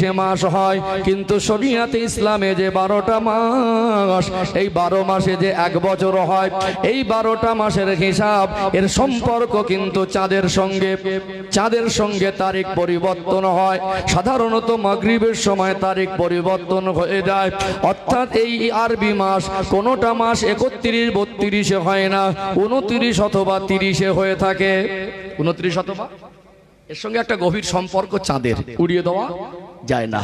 19 মাস হয়, কিন্তু শরিয়াতে ইসলামে যে 12টা মাস, এই 12 মাসে যে 1 বছর হয়, এই 12টা মাসের হিসাব এর সম্পর্ক কিন্তু চাঁদের সঙ্গে তারিখ পরিবর্তন হয়। সাধারণত মাগরিবের সময় তারিখ পরিবর্তন হয়ে যায়, অর্থাৎ এই আরবি মাস কোনোটা মাস 31 32 হয় না, 29 অথবা 30 হয়ে থাকে। 29 অথবা, এর সঙ্গে একটা গভীর সম্পর্ক চাঁদের, উড়িয়ে দেওয়া যায় না।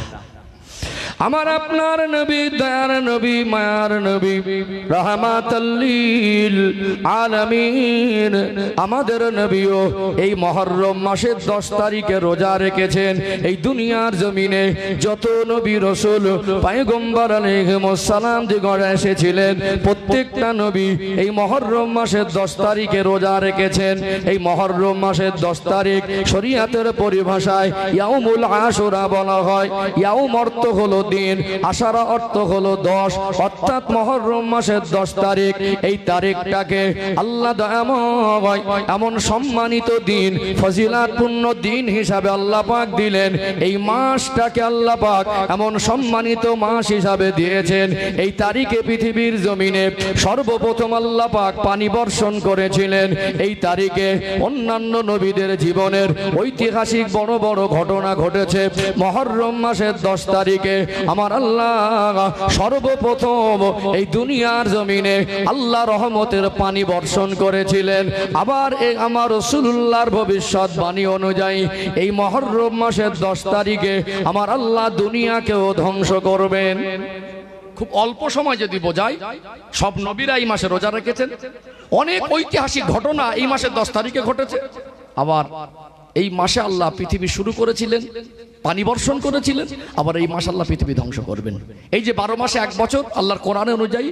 আমার আপনার নবী, দয়ার নবী, মায়ার নবী, রাহমাতাল লিল আলামিন, আমাদের নবীও এই মুহররম মাসের 10 তারিখে রোজা রেখেছেন। এই দুনিয়ার জমিনে যত নবী রাসূল পয়গম্বর আলাইহিমুস সালাম দিগণ এসেছিলেন, প্রত্যেকটা নবী এই মুহররম মাসের 10 তারিখে রোজা রেখেছেন। এই মুহররম মাসের 10 তারিখ শরীয়তের পরিভাষায় ইয়াউমুল আশুরা বলা হয়। ইয়াউম অর্থ হলো দিন, আশারা অর্থ হলো 10, অর্থাৎ মুহররম মাসের 10 তারিখ। এই তারিখটাকে আল্লাহ দয়াময় এমন সম্মানিত দিন, ফজিলাতপূর্ণ দিন হিসাবে আল্লাহ পাক দিলেন। এই মাসটাকে আল্লাহ পাক এমন সম্মানিত মাস হিসাবে দিয়েছেন। এই তারিখে পৃথিবীর জমিনে সর্বপ্রথম আল্লাহ পাক পানি বর্ষণ করেছিলেন। এই তারিখে অন্যান্য নবীদের জীবনের ঐতিহাসিক বড় বড় ঘটনা ঘটেছে। মুহররম মাসের 10 তারিখে আমার আল্লাহ সর্বপ্রথম এই দুনিয়ার জমিনে আল্লাহ রহমতের পানি বর্ষণ করেছিলেন। আবার এই আমার রাসূলুল্লাহর ভবিষ্যৎবাণী অনুযায়ী এই মুহররম মাসের 10 তারিখে আমার আল্লাহ দুনিয়াকেও ধ্বংস করবেন। খুব অল্প সময় যদি বোঝাই, সব নবীরা এই মাসে রোজা রেখেছেন। অনেক ঐতিহাসিক ঘটনা এই মাসের 10 তারিখে ঘটেছে। আবার এই মাসে আল্লাহ পৃথিবী শুরু করেছিলেন, পানি বর্ষণ করেছিলেন। আবার এই মাস আল্লাহ পৃথিবী ধ্বংস করবেন। এই যে 12 মাসে 1 বছর, আল্লাহর কোরআন অনুযায়ী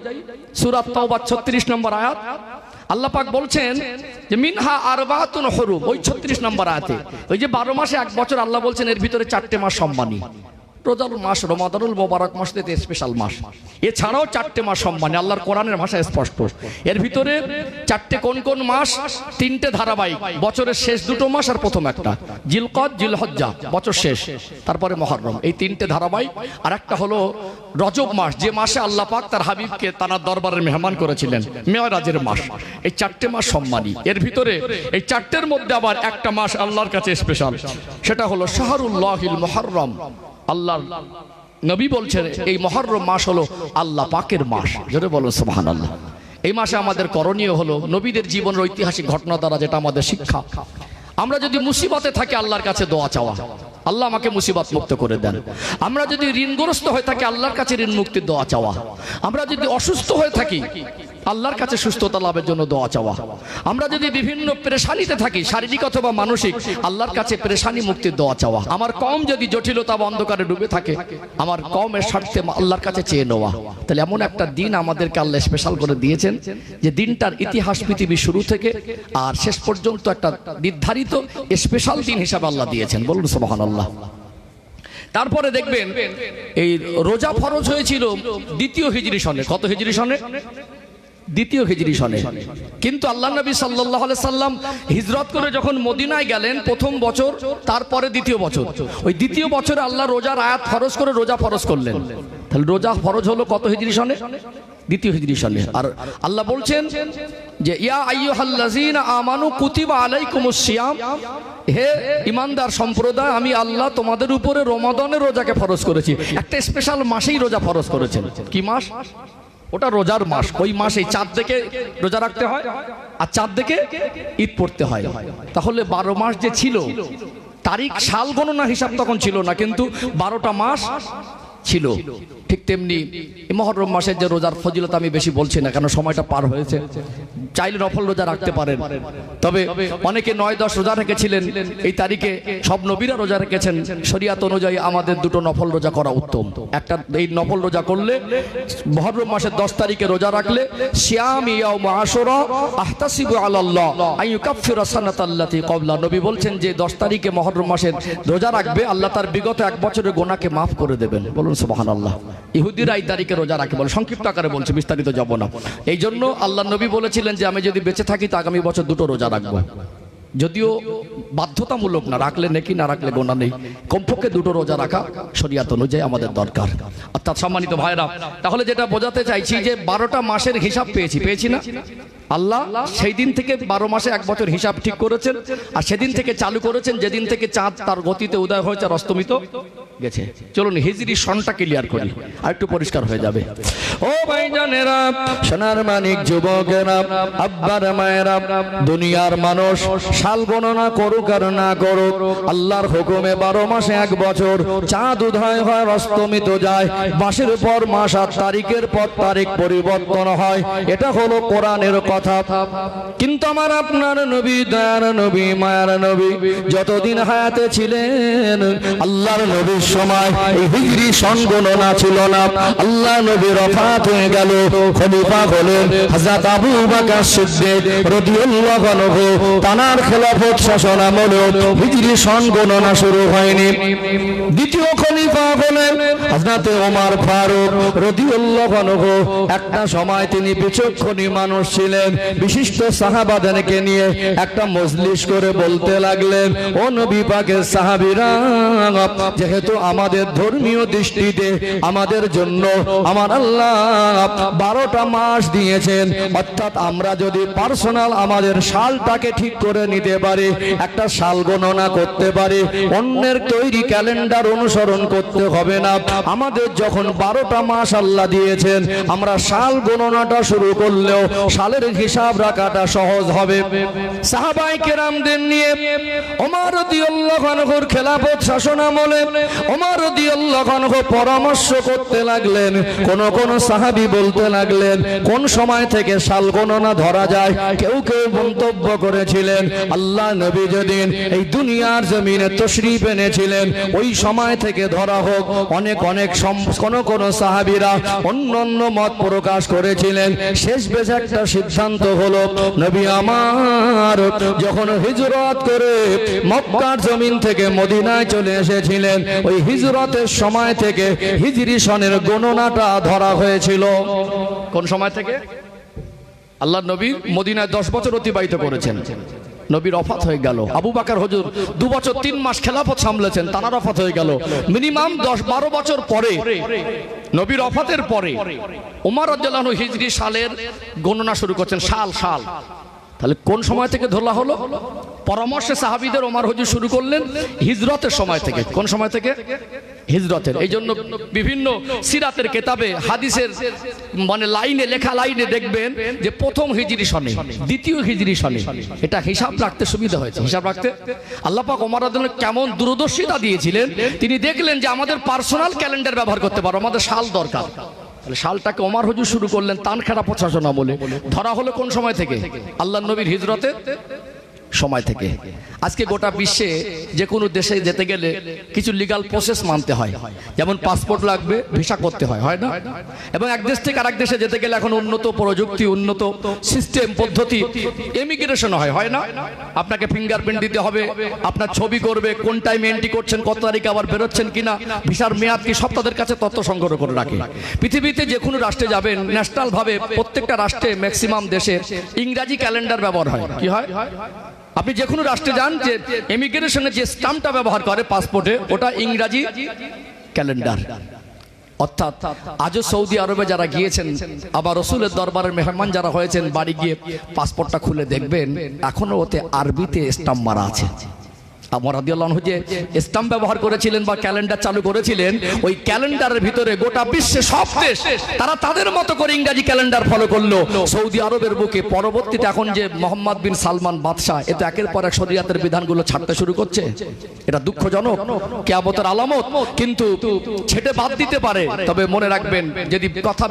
সূরা তাওবা 36 নম্বর আয়াত আল্লাহ পাক বলছেন যে মিনহা আরবাতুন হুরুম, ওই 36 নম্বর আয়াতে ওই যে 12 মাসে 1 বছর আল্লাহ বলছেন এর ভিতরে 4টে মাস সম্মানী। রোজার মাস, রমাদানুল মোবারক মাস, স্পেশাল মাস। এছাড়াও 4টে মাস সম্মানী, আল্লাহর কোরআনের ভাষায় স্পষ্ট। এর ভিতরে 4টে কোন কোন মাস? 3টে ধারাবাহিক, বছরের শেষ 2টো মাস আর প্রথম একটা, জিলকদ জিলহজ্জা বছর শেষ, তারপরে মুহররম। এই 3টে ধারাবাহিক। আর একটা হলো রজব মাস, যে মাসে আল্লাহ পাক তার হাবিবকে তার দরবারের মেহমান করেছিলেন, মেরাজের মাস। এই 4টে মাস সম্মানী। এর ভিতরে এই 4টের মধ্যে আবার একটা মাস আল্লাহর কাছে স্পেশাল, সেটা হলো শাহরুল্লাহিল মুহররম। আল্লাহ নবী বলছেন এই মুহররম মাস হলো আল্লাহ পাকের মাস। জোরে বলো সুবহানাল্লাহ। এই মাসে আমাদের করণীয় হলো নবীদের জীবনের ঐতিহাসিক ঘটনা দ্বারা যেটা আমাদের শিক্ষা, আমরা যদি মুসিবতে থাকি আল্লাহর কাছে দোয়া চাওয়া, আল্লাহ আমাকে মুসিবত মুক্ত করে দেন। আমরা যদি ঋণগ্রস্ত হয়ে থাকি আল্লাহর কাছে ঋণ মুক্তির দোয়া চাওয়া। আমরা যদি অসুস্থ হয়ে থাকি আল্লাহর কাছে সুস্থতা লাভের জন্য দোয়া চাওয়া। আমরা যদি বিভিন্ন পেরেশানিতে থাকি, শারীরিক অথবা মানসিক, আল্লাহর কাছে পেরেশানি মুক্তির দোয়া চাওয়া। আমার কওম যদি জটিলতা বা অন্ধকারে ডুবে থাকে, আমার কওমের স্বার্থে আল্লাহর কাছে চেয়ে নেওয়া। তাহলে এমন একটা দিন আমাদেরকে আল্লাহ স্পেশাল করে দিয়েছেন, যে দিনটার ইতিহাস পৃথিবীর শুরু থেকে আর শেষ পর্যন্ত একটা নির্ধারিত স্পেশাল দিন হিসাবে আল্লাহ দিয়েছেন। বলুন সুবহানাল্লাহ। তারপরে দেখবেন এই রোজা ফরজ হয়েছিল 2য় হিজরি সনে। কত হিজরি সনে? 2য় হিজরি সনে। কিন্তু আল্লাহ নবী সাল্লাল্লাহু আলাইহি সাল্লাম হিজরত করে যখন মদিনায় গেলেন প্রথম বছর, তারপরে 2য় বছর, ওই 2য় বছরে আল্লাহ রোজার আয়াত ফরজ করে রোজা ফরজ করলেন। তাহলে রোজা ফরজ হলো কত হিজরি সনে? 2য় হিজরি সনে। আর আল্লাহ বলছেন যে ইয়া আইয়ুহাল্লাযীনা আমানু কুতিবা আলাইকুমুস সিয়াম, হে ঈমানদার সম্প্রদায়, আমি আল্লাহ তোমাদের উপরে রমাদানের রোজাকে ফরজ করেছি। একটা স্পেশাল মাসেই রোজা ফরজ করেছেন। কি মাস? ওটা রোজার মাস। ওই মাসে চাঁদ দেখে রোজা রাখতে হয়, আর চাঁদ দেখে ঈদ পড়তে হয়। তাহলে 12 মাস যে ছিল, তারিখ সাল গণনা হিসাব তখন ছিল না, কিন্তু 12টা মাস ছিল। ঠিক তেমনি মুহররম মাসের যে রোজার ফজিলত আমি বেশি বলছি না, কারণ সময়টা পার হয়েছে। চাইলে নফল রোজা রাখতে পারেন, তবে অনেকে 9-10 রোজা রেখেছিলেন। এই তারিখে সব নবীরা রোজা রেখেছেন। শরীয়ত অনুযায়ী আমাদের 2টো নফল রোজা করা উত্তম। একটা, এই নফল রোজা করলে মুহররম মাসের 10 তারিখে রোজা রাখলে সিয়াম ইয়াউম আশুরা আহতাসিবু আলাল্লাহ আন ইউকাফিরা সানাতাল্লাতী ক্বাবলা। নবী বলছেন যে 10 তারিখে মুহররম মাসের রোজা রাখবে, আল্লাহ তার বিগত 1 বছরের গুনাহকে মাফ করে দেবেন। বলুন সুবহানাল্লাহ। ইহুদিরা এই তারিখে রোজা রাখে বলে, সংক্ষিপ্ত আকারে বলছে, বিস্তারিত যাব না। এই জন্য আল্লাহ নবী বলেছিলেন যে আমি যদি বেঁচে থাকি তো আগামী বছর 2টো রোজা রাখবো। যদিও বাধ্যতামূলক না, রাখলে নেকি না রাখলে গোনা নেই, কমপক্ষে 2টো রোজা রাখা শরীয়ত অনুযায়ী আমাদের দরকার। অর্থাৎ সম্মানিত ভাইরা, তাহলে যেটা বোঝাতে চাইছি যে 12টা মাসের হিসাব পেয়েছি না? আল্লাহ সেই দিন থেকে 12 মাসে 1 বছর হিসাব ঠিক করেছেন, আর সেদিন থেকে চালু করেছেন যেদিন থেকে চাঁদ তার গতিতে উদয় হয়েছে আর অস্তমিত গেছে। চলুন হিজরি সনটা ক্লিয়ার করি, আর একটু পরিষ্কার হয়ে যাবে। ও ভাইজানেরা, সোনার মানিক যুবকেরা, আব্বার মায়েরা, দুনিয়ার মানুষ সাল গণনা করুক আর না করুক, আল্লাহর হুকুমে 12 মাসে 1 বছর চাঁদ উদয় হয়, অস্তমিত যায়, মাসের পর মাস আর তারিখের পর তারিখ পরিবর্তন হয়। এটা হলো কোরআনের কথা। কিন্তু আমার আপনার নবী, দয়ার নবী, মায়ার নবী যতদিন হায়াতে ছিলেন, আল্লাহর নবীর সময় এই হিজরি সন গণনা ছিল না। আল্লাহ নবী ওফাত হয়ে গেল, খলিফা হলেন হযরত আবু বকর সিদ্দিক রাদিয়াল্লাহু আনহু। তানার খেলাফত শাসন আমলে হিজরি সন গণনা শুরু হয়নি। দ্বিতীয় খলিফা হলেন হযরত ওমর ফারুক রাদিয়াল্লাহু আনহু। একটা সময় তিনি বিচক্ষণী মানুষ ছিলেন, বিশিষ্ট সাহাবাদেরকে নিয়ে একটা মজলিস করে বলতে লাগলেন, ও নবী পাকের সাহাবীরা, যেহেতু আমাদের ধর্মীয় দৃষ্টিতে আমাদের জন্য আমার আল্লাহ 12টা মাস দিয়েছেন, অর্থাৎ আমরা যদি পার্সোনাল আমাদের সালটাকে ঠিক করে নিতে পারি, একটা সাল গণনা করতে পারি, অন্যের তৈরি ক্যালেন্ডার অনুসরণ করতে হবে না। আমাদের যখন 12টা মাস আল্লাহ দিয়েছেন, আমরা সাল গণনাটা শুরু করলেও সালের হিসাব রাখাটা সহজ হবে। সাহাবায়ে কেরামদের নিয়ে ওমর রাদিয়াল্লাহু আনহুর খেলাফত শাসন আমলে ওমর রাদিয়াল্লাহু আনহু পরামর্শ করতে লাগলেন। কোন সাহাবী বলতে লাগলেন, কোন সময় থেকে সাল গণনা ধরা যায়? কেউ কেউ মন্তব্য করেছিলেন, আল্লাহ নবী যেদিন এই দুনিয়ার জমিনে তশরীফ এনেছিলেন ওই সময় থেকে ধরা হোক। অনেক কোন সাহাবীরা অন্য মত প্রকাশ করেছিলেন। শেষ বেশ একটা সিদ্ধান্ত হলো, নবী আমার যখন হিজরত করে মক্কার জমিন থেকে মদিনায় চলে এসেছিলেন, ওই হিজরতের সময় থেকে হিজরি সনের গণনাটা ধরা হয়েছিল। কোন সময় থেকে? আল্লাহ নবী মদিনায় 10 বছর অতিবাহিত করেছেন, নবীর ওফাত হয়ে গেল। আবু বকর হুজুর 2 বছর 3 মাস খেলাফত সামলেছেন, তার ওফাত হয়ে গেল। মিনিমাম 10-12 বছর পরে, নবীর ওফাতের পরে ওমর রাদিয়াল্লাহু আনহু হিজরি সালের গণনা শুরু করছেন। সাল তাহলে কোন সময় থেকে ধরা হলো? পরামর্শে সাহাবীদের ওমর হুজুর শুরু করলেন হিজরতের সময় থেকে। কোন সময় থেকে? হিজরতের। এই জন্য বিভিন্ন সিরাতের কিতাবে, হাদিসের লেখা লাইনে দেখবেন যে প্রথম হিজরি সনে, দ্বিতীয় হিজরি সনে। এটা হিসাব রাখতে সুবিধা হয়েছে। হিসাব রাখতে আল্লাহ পাক ওমর রাদিয়াল্লাহু আনহু কেমন দূরদর্শিতা দিয়েছিলেন। তিনি দেখলেন যে আমাদের পার্সোনাল ক্যালেন্ডার ব্যবহার করতে পারো, আমাদের সাল দরকার। তাহলে সালটাকে ওমর হুজুর শুরু করলেন তান খেলাফত শাসন আমলে। ধরা হলো কোন সময় থেকে? আল্লাহ নবীর হিজরতে সময় থেকে। আজকে গোটা বিশ্বে যে কোনো দেশে যেতে গেলে কিছু লিগ্যাল প্রসেস মানতে হয়, যেমন পাসপোর্ট লাগবে, ভিসা করতে হয়, হয় না? এবং এক দেশ থেকে আরেক দেশে যেতে গেলে এখন উন্নত প্রযুক্তি, উন্নত সিস্টেম পদ্ধতি, ইমিগ্রেশন হয় না? আপনাকে ফিঙ্গারপ্রিন্ট দিতে হবে, আপনার ছবি করবে, কোন টাইমে এন্ট্রি করছেন, কত তারিখে আবার বেরোচ্ছেন কিনা, ভিসার মেয়াদ কি, সব তাদের কাছে তথ্য সংগ্রহ করে রাখে। পৃথিবীতে যে কোনো রাষ্ট্রে যাবেন, ন্যাশনাল ভাবে প্রত্যেকটা রাষ্ট্রে ম্যাক্সিমাম দেশে ইংরাজি ক্যালেন্ডার ব্যবহার হয়। কি হয়? আপনি যে কোনো রাষ্ট্রে যান, যে ইমিগ্রেশনে যে স্ট্যাম্পটা ব্যবহার করে পাসপোর্টে, ওটা ইংরাজি ক্যালেন্ডার। অর্থাৎ আজও সৌদি আরবে যারা গিয়েছেন, আবার রসুলের দরবারের মেহমান যারা হয়েছেন, বাড়ি গিয়ে পাসপোর্টটা খুলে দেখবেন এখনো ওতে আরবিতে স্ট্যাম্প মারা আছে। ওমর রাদিয়াল্লাহু আনহু যে স্ট্যাম্প ব্যবহার করেছিলেন বা ক্যালেন্ডার চালু করেছিলেন, ওই ক্যালেন্ডারের ভিতরে গোটা বিশ্বে সব দেশ তারা তাদের মতো করে ইংরেজি ক্যালেন্ডার ফলো করলো। সৌদি আরবের বুকে পরবর্তীতে এখন যে মোহাম্মদ বিন সালমান বাদশাহ, এতে একের পর এক শরিয়াতের বিধানগুলো ছাড়তে শুরু করছে। এটা দুঃখজনক, কিয়ামতের আলামত। কিন্তু ছেটে বাদ দিতে পারে। তবে মনে রাখবেন, যদি কথা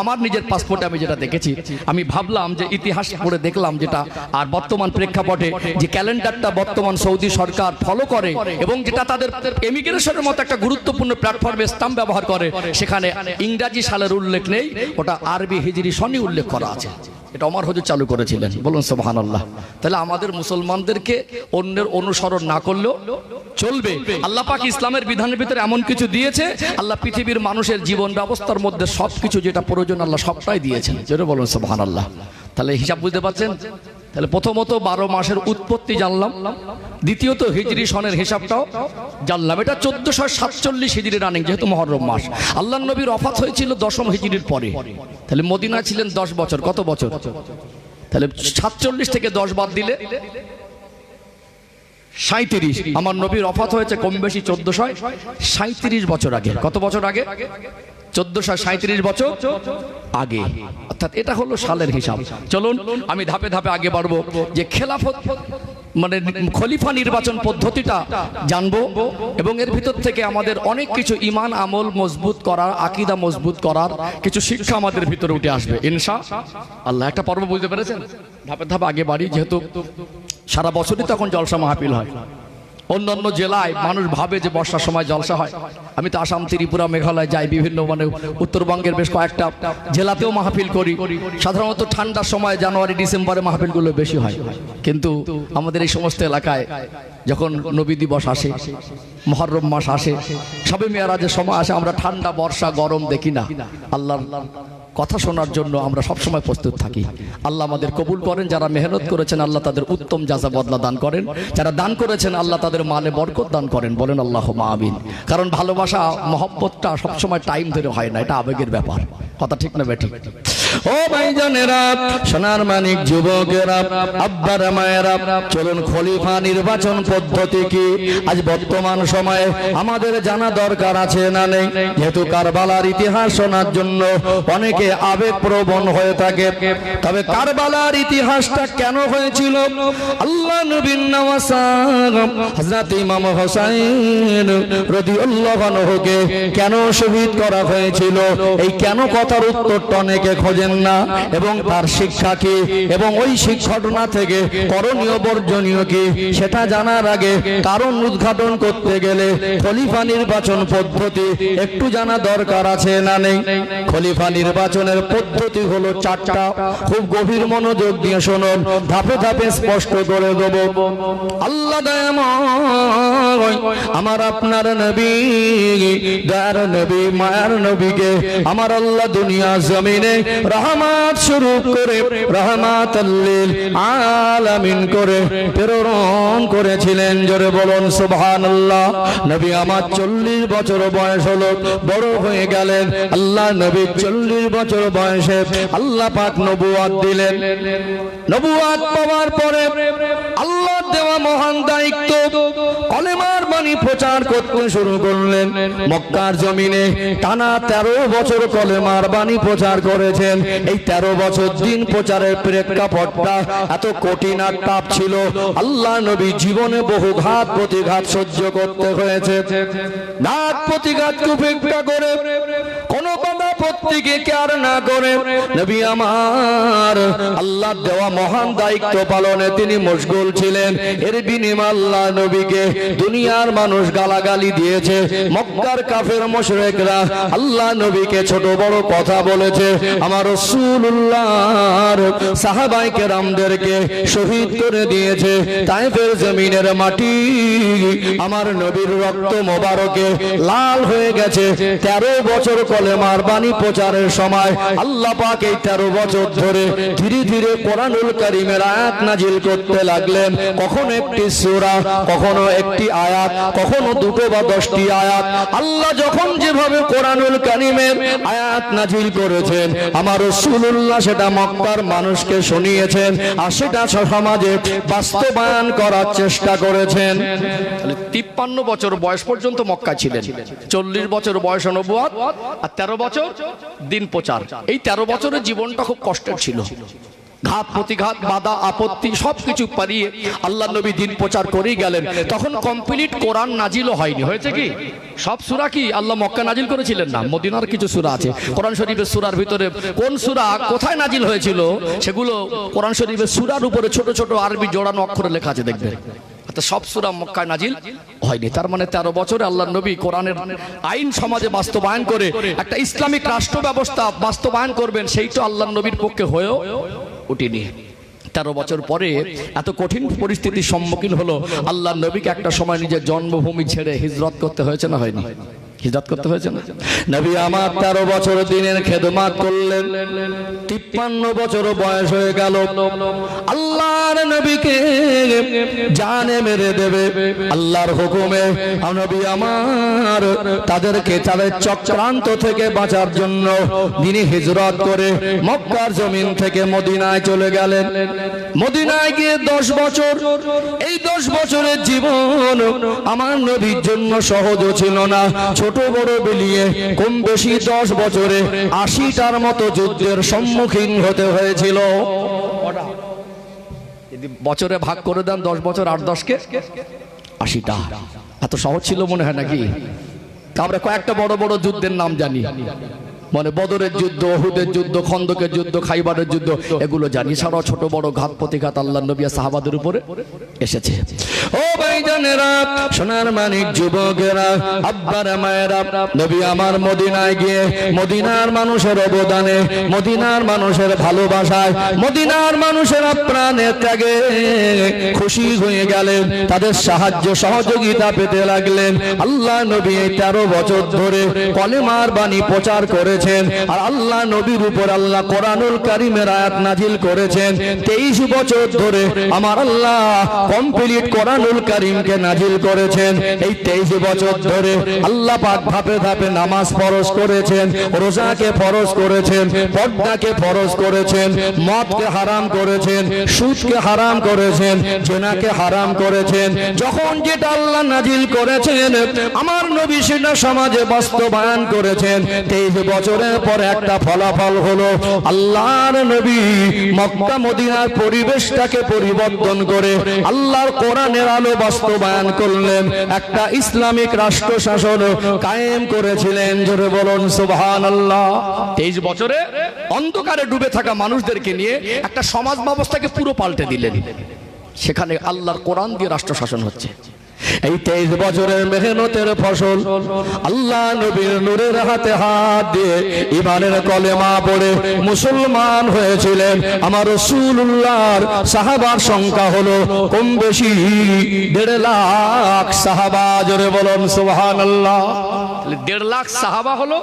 আমার নিজের পাসপোর্টে আমি যেটা দেখেছি, আমি ভাবলাম যে ইতিহাস পড়ে দেখলাম যেটা, আর বর্তমান প্রেক্ষাপটে যে ক্যালেন্ডারটা বর্তমান সৌদি সরকার ফলো করে এবং যেটা তাদের ইমিগ্রেশনের মতো একটা গুরুত্বপূর্ণ প্ল্যাটফর্মে স্ট্যাম্প ব্যবহার করে, সেখানে ইংরেজি সালের উল্লেখ নেই, ওটা আরবি হিজরি সনই উল্লেখ করা আছে। এটা ওমর হুজুর চালু করেছিলেন। বলুন সুবহানাল্লাহ। তাহলে আমাদের মুসলমানদেরকে অন্যের অনুসরণ না করলেও চলবে। আল্লাহ পাক ইসলামের বিধানের ভিতরে এমন কিছু দিয়েছে, আল্লাহ পৃথিবীর মানুষের জীবন ব্যবস্থার মধ্যে সবকিছু যেটা প্রয়োজন আল্লাহ সবটাই দিয়েছেন। যেটা বলুন সুবহানাল্লাহ। তাহলে হিসাব বুঝতে পারছেন? তাহলে প্রথমত 12 মাসের উৎপত্তি জানলাম, দ্বিতীয়ত হিজরি সনের হিসাবটাও জানলাম। এটা 1447 হিজরি রানিং, যেহেতু মুহররম মাস। আল্লাহর নবীর ওফাত হয়েছিল 10ম হিজরির পরে, তাহলে মদিনা ছিলেন 10 বছর। কত বছর? তাহলে 47 থেকে 10 বাদ দিলে 37। আমার নবীর ওফাত হয়েছে কম বেশি 1437 বছর আগে। কত বছর আগে? 1437 বছর আগে, অর্থাৎ এটা হলো সালের হিসাব। চলুন আমি ধাপে ধাপে আগে বাড়বো, যে খেলাফত মানে খলিফা নির্বাচন পদ্ধতিটা জানবো, এবং এর ভিতর থেকে আমাদের অনেক কিছু ঈমান আমল মজবুত করার, আকীদা মজবুত করার কিছু শিক্ষা আমাদের ভিতরে উঠে আসবে ইনশাআল্লাহ। একটা পর্ব বুঝতে পেরেছেন? ধাপে ধাপে আগে বাড়ি, যেহেতু সারা বছরই তখন জলসা মাহফিল হয়। অন্যান্য জেলায় মানুষ ভাবে যে বর্ষার সময় জলসা হয়। আমি তো আসাম, ত্রিপুরা, মেঘালয় যাই, বিভিন্ন মানে উত্তরবঙ্গের বেশ কয়েকটা জেলাতেও মাহফিল করি। সাধারণত ঠান্ডার সময় জানুয়ারি ডিসেম্বরে মাহফিলগুলো বেশি হয়, কিন্তু আমাদের এই সমস্ত এলাকায় যখন নবী দিবস আসে, মুহররম মাস আসে, শবে মেরাজের সময় আসে, আমরা ঠান্ডা, বর্ষা, গরম দেখি না। আল্লাহর কথা শোনার জন্য আমরা সবসময় প্রস্তুত থাকি। আল্লাহ আমাদের কবুল করেন। যারা মেহনত করেছেন আল্লাহ তাদের উত্তম জাযা বদলা দান করেন, যারা দান করেছেন আল্লাহ তাদের মালে বরকত দান করেন। বলেন আল্লাহুম্মা আমিন। কারণ ভালোবাসা, মহব্বতটা সবসময় টাইম ধরে হয় না, এটা আবেগের ব্যাপার। কথা ঠিক না বেঠিক? ও ভাইজানেরা, সোনার মানিক যুবকেরা, আব্বারা, মায়েরা, চলুন খলিফা নির্বাচন পদ্ধতি কি আজ বর্তমান সময়ে আমাদের জানা দরকার আছে না নেই? যেহেতু কারবালার ইতিহাস শোনার জন্য অনেকে আবেগপ্রবণ হয়ে থাকে। তবে কারবালার ইতিহাসটা কেন হয়েছিল? আল্লাহ নবীর নওয়াসা হযরত ইমাম হোসেন রাদিয়াল্লাহু আনহুকে কেন শহীদ করা হয়েছিল? এই কেন কথার উত্তরটা অনেকে খোঁজেন না, এবং তার শিক্ষা কি, এবং ওই ঘটনা থেকে করণীয় বর্জনীয় কি, সেটা জানার আগে কারণ উদ্ঘাটন করতে গেলে খলিফা নির্বাচন পদ্ধতি একটু জানা দরকার আছে না নেই? খলিফা নির্বাচনের পদ্ধতি হলো 4টা। খুব গভীর মনোযোগ দিয়ে শুনুন, ধাপে ধাপে স্পষ্ট করে দেব। আল্লাহ দয়াময় আমার আপনার নবী, দয়ার নবী, মায়ার নবীকে আমার আল্লাহ দুনিয়া জমিনে রহমত শুরু করে রহমাতাল লিল আলামিন করে প্রেরণ করেছিলেন। জোরে বলুন সুবহানাল্লাহ। নবী আমার 40 বছর বয়স হলো, বড় হয়ে গেলেন। আল্লাহ নবী 40 বছর বয়সে আল্লাহ পাক নবুয়ত দিলেন। নবুয়ত পাওয়ার পরে আল্লাহর দেওয়া মহান দায়িত্ব, কলেমার বাণী প্রচার করতে শুরু করলেন। মক্কার জমিনে টানা 13 বছর কলেমার বাণী প্রচার করেছেন। এই 13 বছর দিন প্রচারের প্রেক্ষাপটটা এত কঠিন আর টাফ ছিল, আল্লাহ নবী জীবনে বহু ঘাত প্রতিঘাত সহ্য করতে হয়েছে। ঘাত প্রতিঘাতকে উপেক্ষা করে, কোনো বাধা প্রত্যেকে কেয়ার না করে নবী আমার আল্লাহ দেওয়া মহান দায়িত্ব পালনে তিনি মশগুল ছিলেন। এর বিনিময়ে আল্লাহ নবীকে দুনিয়ার মানুষ গালাগালি দিয়েছে। মক্কার কাফের মুশরিকরা আল্লাহ নবীকে ছোট বড় কথা বলেছে। আমার রাসূলুল্লাহর সাহাবায়ে কেরামদেরকে শহীদ করে দিয়েছে। তায়েফের জমিনের মাটি আমার নবীর রক্ত মোবারকে লাল হয়ে গেছে। 13 বছর কলেমার বাণী প্রচারের সময় আল্লাহ পাক এই 13 বছর ধরে ধীরে ধীরে কোরআনুল কারীমের আয়াত নাজিল করতে লাগলেন। কখনো একটি সূরা, কখনো একটি আয়াত, কখনো 2 বা 10টি আয়াত। আল্লাহ যখন যেভাবে কোরআনুল কারীমের আয়াত নাজিল করেছেন, আমার রাসূলুল্লাহ সেটা মক্কার মানুষকে শুনিয়েছেন, আর সেটা সমাজে বাস্তবায়ন করার চেষ্টা করেছেন। 53 বছর বয়স পর্যন্ত মক্কা ছিলেন। 40 বছর বয়স নবুয়ত, আর 13 বছর দিন প্রচার। এই 13 বছরের জীবনটা খুব কষ্টের ছিল। ঘাত প্রতিঘাত, বাধা আপত্তি সবকিছু পারিয়ে আল্লাহ নবী দিন প্রচার করেই গেলেন। তখন কমপ্লিট কোরআন নাজিলও হয়নি। হয়েছে কি? সব সূরা কি আল্লাহ মক্কা নাজিল করেছিলেন না, মদিনার কিছু সূরা আছে। কোরআন শরীফের সূরার ভিতরে কোন সূরা কোথায় নাজিল হয়েছিল সেগুলো কোরআন শরীফের সূরার উপরে ছোট ছোট আরবি জোড়ানো অক্ষরে লেখা আছে, দেখবেন। সব সূরা মক্কায় নাজিল হয়নি। তার মানে 13 বছরে আল্লাহ নবী কোরআনের আইন সমাজে বাস্তবায়ন করে একটা ইসলামিক রাষ্ট্র ব্যবস্থা বাস্তবায়ন করবেন, সেইটা আল্লাহ নবীর পক্ষে হয়েও উঠেনি। 13 বছর পরে এত কঠিন পরিস্থিতির সম্মুখীন হলো আল্লাহ নবীকে একটা সময় নিজের জন্মভূমি ছেড়ে হিজরত করতে হয়েছে না হয়নি? হিজরত করতে হয়েছে না? নবী আমার 13 বছর দিনের খেদমত করলেন। 53 বছর বয়স হয়ে গেল। আল্লাহ আল্লাহর নবীকে জানে মেরে দেবে। আল্লাহর হুকুমে নবী আমার তাদেরকে তাদের চক্রান্ত থেকে বাঁচার জন্য তিনি হিজরত করে মক্কার জমিন থেকে মদিনায় চলে গেলেন। মদিনায় গিয়ে 10 বছর, এই 10 বছরের জীবন আমার নবীর জন্য সহজ ছিল না। ছোট বড় মিলিয়ে কম বেশি 10 বছরে 80টার মতো যুদ্ধের সম্মুখীন হতে হয়েছিল। যদি বছরে ভাগ করে দেন 10 বছর 8-10কে 80টা, এত সহজ ছিল মনে হয় নাকি? আমরা কয়েকটা বড় বড় যুদ্ধের নাম জানি, মানে বদরের যুদ্ধ, উহুদের যুদ্ধ, খন্দকের যুদ্ধ, খাইবারের যুদ্ধ, এগুলো জানি। ছাড়াও ছোট বড় ঘাত প্রতিঘাত আল্লাহর নবী সাহাবাদের উপরে এসেছে। ও ভাইজানেরা, সোনার মানিক যুবকেরা, আব্বারা মায়েরা, নবী আমার মদিনায় গিয়ে মদিনার মানুষের অবদানে, মদিনার মানুষের ভালোবাসায়, মদিনার মানুষের প্রাণের ত্যাগে খুশি হয়ে গেলেন, তাদের সাহায্য সহযোগিতা পেতে লাগলেন। আল্লাহ নবী 13 বছর ধরে কলেমার বাণী প্রচার করে আর আল্লাহ নবীর উপর আল্লাহ কোরআনুল কারীমের আয়াত নাজিল করেছেন। 23 বছর ধরে আমার আল্লাহ কমপ্লিট কোরআনুল কারীমকে নাজিল করেছেন। এই 23 বছর ধরে আল্লাহ পাক ধাপে ধাপে নামাজ ফরজ করেছেন, রোজাকে ফরজ করেছেন, পর্দাকে ফরজ করেছেন, মদকে হারাম করেছেন, সুদকে হারাম করেছেন, জেনাকে হারাম করেছেন। যখন যেটা আল্লাহ নাজিল করেছেন আমার নবী সেটা সমাজে বাস্তবায়ন করেছেন। 23 বছরের পর একটা ফলাফল হলো আল্লাহর নবী মক্কা মদিনার পরিবেশটাকে পরিবর্তন করে আল্লাহর কোরআনের আলো বাস্তবায়ন করলেন, একটা ইসলামিক রাষ্ট্র শাসন কায়েম করেছিলেন। জোরে বলুন সুবহানাল্লাহ। 23 বছরে অন্ধকারে ডুবে থাকা মানুষদেরকে নিয়ে একটা সমাজ ব্যবস্থাকে পুরো পাল্টে দিলেন। সেখানে আল্লাহর কোরআন দিয়ে রাষ্ট্র শাসন হচ্ছে। এই 23 বছরের মেহনতের ফসল আল্লাহ নবীর নূরের হাতে হাত দিয়ে ঈমানের কলেমা পড়ে মুসলমান হয়েছিলেন। আমার রাসূলুল্লাহর সাহাবার সংখ্যা হলো কম বেশি 1.5 লাখ সাহাবা। জোরে বলুন সুবহানাল্লাহ। 1.5 লাখ সাহাবা হলো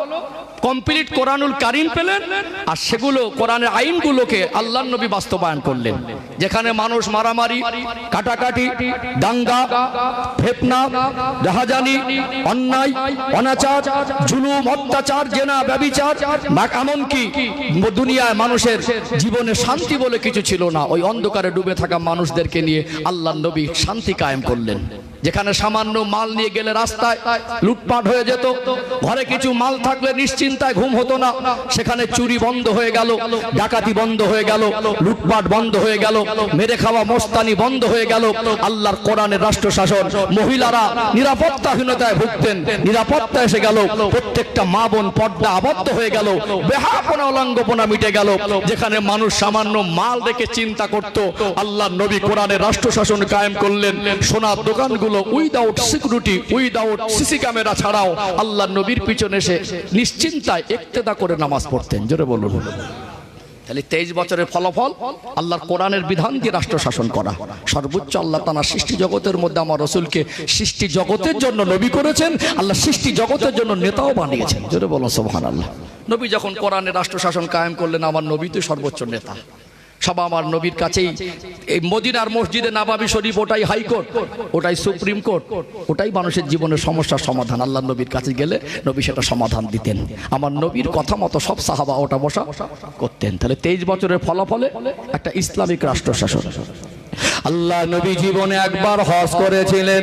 কমপ্লিট কোরআনুল কারীম পেলেন, আর সেগুলো কোরআনের আইনগুলোকে আল্লাহর নবী বাস্তবায়ন করলেন। যেখানে মানুষ মারামারি, কাটাকাটি, দাঙ্গা, ফিতনা, রাহাজানি, অন্যায়, অনাচার, জুলুম, অত্যাচার, জেনা, ব্যভিচার, এমনকি দুনিয়ায় মানুষের জীবনে শান্তি বলে কিছু ছিল না। ওই অন্ধকারে ডুবে থাকা মানুষদেরকে নিয়ে আল্লাহর নবী শান্তি কায়েম করলেন। যেখানে সামান্য মাল নিয়ে গেলে রাস্তায় লুটপাট হয়ে যেত, ঘরে কিছু মাল থাকলে নিশ্চিন্তায় ঘুম হতো না, সেখানে চুরি বন্ধ হয়ে গেল, ডাকাতি বন্ধ হয়ে গেল, লুটপাট বন্ধ হয়ে গেল, মেরে খাওয়া মস্তানি বন্ধ হয়ে গেল। আল্লাহর কোরআনের রাষ্ট্র শাসন, মহিলারা নিরাপত্তাহীনতায় ভুগতেন, নিরাপত্তা এসে গেল, প্রত্যেকটা মা বোন পর্দা আবদ্ধ হয়ে গেল, বেহাপনা অলঙ্গপনা মিটে গেল। যেখানে মানুষ সামান্য মাল রেখে চিন্তা করত, আল্লাহর নবী কোরআনের রাষ্ট্র শাসন কায়েম করলেন। সোনার দোকানগুলো without security, without CC camera ছাড়াও আল্লাহর নবীর পিছনে এসে নিশ্চিন্তায় ইক্তেদা করে নামাজ পড়তেন। জোরে বলুন। তাহলে 23 বছরের ফলাফল আল্লাহর কোরআনের বিধান দিয়ে রাষ্ট্র শাসন করা। সর্বোচ্চ আল্লাহ তাআলা সৃষ্টি জগতের মধ্যে আমার রাসূলকে সৃষ্টি জগতের জন্য নবী করেছেন, আল্লাহ সৃষ্টি জগতের জন্য নেতাও বানিয়েছেন। জোরে বলুন সুবহানাল্লাহ। নবী যখন কোরআনের রাষ্ট্র শাসন কায়েম করলেন, আমার নবী তো সর্বোচ্চ নেতা। সব আমার নবীর কাছেই। এই মদিনার মসজিদে নববী শরীফ ওটাই হাইকোর্ট, ওটাই সুপ্রিম কোর্ট, ওটাই মানুষের জীবনের সমস্যার সমাধান। আল্লাহ নবীর কাছে গেলে নবী সেটা সমাধান দিতেন। আমার নবীর কথা মতো সব সাহাবা ওটা বসা করতেন। তাহলে 23 বছরের ফলাফলে একটা ইসলামিক রাষ্ট্র শাসন। আল্লাহ নবী জীবনে একবার হজ করেছিলেন।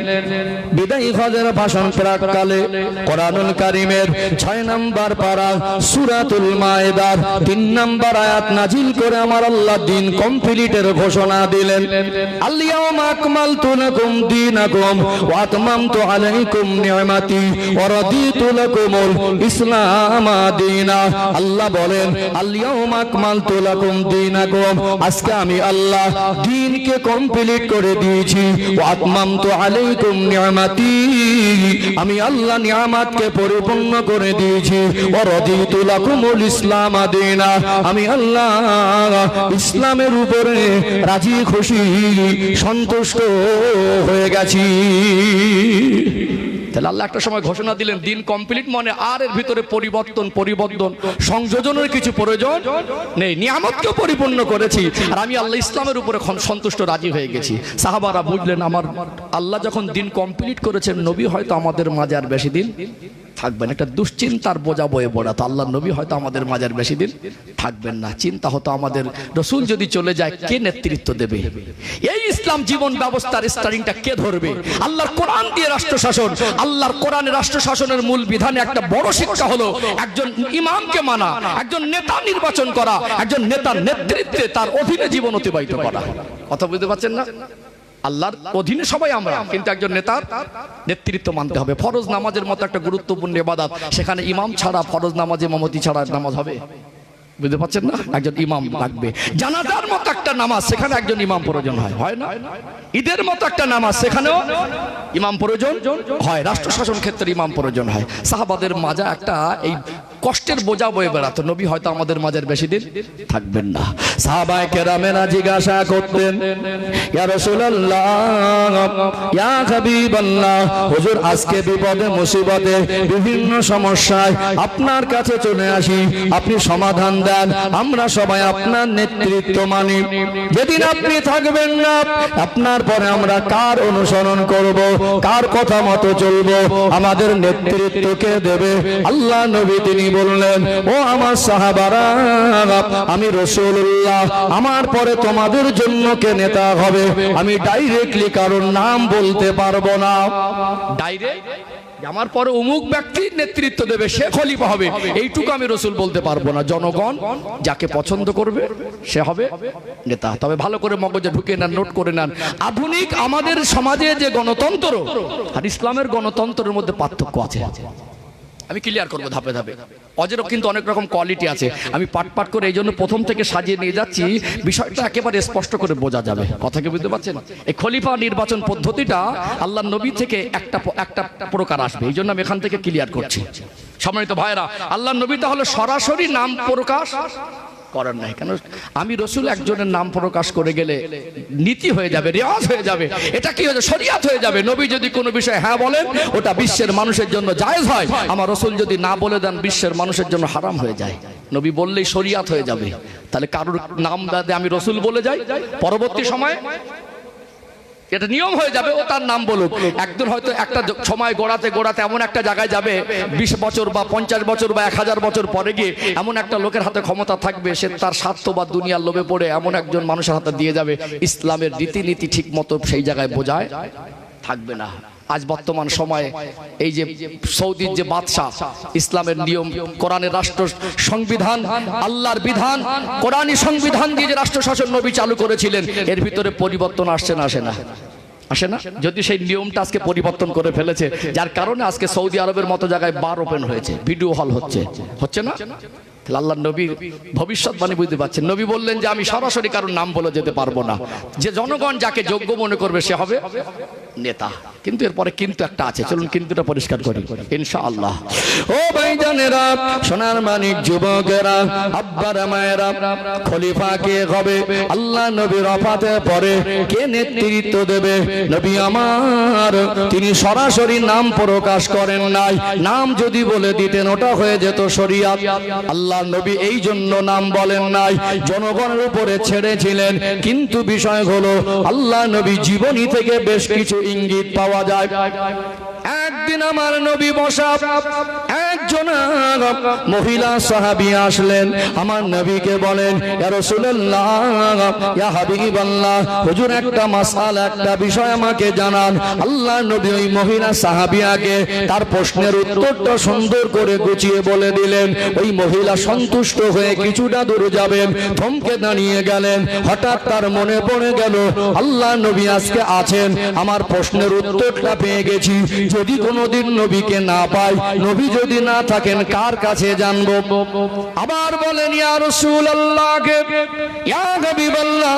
বিদায়ী হজের ভাষণ প্রাককালে কোরআনুল কারীমের 6 নম্বর পারা সূরাতুল মায়েদার 3 নম্বর আয়াত নাজিল করে আমার আল্লাহ দিন কমপ্লিটের ঘোষণা দিলেন। আল-ইয়াওমা আকমালতু লাকুম দীনাকুম ওয়া আতমামতু আলাইকুম নি'মাতি ওয়া রাদিতু লাকুমুল ইসলাম দীনা। আল্লাহ বলেন, আল-ইয়াওমা আকমালতু লাকুম দীনাকুম, আজকে আমি আল্লাহ দ্বীনকে কমপ্লিট করে দিয়েছি। ওয়া আতমামতু আলাইকুম নি'মাতি, আমি আল্লাহ নিয়ামতকে পরিপূর্ণ করে দিয়েছি। ওয়া রাদিতু লাকুমুল ইসলাম দীনা, আমি আল্লাহ ইসলামের উপরে রাজি খুশি সন্তুষ্ট হয়ে গেছি। তাহলে আল্লাহ একটা সময় ঘোষণা দিলেন দিন কমপ্লিট মানে আর এর ভিতরে পরিবর্তন সংযোজনের কিছু প্রয়োজন নেই, নিয়ামতকেও পরিপূর্ণ করেছি আর আমি আল্লাহ ইসলামের উপরে সন্তুষ্ট রাজি হয়ে গেছি। সাহাবারা বুঝলেন আমার আল্লাহ যখন দিন কমপ্লিট করেছেন নবী হয়তো আমাদের মাঝে আর বেশি দিন থাকবেন। একটা দুশ্চিন্তার বোঝা বয়ে পড়া, তো আল্লাহ নবী হয়তো আমাদের মাঝে আর বেশি দিন থাকবেন না। চিন্তা হতো আমাদের রসুল যদি চলে যায় কে নেতৃত্ব দেবে, এই ইসলাম জীবন ব্যবস্থার স্টারিংটা কে ধরবে। আল্লাহর কোরআন দিয়ে রাষ্ট্র শাসন, আল্লাহর কোরআনের রাষ্ট্র শাসনের মূল বিধানে একটা বড় শিক্ষা হলো একজন ইমামকে মানা, একজন নেতা নির্বাচন করা, একজন নেতার নেতৃত্বে তার অধীনে জীবন অতিবাহিত করা। কথা বুঝতে পারছেন না? আল্লাহর অধীনে সবাই আমরা, কিন্তু একজন নেতার নেতৃত্ব মানতে হবে। ফরজ নামাজের মতো একটা গুরুত্বপূর্ণ ইবাদত, সেখানে ইমাম ছাড়া ফরজ নামাজ ইমামতি ছাড়া নামাজ হবে? বুঝতে পারছেন না? একজন ইমাম লাগবে। জানাজার মতো একটা নামাজ, সেখানে একজন ইমাম প্রয়োজন হয় না? ঈদের মতো একটা নামাজ, সেখানেও ইমাম প্রয়োজন হয়। রাষ্ট্র শাসন ক্ষেত্রে ইমাম প্রয়োজন হয়। সাহাবাদের মাঝে একটা এই কষ্টের বোঝা বয়ে বেড়াতো, নবী হয়তো আমাদের মাঝের বেশি দিন থাকবেন না। সাহাবায়ে কেরামেরা জিজ্ঞাসা করতেন, ইয়া রাসূলুল্লাহ, ইয়া হাবিবাল্লাহ, হুজুর আজকে বিপদে মুসিবতে বিভিন্ন সমস্যায় আপনার কাছে চলে আসি, আপনি সমাধান দেন, আমরা সবাই আপনার নেতৃত্ব মানি। যেদিন আপনি থাকবেন না আপনার পরে আমরা কার অনুসরণ করব, কার কথা মতো চলবো, আমাদের নেতৃত্ব কে দেবে? আল্লাহ নবী তিনি বললেন, ও আমার সাহাবারা, আমি রাসূলুল্লাহ, আমার পরে তোমাদের জন্য কে নেতা হবে আমি ডাইরেক্টলি কারোর নাম বলতে পারবো না। ডাইরেক্ট আমার পরে অমুক ব্যক্তি নেতৃত্ব দেবে, সে খলিফা হবে, এইটুকু আমি রাসূল বলতে পারবো না। জনগণ যাকে পছন্দ করবে সে হবে নেতা। তবে ভালো করে মগজে ঢুকে নেন, নোট করে নেন, আধুনিক আমাদের সমাজে যে গণতন্ত্র আর ইসলামের গণতন্ত্রের মধ্যে পার্থক্য আছে। আমি ক্লিয়ার করবো ধাপে ধাপে। অজেরও কিন্তু অনেক রকম কোয়ালিটি আছে, আমি পাট করে এই জন্য প্রথম থেকে সাজিয়ে নিয়ে যাচ্ছি, বিষয়টা একেবারে স্পষ্ট করে বোঝা যাবে। কথা কি বুঝতে পারছেন? এই খলিফা নির্বাচন পদ্ধতিটা আল্লাহর নবী থেকে একটা প্রকার আসবে, এই জন্য আমি এখান থেকে ক্লিয়ার করছি। সম্মানিত ভাইরা, আল্লাহর নবী তাহলে সরাসরি নাম প্রকাশ করার নাই। কেন? আমি রাসূল একজনের নাম প্রকাশ করে গেলে নীতি হয়ে যাবে, রেওয়াজ হয়ে যাবে, এটা কি হয়ে যাবে? শরিয়াত হয়ে যাবে। নবী যদি কোনো বিষয়ে হ্যাঁ বলেন ওটা বিশ্বের মানুষের জন্য জায়েজ হয়, আমার রাসূল যদি না বলে দেন বিশ্বের মানুষের জন্য হারাম হয়ে যায়। নবী বললেই শরিয়াত হয়ে যাবে। তাহলে কারোর নাম দাদে আমি রাসূল বলে যাই, পরবর্তী সময় এটা নিয়ম হয়ে যাবে ও তার নাম বলুক। একদিন হয়তো একটা সময় গোড়াতে এমন একটা জায়গায় যাবে, 20 বছর বা 50 বছর বা 1000 বছর পরে গিয়ে এমন একটা লোকের হাতে ক্ষমতা থাকবে, সে তার স্বার্থ বা দুনিয়ার লোভে পড়ে এমন একজন মানুষের হাতে দিয়ে যাবে, ইসলামের রীতিনীতি ঠিক মতো সেই জায়গায় বোঝায় থাকবে না। আজ বর্তমান সময়ে এই যে সৌদির যে বাদশা, ইসলামের নিয়ম, কোরআনের রাষ্ট্র সংবিধান, আল্লাহর বিধান, কোরআনী সংবিধান দিয়ে যে রাষ্ট্র শাসন নবী চালু করেছিলেন, এর ভিতরে পরিবর্তন আসছে না? আসে না? যদি সেই নিয়মটা আজকে পরিবর্তন করে ফেলেছে, যার কারণে আজকে সৌদি আরবের মতো জায়গায় বার ওপেন হয়েছে, ভিডিও হল হচ্ছে না? আল্লাহ নবীর ভবিষ্যৎবাণী বুঝতে পারছেন। নবী বললেন যে আমি সরাসরি কারোর নাম বলে যেতে পারবো না, যে জনগণ যাকে যোগ্য মনে করবে সে হবে নেতা। কিন্তু এরপরে কিন্তু একটা আছে, চলুন কিন্তুটা পরিষ্কার করি ইনশাআল্লাহ। ও ভাইজানেরা, সোনার মানিক যুবকেরা, আব্বারা মায়েরা, খলিফা কে হবে? আল্লাহ নবীর ওফাতের পরে কে নেতৃত্ব দেবে? নবী আমার তিনি সরাসরি নাম প্রকাশ করেন নাই, নাম যদি বলে দিতেন ওটা হয়ে যেত শরিয়াত। আল্লাহ নবী এই জন্য নাম বলেন নাই, জনগণের উপরে ছেড়েছিলেন। কিন্তু বিষয় হলো আল্লাহ নবী জীবনী থেকে বেশ কিছু ইঙ্গিত পাওয়া যায়। একদিন আমার নবী বসা, একজন মহিলা সাহাবী আসলেন, আমার নবীকে বলেন, ইয়া রাসূলুল্লাহ, ইয়া হাবিবাল্লাহ, হুজুর একটা মাসআলা, একটা বিষয় আমাকে জানান। আল্লাহ নবী ওই মহিলা সাহাবিয়াকে তার প্রশ্নের উত্তরটা সুন্দর করে গুছিয়ে বলে দিলেন। ওই মহিলা সন্তুষ্ট হয়ে কিছুটা দূর যাবেন, থমকে দাঁড়িয়ে গেলেন। হঠাৎ তার মনে পড়ে গেল আল্লাহ নবী আজকে আছেন, আমার প্রশ্নের উত্তরটা পেয়ে গেছি। যদি কোনোদিন নবীকে না পাই, নবী যদি না থাকেন, কার কাছে জানবো? আবার বলেন ইয়া রাসূলুল্লাহ, ইয়া হাবিবাল্লাহ,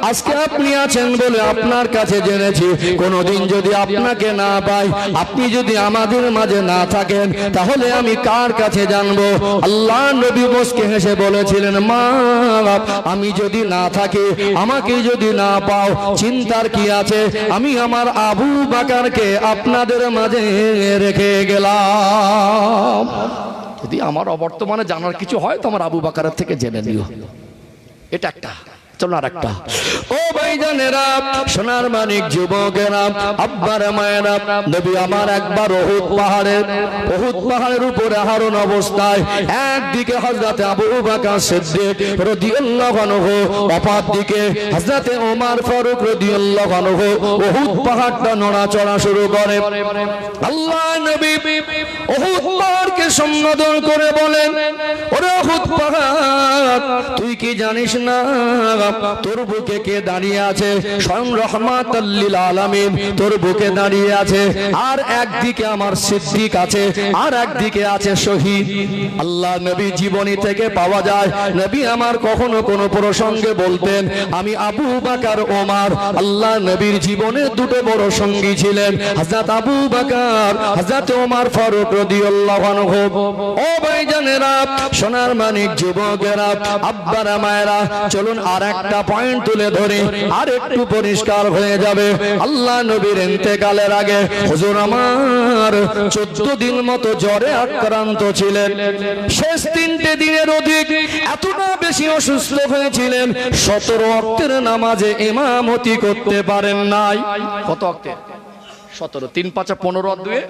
আজকে আপনি আছেন বলে আপনার কাছে জেনেছি। কোনদিন যদি আপনাকে না পাই, আপনি যদি আমাদের মাঝে না থাকেন, তাহলে আমি কার কাছে জানবো? আল্লাহ নবী মুস্কি হেসে বলেছিলেন, মা আমি যদি না থাকি, আমাকে যদি না পাও, চিন্তার কি আছে? আমি আমার আবু বকরকে আপনাদের মাঝে রেখে গেলাম। যদি আমার অবর্তমানে জানার কিছু হয় তো আমার আবু বকরের থেকে জেনে নিও। এটা একটা। চলো আর একটা। ও ভাইজানেরা, সোনার মানিক যুবকেরা, আব্বার মায়েরা, নবী আমার একবার উহুদ পাহাড়ের উপরে আরোহণ অবস্থায় একদিকে হযরতে আবু বকর সিদ্দিক রাদিয়াল্লাহু আনহু, অপর দিকে হযরতে ওমর ফারুক রাদিয়াল্লাহু আনহু উহুদ পাহাড়টা নড়াচড়া শুরু করে। আল্লাহ নবী উহুদ পাহাড়কে সম্বোধন করে বলেন, ওরে উহুদ পাহাড়, তুই কি জানিস না তোর বুকে কে দাঁড়িয়ে আছে? স্বয়ং রহমাতাল লিল আলামিন তোর বুকে দাঁড়িয়ে আছে। আর একদিকে আমার সিদ্দিক আছে, আর একদিকে আছে শহীদ। আল্লাহ নবী জীবনী থেকে পাওয়া যায়, নবী আমার কখনো কোনো প্রসঙ্গে বলতেন, আমি আবু বকর ওমর। আল্লাহ নবীর জীবনে দুটো বড় সঙ্গী ছিলেন, হযরত আবু বকর, হযরত ওমর ফারুক রাদিয়াল্লাহু আনহু। ও ভাইজানেরা, সোনার মানিক যুবকেরা, আব্বারা মায়েরা, চলুন আর একটা পয়েন্ট তুলে ধরে আর একটু পরিষ্কার হয়ে যাবে। আল্লাহ নবীর ইন্তেকালের আগে হুজুর আমার 14 দিন মতো জ্বরে আক্রান্ত ছিলেন। শেষ 3টে দিনের অধিক এতটা বেশি অসুস্থ হয়েছিলেন, 17 ওয়াক্তের নামাজে ইমামতি করতে পারেন নাই। কত ওয়াক্তে? 17। 3 5 15 দুয়ে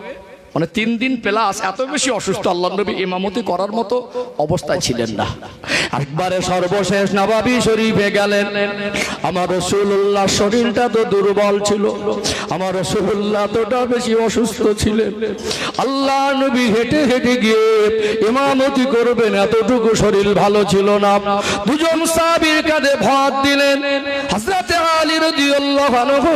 মানে 3 দিন প্লাস এত বেশি অসুস্থ আল্লাহ নবী ইমামতি করার মতো অবস্থায় ছিলেন না। একবারে সর্বশেষ নববী শরীফে গেলেন। আমার রাসূলুল্লাহ শরীরটা তো দুর্বল ছিল, আমার রাসূলুল্লাহ তোটা বেশি অসুস্থ ছিলেন। আল্লাহ নবী হেঁটে হেঁটে গিয়ে ইমামতি করবেন, এতটুকু শরীর ভালো ছিল না। দুজন সাহাবীর কাঁধে ভাত দিলেন, হযরতে আলী রাদিয়াল্লাহু আনহু,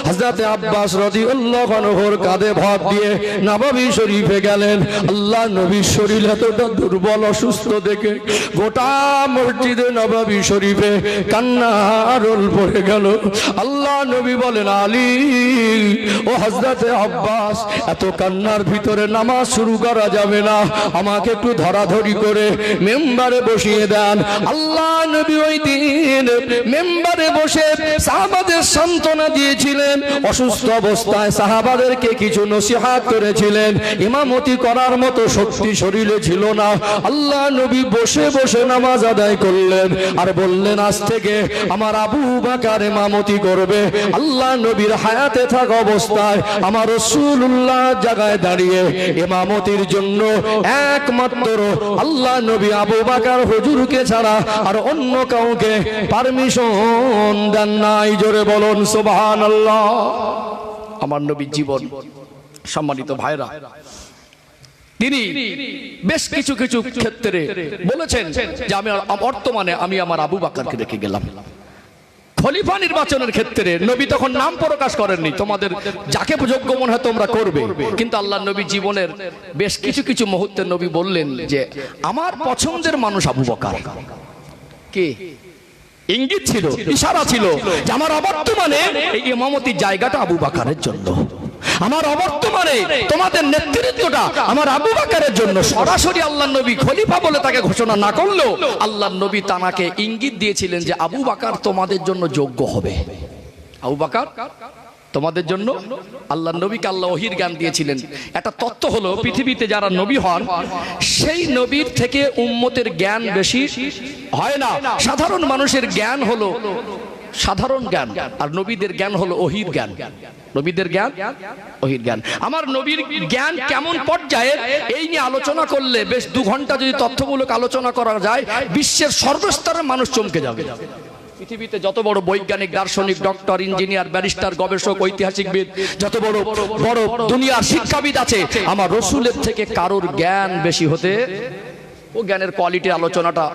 হযরতে আব্বাস রাদিয়াল্লাহু আনহুর কাঁধে ভাত দিয়ে নববী শরীফে গেলেন। আল্লাহ নবীর শরীর এতটা দুর্বল অসুস্থ দেখে গোটা মসজিদে নববী শরীফে কান্নার রোল পড়ে গেল। আল্লাহ নবী বলেন, আলী ও হযরতে আব্বাস, এত কান্নার ভিতরে নামাজ শুরু করা যাবে না, আমাকে একটু ধরাধরি করে মেম্বারে বসিয়ে দেন। আল্লাহ নবী ওই দিন মেম্বারে বসে সাহাবাদের সান্ত্বনা দিয়েছিলেন। অসুস্থ অবস্থায় সাহাবাদেরকে কিছু নসিহত করেছিলেন, ইমামতি করার মতো শক্তি শরীরে ছিল না। আল্লাহ নবী বসে বসে নামাজ আদায় করলেন আর বললেন, আজ থেকে আমার আবু বকর ইমামতি করবে। আল্লাহ নবীর হায়াতে থাকা অবস্থায় আমার রাসূলুল্লাহ জায়গায় দাঁড়িয়ে ইমামতির জন্য একমাত্র আল্লাহ নবী আবু বকর হুজুরকে ছাড়া আর অন্য কাউকে পারমিশন দেন নাই। জোরে বলুন সুবহানাল্লাহ। আমার নবীর জীবন, সম্মানিত ভাইরা, তিনি বেশ কিছু কিছু ক্ষেত্রে বলেছেন যে আমি বর্তমানে আমি আমার আবু বকরকে রেখে গেলাম। খলিফা নির্বাচনের ক্ষেত্রে নবী তখন নাম প্রকাশ করেননি, তোমাদের যাকে যোগ্য মনে হয় তোমরা করবে। কিন্তু আল্লাহ নবী জীবনের বেশ কিছু কিছু মুহূর্তে নবী বললেন যে আমার পছন্দের মানুষ আবু বকর। কে? ইঙ্গিত ছিল, ইশারা ছিল যে আমার অবর্তমানে এই ইমামতির জায়গাটা আবু বকরের জন্য, আমার অবর্তমানে তোমাদের নেতৃত্বটা আমার আবু বকরের জন্য। সরাসরি আল্লাহ নবী খলিফা বলে তাকে ঘোষণা না করলেও আল্লাহ নবী তাকে ইঙ্গিত দিয়েছিলেন যে আবু বকর তোমাদের জন্য যোগ্য হবে। আবু বকর তোমাদের জন্য। আল্লাহ নবীকে আল্লাহ ওহীর জ্ঞান দিয়েছিলেন। একটা তত্ত্ব হলো, পৃথিবীতে যারা নবী হন সেই নবীর থেকে উম্মতের জ্ঞান বেশি হয় না। সাধারণ মানুষের জ্ঞান হলো সাধারণ জ্ঞান, আর নবীদের জ্ঞান হলো ওহীর জ্ঞান। নবীদের জ্ঞান ওহীর জ্ঞান। আমার নবীর জ্ঞান কেমন পর্যায়ে, এই নিয়ে আলোচনা করলে বেশ 2 ঘন্টা যদি তথ্যমূলক আলোচনা করা যায়, বিশ্বের সর্বস্তরের মানুষ চমকে যাবে। পৃথিবীতে যত বড় বৈজ্ঞানিক, দার্শনিক, ডক্টর, ইঞ্জিনিয়ার, ব্যারিস্টার, গবেষক, ঐতিহাসিকবিদ, যত বড় বড় দুনিয়ার শিক্ষাবিদ আছে, আমার রাসূলের থেকে কারোর জ্ঞান বেশি হতে, ও জ্ঞানের কোয়ালিটির আলোচনাটা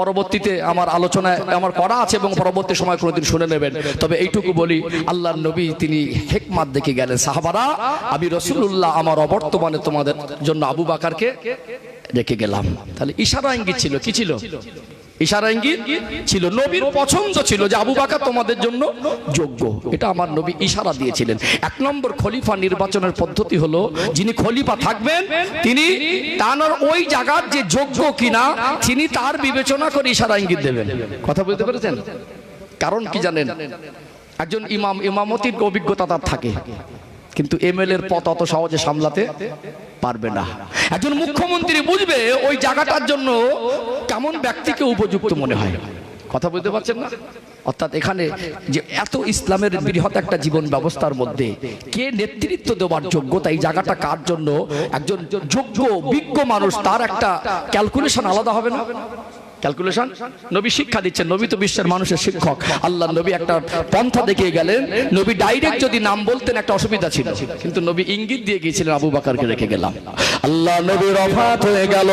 পরবর্তীতে আমার আলোচনায় আমার করা আছে এবং পরবর্তী সময় কোনোদিন শুনে নেবেন। তবে এইটুকু বলি, আল্লাহর নবী তিনি হিকমত দেখে গেলেন, সাহাবারা আমি রাসূলুল্লাহ আমার অবর্তমানে তোমাদের জন্য আবু বকরকে রেখে গেলাম। তাহলে ইশারা ইঙ্গিত ছিল, কি ছিল? ইশারা ইঙ্গিত ছিল। নবীর পছন্দ ছিল যে আবু বকর তোমাদের জন্য যোগ্য, এটা আমার নবী ইশারা দিয়েছিলেন। এক নম্বর খলিফা নির্বাচনের পদ্ধতি হলো, যিনি খলিফা থাকবেন তিনি তার ওই জায়গার যে যোগ্য কিনা তিনি তার বিবেচনা করে ইশারা ইঙ্গিত দেবেন। কথা বুঝতে পেরেছেন? কারণ কি জানেন, একজন ইমাম ইমামতির অভিজ্ঞতা তার থাকে, কিন্তু এমএলএ এর পদ অত সহজে সামলাতে পারবে না। একজন মুখ্যমন্ত্রী বুঝবে ওই জায়গাটার জন্য কেমন ব্যক্তিকে উপযুক্ত মনে হয়। কথা বুঝতে পারছেন না? অর্থাৎ এখানে যে এত ইসলামের বৃহৎ একটা জীবন ব্যবস্থার মধ্যে কে নেতৃত্ব দেওয়ার যোগ্যতা, এই জায়গাটা কার জন্য, একজন যোগ্য বিজ্ঞ মানুষ তার একটা ক্যালকুলেশন আলাদা হবে না? ক্যালকুলেশন নবী শিক্ষা দিচ্ছেন, নবী তো বিশ্বের মানুষের শিক্ষক। আল্লাহ নবী একটা পন্থা দেখিয়ে গেলেন। নবী ডাইরেক্ট যদি নাম বলতেন একটা অসুবিধা ছিল, কিন্তু নবী ইঙ্গিত দিয়ে গিয়েছিলেন আবু বকরকে রেখে গেলাম। আল্লাহ নবীর ওফাত হয়ে গেল।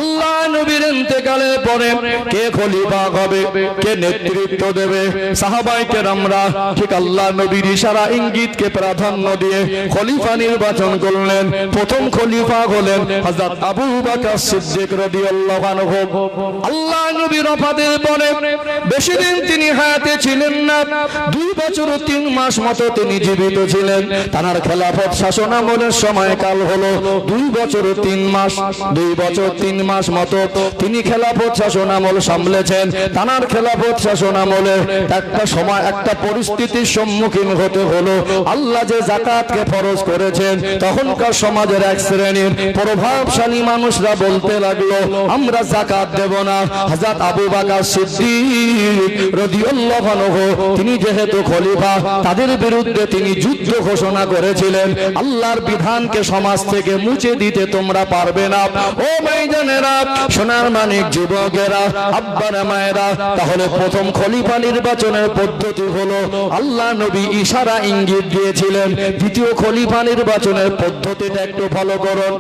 আল্লাহ নবীর ইন্তেকালের পরে কে খলিফা হবে, কে নেতৃত্ব দেবে, সাহাবায়ে কেরামরা ঠিক আল্লাহ নবীর ইশারা ইঙ্গিতকে প্রাধান্য দিয়ে খলিফা নির্বাচন করলেন। প্রথম খলিফা হলেন হযরত আবু বকর সিদ্দিক রাদিয়াল্লাহু আনহু। আল্লাহ নবীর ওফাতের পরে বেশি দিন তিনি হায়াতে ছিলেন না, 2 বছর 3 মাস মতো তিনি জীবিত ছিলেন। তার খেলাফত শাসন আমলের সময়কাল হলো 2 বছর 3 মাস। 2 বছর 3 মাস মতো তিনি খেলাফত শাসন আমল সামলেছেন। তার খেলাফত শাসন আমলে একটা সময় একটা পরিস্থিতির সম্মুখীন হতে হলো। আল্লাহ যে যাকাতকে ফরজ করেছেন, তখনকার সমাজের এক শ্রেণীর প্রভাবশালী মানুষরা বলতে লাগলো আমরা যাকাত দেব না। হযরত আবু বকর সিদ্দিক রাদিয়াল্লাহু আনহু তিনি যেহেতু খলিফা, তাদের বিরুদ্ধে তিনি যুদ্ধ ঘোষণা করেছিলেন। আল্লাহর বিধানকে সমাজ থেকে মুছে দিতে তোমরা পারবে না। ও ভাইজানেরা, সোনার মানিক যুবকেরা, আব্বারা মায়েরা, তাহলে প্রথম খলিফা নির্বাচনের পদ্ধতি হলো আল্লাহ নবী ইশারা ইঙ্গিত দিয়েছিলেন। দ্বিতীয় খলিফা নির্বাচনের পদ্ধতিটা একটু ফলো করুন।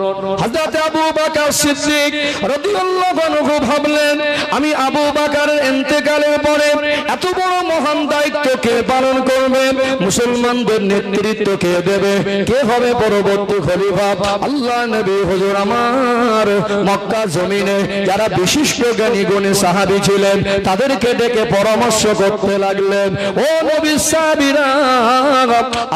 হযরত আবু বকর সিদ্দিক রাদিয়াল্লাহু আনহু ভাবলেন আমি আবু বকরের ইন্তেকালের পরে এত বড় মহান দায়িত্ব কে পালন করবে, মুসলমানদের নেতৃত্ব কে দেবে, কে হবে পরবর্তী খলিফা? আল্লাহ নবী হুজুর আমার মক্কা জমিনে যারা বিশিষ্ট জ্ঞানী গুণী সাহাবী ছিলেন তাদেরকে ডেকে পরামর্শ করতে লাগলেন। ও নবীর সাহাবীরা,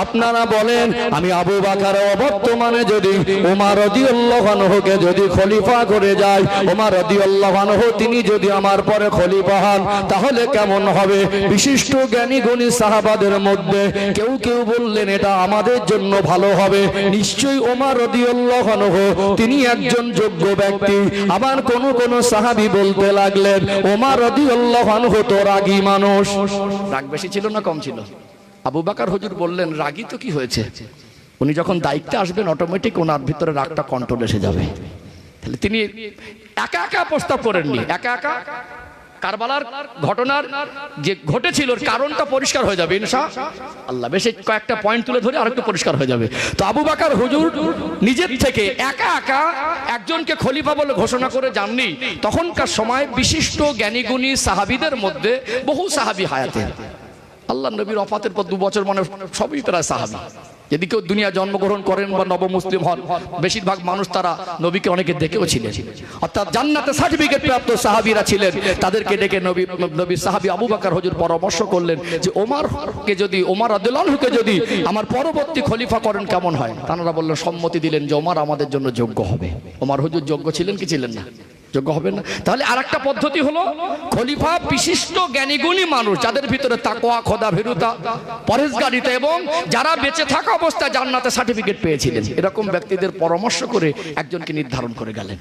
আপনারা বলেন আমি আবু বকরের অবর্তমানে যদি ওমর রাদিয়াল্লাহু আনহুকে যদি খলিফা করে যাই, ওমর রাদিয়াল্লাহু আনহু তিনি যদি আমার পরে খলিফা হন তাহলে কেমন হবে? বিশিষ্ট জ্ঞানী গুণী সাহাবাদের মধ্যে কেউ কেউ বললেন এটা আমাদের জন্য ভালো হবে, নিশ্চয়ই ওমর রাদিয়াল্লাহু আনহু তিনি একজন যোগ্য ব্যক্তি। আবার কোন কোন সাহাবী বলতে লাগলেন ওমর রাদিয়াল্লাহু আনহু তো রাগী মানুষ। রাগ বেশি ছিল না কম ছিল? আবু বকর হুজুর বললেন রাগী তো কি হয়েছে, উনি যখন দায়িত্বে আসবেন অটোমেটিক ওনার ভিতরে রাগটা কন্ট্রোল এসে যাবে। তাহলে তিনি একা একা প্রস্তাব করেননি, একা একা কারবালার ঘটনার যে ঘটেছিল কারণটা পরিষ্কার হয়ে যাবে ইনশাআল্লাহ। বেশ কয়েকটা পয়েন্ট তুলে ধরে আরেকটু পরিষ্কার হয়ে যাবে। তো আবু বকর হুজুর নিজের থেকে একা একা একজনকে খলিফা বলে ঘোষণা করে যাননি। তখনকার সময় বিশিষ্ট জ্ঞানীগুণী সাহাবীদের মধ্যে বহু সাহাবী হায়াতে, আল্লাহ নবীর ওফাতের পর 2 বছর মানে সবই প্রায় সাহাবী। যদি কেউ দুনিয়া জন্মগ্রহণ করেন বা নব মুসলিম হন, বেশিরভাগ মানুষ তারা নবীকে অনেকে দেখেও ছিলেন। অর্থাৎ জান্নাতে সার্টিফিকেট প্রাপ্ত সাহাবীরা ছিলেন। তাদেরকে ডেকে নবীর সাহাবী আবু বকর হুজুর পরামর্শ করলেন যে ওমর রাদিয়াল্লাহু আনহুকে যদি আমার পরবর্তী খলিফা করেন কেমন হয়? তারা বললেন, সম্মতি দিলেন যে ওমর আমাদের জন্য যোগ্য হবে। ওমর হুজুর যোগ্য ছিলেন কি ছিলেন না? যোগ্য হবেন না? তাহলে আরেকটা পদ্ধতি হলো খলিফা বিশিষ্ট জ্ঞানীগুণী মানুষ যাদের ভিতরে তাকওয়া, খোদা ভীরুতা, পরহেজগারিতা এবং যারা বেঁচে থাকা অবস্থায় জান্নাতে সার্টিফিকেট পেয়েছিলেন এরকম ব্যক্তিদের পরামর্শ করে একজনকে নির্ধারণ করে গেলেন।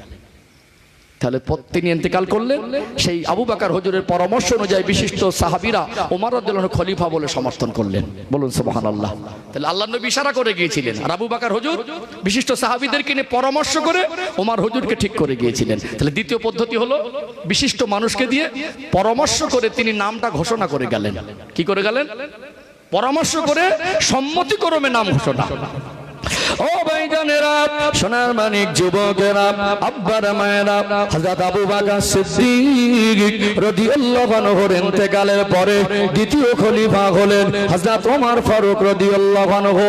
তাহলে তিনি ইন্তেকাল করলেন, সেই আবু বকর হুজুরের পরামর্শ অনুযায়ী বিশিষ্ট সাহাবীরা ওমর রাদিয়াল্লাহু আনহু খলিফা বলে সমর্থন করলেন। বলুন সুবহানাল্লাহ। তাহলে আল্লাহ নবী ইশারা করে গিয়েছিলেন, আর আবু বকর হুজুর বিশিষ্ট সাহাবীদেরকে নিয়ে পরামর্শ করে ওমর হুজুরকে ঠিক করে গিয়েছিলেন। তাহলে দ্বিতীয় পদ্ধতি হলো বিশিষ্ট মানুষকে দিয়ে পরামর্শ করে তিনি নামটা ঘোষণা করে গেলেন। কি করে গেলেন? পরামর্শ করে সম্মতিক্রমে নাম ঘোষণা। ও ভাইজান, জানেরা, সোনার মানিক যুবকেরা, আব্বার মায়েরা, হযরত আবু বকর সিদ্দিক রাদিয়াল্লাহু আনহুর ইন্তেকালের পরে দ্বিতীয় খলিফা হলেন হযরত ওমর ফারুক রাদিয়াল্লাহু আনহু।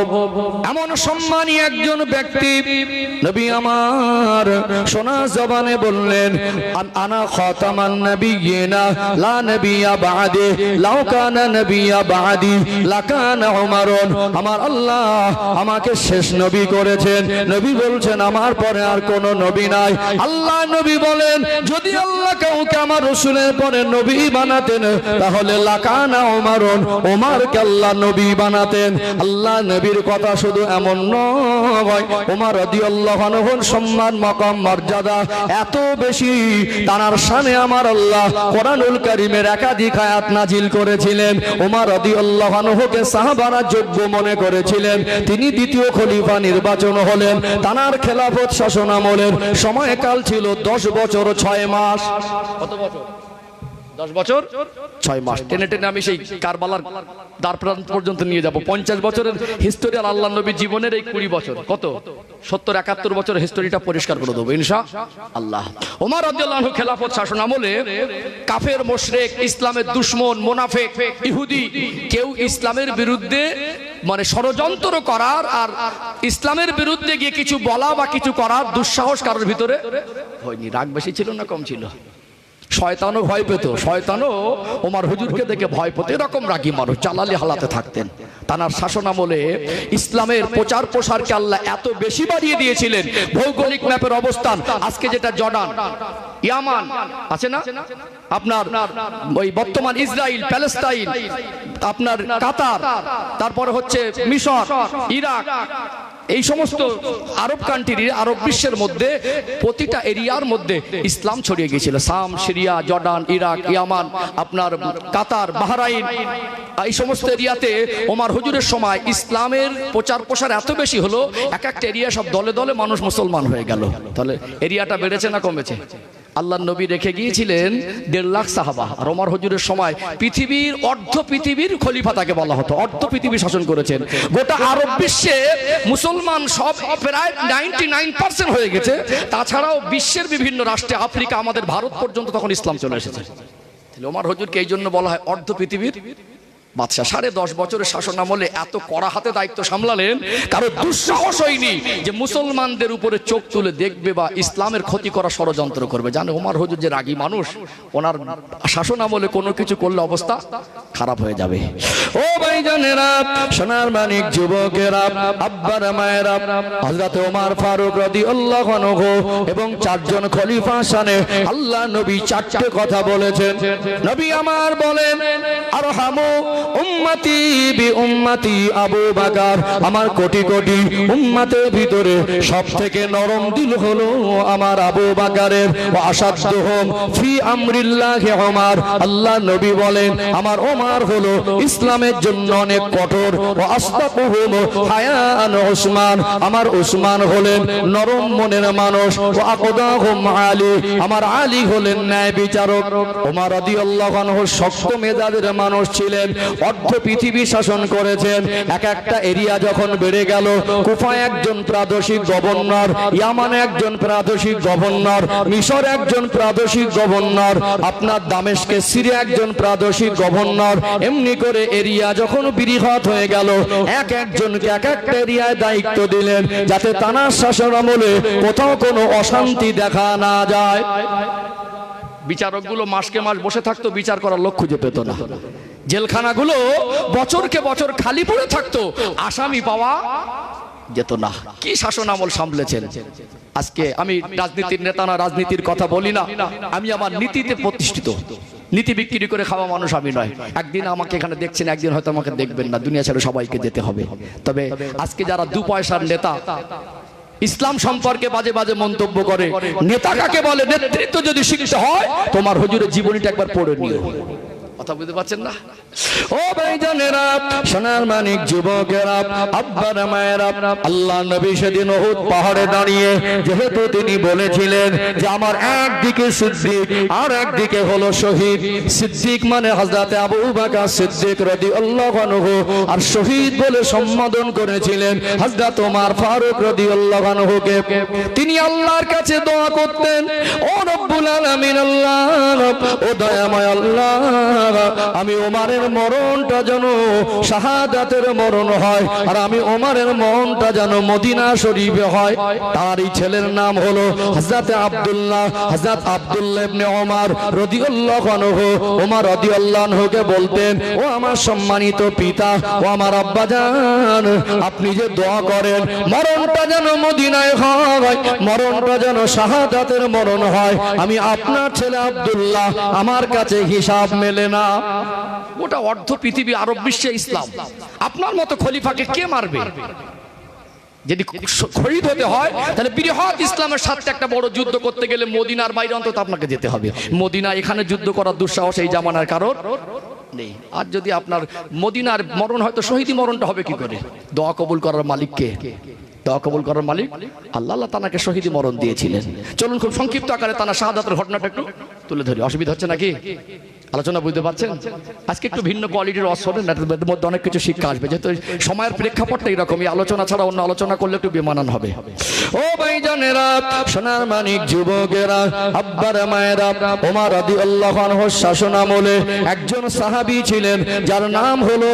এমন সম্মানী একজন ব্যক্তি, নবী আমার সোনা জবানে বললেন, আনা খাতামান নবিয়িনা লা নবিয়্যা বা'দি, লাউ কানা নবিয়্যা বা'দি লাকানা উমরুন। আমার আল্লাহ আমাকে শেষ নবী করেছেন, নবী বলছেন আমার পরে আর কোন নবী নাই। আল্লাহ নবী বলেন, যদি আল্লাহ কাউকে আমার রাসূলের পরে নবী বানাতেন তাহলে লাকানা উমরুন, ওমরকে আল্লাহ নবী বানাতেন। আল্লাহ নবীর কথা শুধু এমন নয়, ওমর রাদিয়াল্লাহু আনহুর সম্মান মাকাম মর্যাদা এত বেশি, তার শানে আমার আল্লাহ কোরআনুল কারীমের একাধিক আয়াত নাজিল করেছিলেন। ওমর রাদিয়াল্লাহু আনহুকে সাহাবারা যোগ্য মনে করেছিলেন। তিনি দ্বিতীয় খলিফা নির্বাচন হলেন। তার খেলাফত শাসনামলের সময়কাল ছিল 10 বছর 6 মাস। কত বছর? 10 বছর 6 মাস। টেনে টেনে আমি সেই কারবালার দ্বারপ্রান্ত পর্যন্ত নিয়ে যাব। 50 বছরের হিস্টোরি আর আল্লাহ নবীর জীবনের এই 20 বছর, কত 70-71 বছরের হিস্টোরিটা পরিষ্কার করে দেবো ইনশাআল্লাহ। ওমর রাদিয়াল্লাহু আনহু খেলাফত শাসন আমলে কাফের মুশরিক, ইসলামের দুশমন, মুনাফিক, ইহুদি কেউ ইসলামের বিরুদ্ধে মানে ষড়যন্ত্র করার আর ইসলামের বিরুদ্ধে গিয়ে কিছু বলা বা কিছু করার দুঃসাহস কারোর ভিতরে হয়নি। রাগ বেশি ছিল না কম ছিল? শয়তানও ভয় পেত, শয়তানও ওমর হুজুরকে দেখে ভয় পেত। এরকম রাগী মানুষ, জালালি হালাতে থাকতেন। তার শাসন আমলে ইসলামের প্রচার প্রসারকে আল্লাহ এত বেশি বাড়িয়ে দিয়েছিলেন। ভৌগোলিক ম্যাপের অবস্থান আজকে যেটা জর্ডান, ইয়ামান আছে না, আপনার ওই বর্তমান ইসরায়েল, প্যালেস্টাইন, আপনার কাতার, তারপরে হচ্ছে মিশর, ইরাক, এই সমস্ত আরব কান্ট্রি, আরব বিশ্বের মধ্যে প্রতিটা এরিয়ার মধ্যে ইসলাম ছড়িয়ে গিয়েছিল। শাম, সিরিয়া, জর্ডান, ইরাক, ইয়ামান, আপনার কাতার, বাহরাইন, এই সমস্ত এরিয়াতে ওমর হুজুরের সময় ইসলামের প্রচার প্রসার এত বেশি হলো, এক একটা এরিয়া সব দলে দলে মানুষ মুসলমান হয়ে গেল। তাহলে এরিয়াটা বেড়েছে না কমেছে? আল্লাহ নবী রেখে গিয়েছিলেন 1.5 লাখ সাহাবা। আর ওমর হুজুরের সময় পৃথিবীর অর্ধ পৃথিবীর খলিফা তাকে বলা হতো। অর্ধ পৃথিবী শাসন করেছেন। গোটা আরব বিশ্বে মুসলমান সব প্রায় 99% হয়ে গেছে। তাছাড়াও বিশ্বের বিভিন্ন রাষ্ট্রে, আফ্রিকা, আমাদের ভারত পর্যন্ত তখন ইসলাম চলে এসেছে। ওমর হুজুরকে এই জন্য বলা হয় অর্ধ পৃথিবীর বাদশা। 10.5 বছরের শাসন আমলে এত কড়া হাতে দায়িত্ব সামলালেন, কারো দুঃসাহস হয়নি যে মুসলমানদের উপরে চোখ তুলে দেখবে বা ইসলামের ক্ষতি করা ষড়যন্ত্র করবে। জানে ওমর হুজুর যে রাগী মানুষ, ওনার শাসন আমলে কোনো কিছু করলে অবস্থা খারাপ হয়ে যাবে। ও ভাইজানেরা, সোনার মানিক যুবকেরা, আব্বার মায়েরা, হযরত ওমর ফারুক রাদিয়াল্লাহু আনহু এবং 4 জন খলিফা শানে আল্লাহ নবী 4টে কথা বলেছেন। নবী আমার বলেন, আরহামু উম্মতি বি উম্মতি আবু বকর, আমার কোটি কোটি উম্মতের ভিতরে সবথেকে নরম দিল হলো আমার আবু বকরের। ওয়া আশাদুহুম ফি আমরিল্লাহি ওমর, আল্লাহ নবী বলেন আমার ওমর হলো ইসলামের জন্য অনেক কঠোর। ওয়া আসদাকুহুম হায়ান উসমান, আমার উসমান হলেন নরম মনের মানুষ। ওয়া আকদাহুম আলী, আমার আলী হলেন ন্যায় বিচারক। ওমর রাদিয়াল্লাহু আনহু শক্ত মেজাজের মানুষ ছিলেন। অর্ধ পৃথিবী শাসন করেছেন। এক একটা এরিয়া যখন বেড়ে গেল, কুফায় একজন প্রাদেশিক গভর্নর, ইয়ামানে একজন প্রাদেশিক গভর্নর, মিশর একজন প্রাদেশিক গভর্নর, আপনার দামেস্কে সিরিয়া একজন প্রাদেশিক গভর্নর। এমনি করে এরিয়া যখন বৃহৎ হয়ে গেল, এক একজনকে এক একটা এরিয়ায় দায়িত্ব দিলেন, যাতে তানার শাসন আমলে কোথাও কোনো অশান্তি দেখা না যায়। বিচারকগুলো মাসকে মাস বসে থাকতো, বিচার করার লোক খুঁজে পেত না। জেলখানাগুলো বছরকে বছর খালি পড়ে থাকতো, আসামি পাওয়া যেত না। কি শাসন আমল সামলেছেন। আজকে আমি রাজনীতির নেতা না, রাজনীতির কথা বলি না, আমি আমার নীতিতে প্রতিষ্ঠিত। নীতি বিক্রি করে খাওয়া মানুষ আমি নয়। একদিন আমাকে এখানে দেখছেন, একদিন হয়তো আমাকে দেখবেন না। দুনিয়া ছেড়ে সবাইকে যেতে হবে। তবে আজকে যারা 2 পয়সার নেতা ইসলাম সম্পর্কে বাজে বাজে মন্তব্য করে, নেতা কাকে বলে, নেতৃত্ব যদি শিখতে হয় তোমার হুজুরের জীবনীটা একবার পড়ে নিও। কথা বুঝতে পারছেন না? ও ভাইজানেরা, সোনার মানিক যুবকেরা, আব্বারা মায়েরা, আল্লাহ নবী সেদিন উহুদ পাহাড়ে দাঁড়িয়ে যেহেতু তিনি বলেছিলেন যে আমার একদিকে সিদ্দিক আর একদিকে হলো শহীদ। সিদ্দিক মানে হযরত আবু বকর সিদ্দিক রাদিয়াল্লাহু আনহু, আর শহীদ বলে সম্বোধন করেছিলেন হযরত ওমর ফারুক রাদিয়াল্লাহু আনহুকে। তিনি আল্লাহর কাছে দোয়া করতেন, ও রব্বুল আলামিন, আল্লাহ ও দয়াময় আল্লাহ, আমি ওমরের মরণটা যেন শাহাদাতের মরণ হয়, আর আমি ওমরের মরণটা যেন মদিনা শরীফে হয়। তার এই ছেলের নাম হলো হযরত আব্দুল্লাহ। হযরত আব্দুল্লাহ ইবনে ওমর রাদিয়াল্লাহু আনহু ওমর রাদিয়াল্লাহু আনহুকে বলতেন, ও আমার সম্মানিত পিতা, ও আমার আব্বাজান, আপনি যে দোয়া করেন মরণটা যেন মদিনায় হয়, মরণটা যেন শাহাদাতের মরণ হয়, আমি আপনার ছেলে আব্দুল্লাহ, আমার কাছে হিসাব মেলে না। গোটা অর্ধ পৃথিবী আরব বিশ্বে ইসলাম, আপনার মতো খলিফাকে কে মারবে? যদি শহীদ হতে হয় তাহলে বৃহৎ ইসলামের সাথে একটা বড় যুদ্ধ করতে গেলে মদিনার বাইরে অন্তত আপনাকে যেতে হবে। মদিনা এখানে যুদ্ধ করার দুঃসাহস এই জামানার কারণ নেই। আর যদি আপনার মদিনার মরণ হয় তো শহীদি মরণটা হবে কি করে? দোয়া কবুল করার মালিক কে? দোয়া কবুল করার মালিক আল্লাহ। আল্লাহ তানাকে শহীদি মরণ দিয়েছিলেন। চলুন খুব সংক্ষিপ্ত আকারে তানা শাহাদাতের ঘটনাটা একটু তুলে ধরি। অসুবিধা হচ্ছে নাকি? আলোচনা বুঝতে পারছেন? আজকে একটু ভিন্ন কোয়ালিটির অসরের মধ্যে অনেক কিছু শিক্ষা আসবে, যেহেতু সময়ের প্রেক্ষাপটটা এরকম। এই আলোচনা ছাড়া অন্য আলোচনা করলে একটু বেমানান হবে। ও ভাইজানেরা, সোনার মানিক যুবকেরা, আব্বারা মায়েরা, ওমর রাদিয়াল্লাহু আনহুর শাসনামলে একজন সাহাবী ছিলেন যার নাম হলো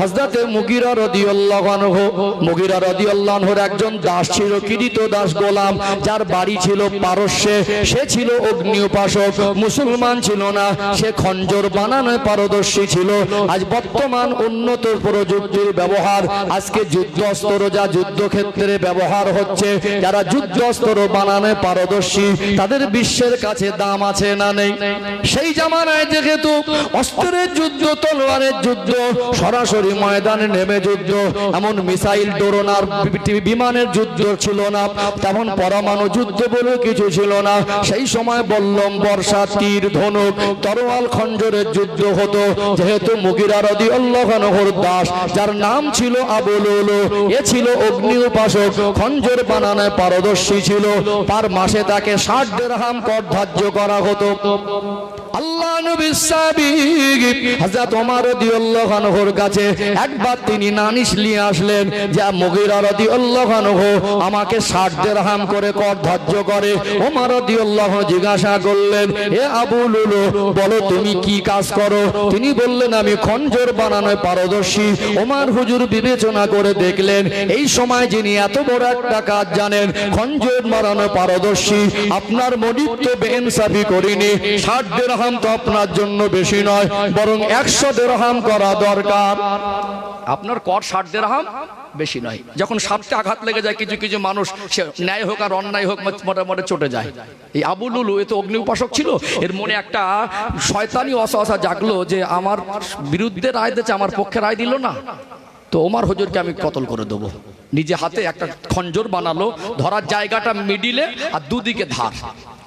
হযরত মুগীরা রাদিয়াল্লাহু আনহু। মুগীরা রাদিয়াল্লাহু আনহুর একজন দাস ছিল, কিরিত দাস গোলাম, যার বাড়ি ছিল পারস্যে। সে ছিল অগ্নি উপাসক, মুসলমান ছিল না। সে খঞ্জর বানানোয় পারদর্শী ছিল। আজ বর্তমান উন্নত প্রযুক্তির ব্যবহার, আজকে যুদ্ধস্ত্র যা যুদ্ধক্ষেত্রে ব্যবহার হচ্ছে, যারা যুদ্ধস্ত্র বানানোয় পারদর্শী তাদের বিশ্বের কাছে দাম আছে না নেই? সেই জামানায় যেহেতু অস্ত্রের যুদ্ধ, তলোয়ারের যুদ্ধ, সরাসরি ময়দানে নেমে যুদ্ধ, এমন মিসাইল ড্রোন আর বিমানের যুদ্ধ ছিল না, তেমন পরমাণু যুদ্ধ বলে কিছু ছিল না। সেই সময় বল্লম, বর্ষা, তীর, ধনুক, তরোয়াল, খঞ্জরের যুদ্ধ হতো। যেহেতু মুগীরা রাদিয়াল্লাহু আনহুর দাস, যার নাম ছিল আবু লুলু, এ ছিল অগ্নি উপাসক, খঞ্জর বানানোয় পারদর্শী ছিল। পার মাসে তাকে 60 দিরহাম কর ধার্য করা হতো। আল্লাহ নবী সাবিক হযরত ওমর রাদিয়াল্লাহু আনহুর কাছে একবার তিনি নালিশ নিয়ে আসলেন যে মুগীরা রাদিয়াল্লাহু আনহু আমাকে 60 দিরহাম করে কর ধার্য করে। ওমর রাদিয়াল্লাহু জিজ্ঞাসা করলেন, হে আবু লুলু, বলো তুমি কি কাজ করো? তিনি বললেন, আমি খঞ্জর বানানোয় পারদর্শী। ওমর হুজুর বিবেচনা করে দেখলেন এই সময় যিনি এত বড় একটা কাজ জানেন, খঞ্জর বানানোয় পারদর্শী, আপনার মনিব তো বেইনসাফি করিনি। 60 দিরহাম তো আপনার জন্য বেশি নয়, বরং 100 দিরহাম করা দরকার। আপনার কর 60 দিরহাম বেশি নয়। যখন সাপটা আঘাত লেগে যায়, কিছু কিছু মানুষ, সে ন্যায় হোক আর অন্যায় হোক, মোটামুটি চটে যায়। এই আবু লুলু এ তো অগ্নি উপাসক ছিল, এর মনে একটা শয়তানি ওয়াসওয়াসা জাগলো যে আমার বিরুদ্ধে রায় দিয়েছে, আমার পক্ষে রায় দিল না, তো ওমর হুজুরকে আমি কতল করে দেবো। নিজে হাতে একটা খঞ্জর বানালো, ধরার জায়গাটা মিডিলে আর দুদিকে ধার,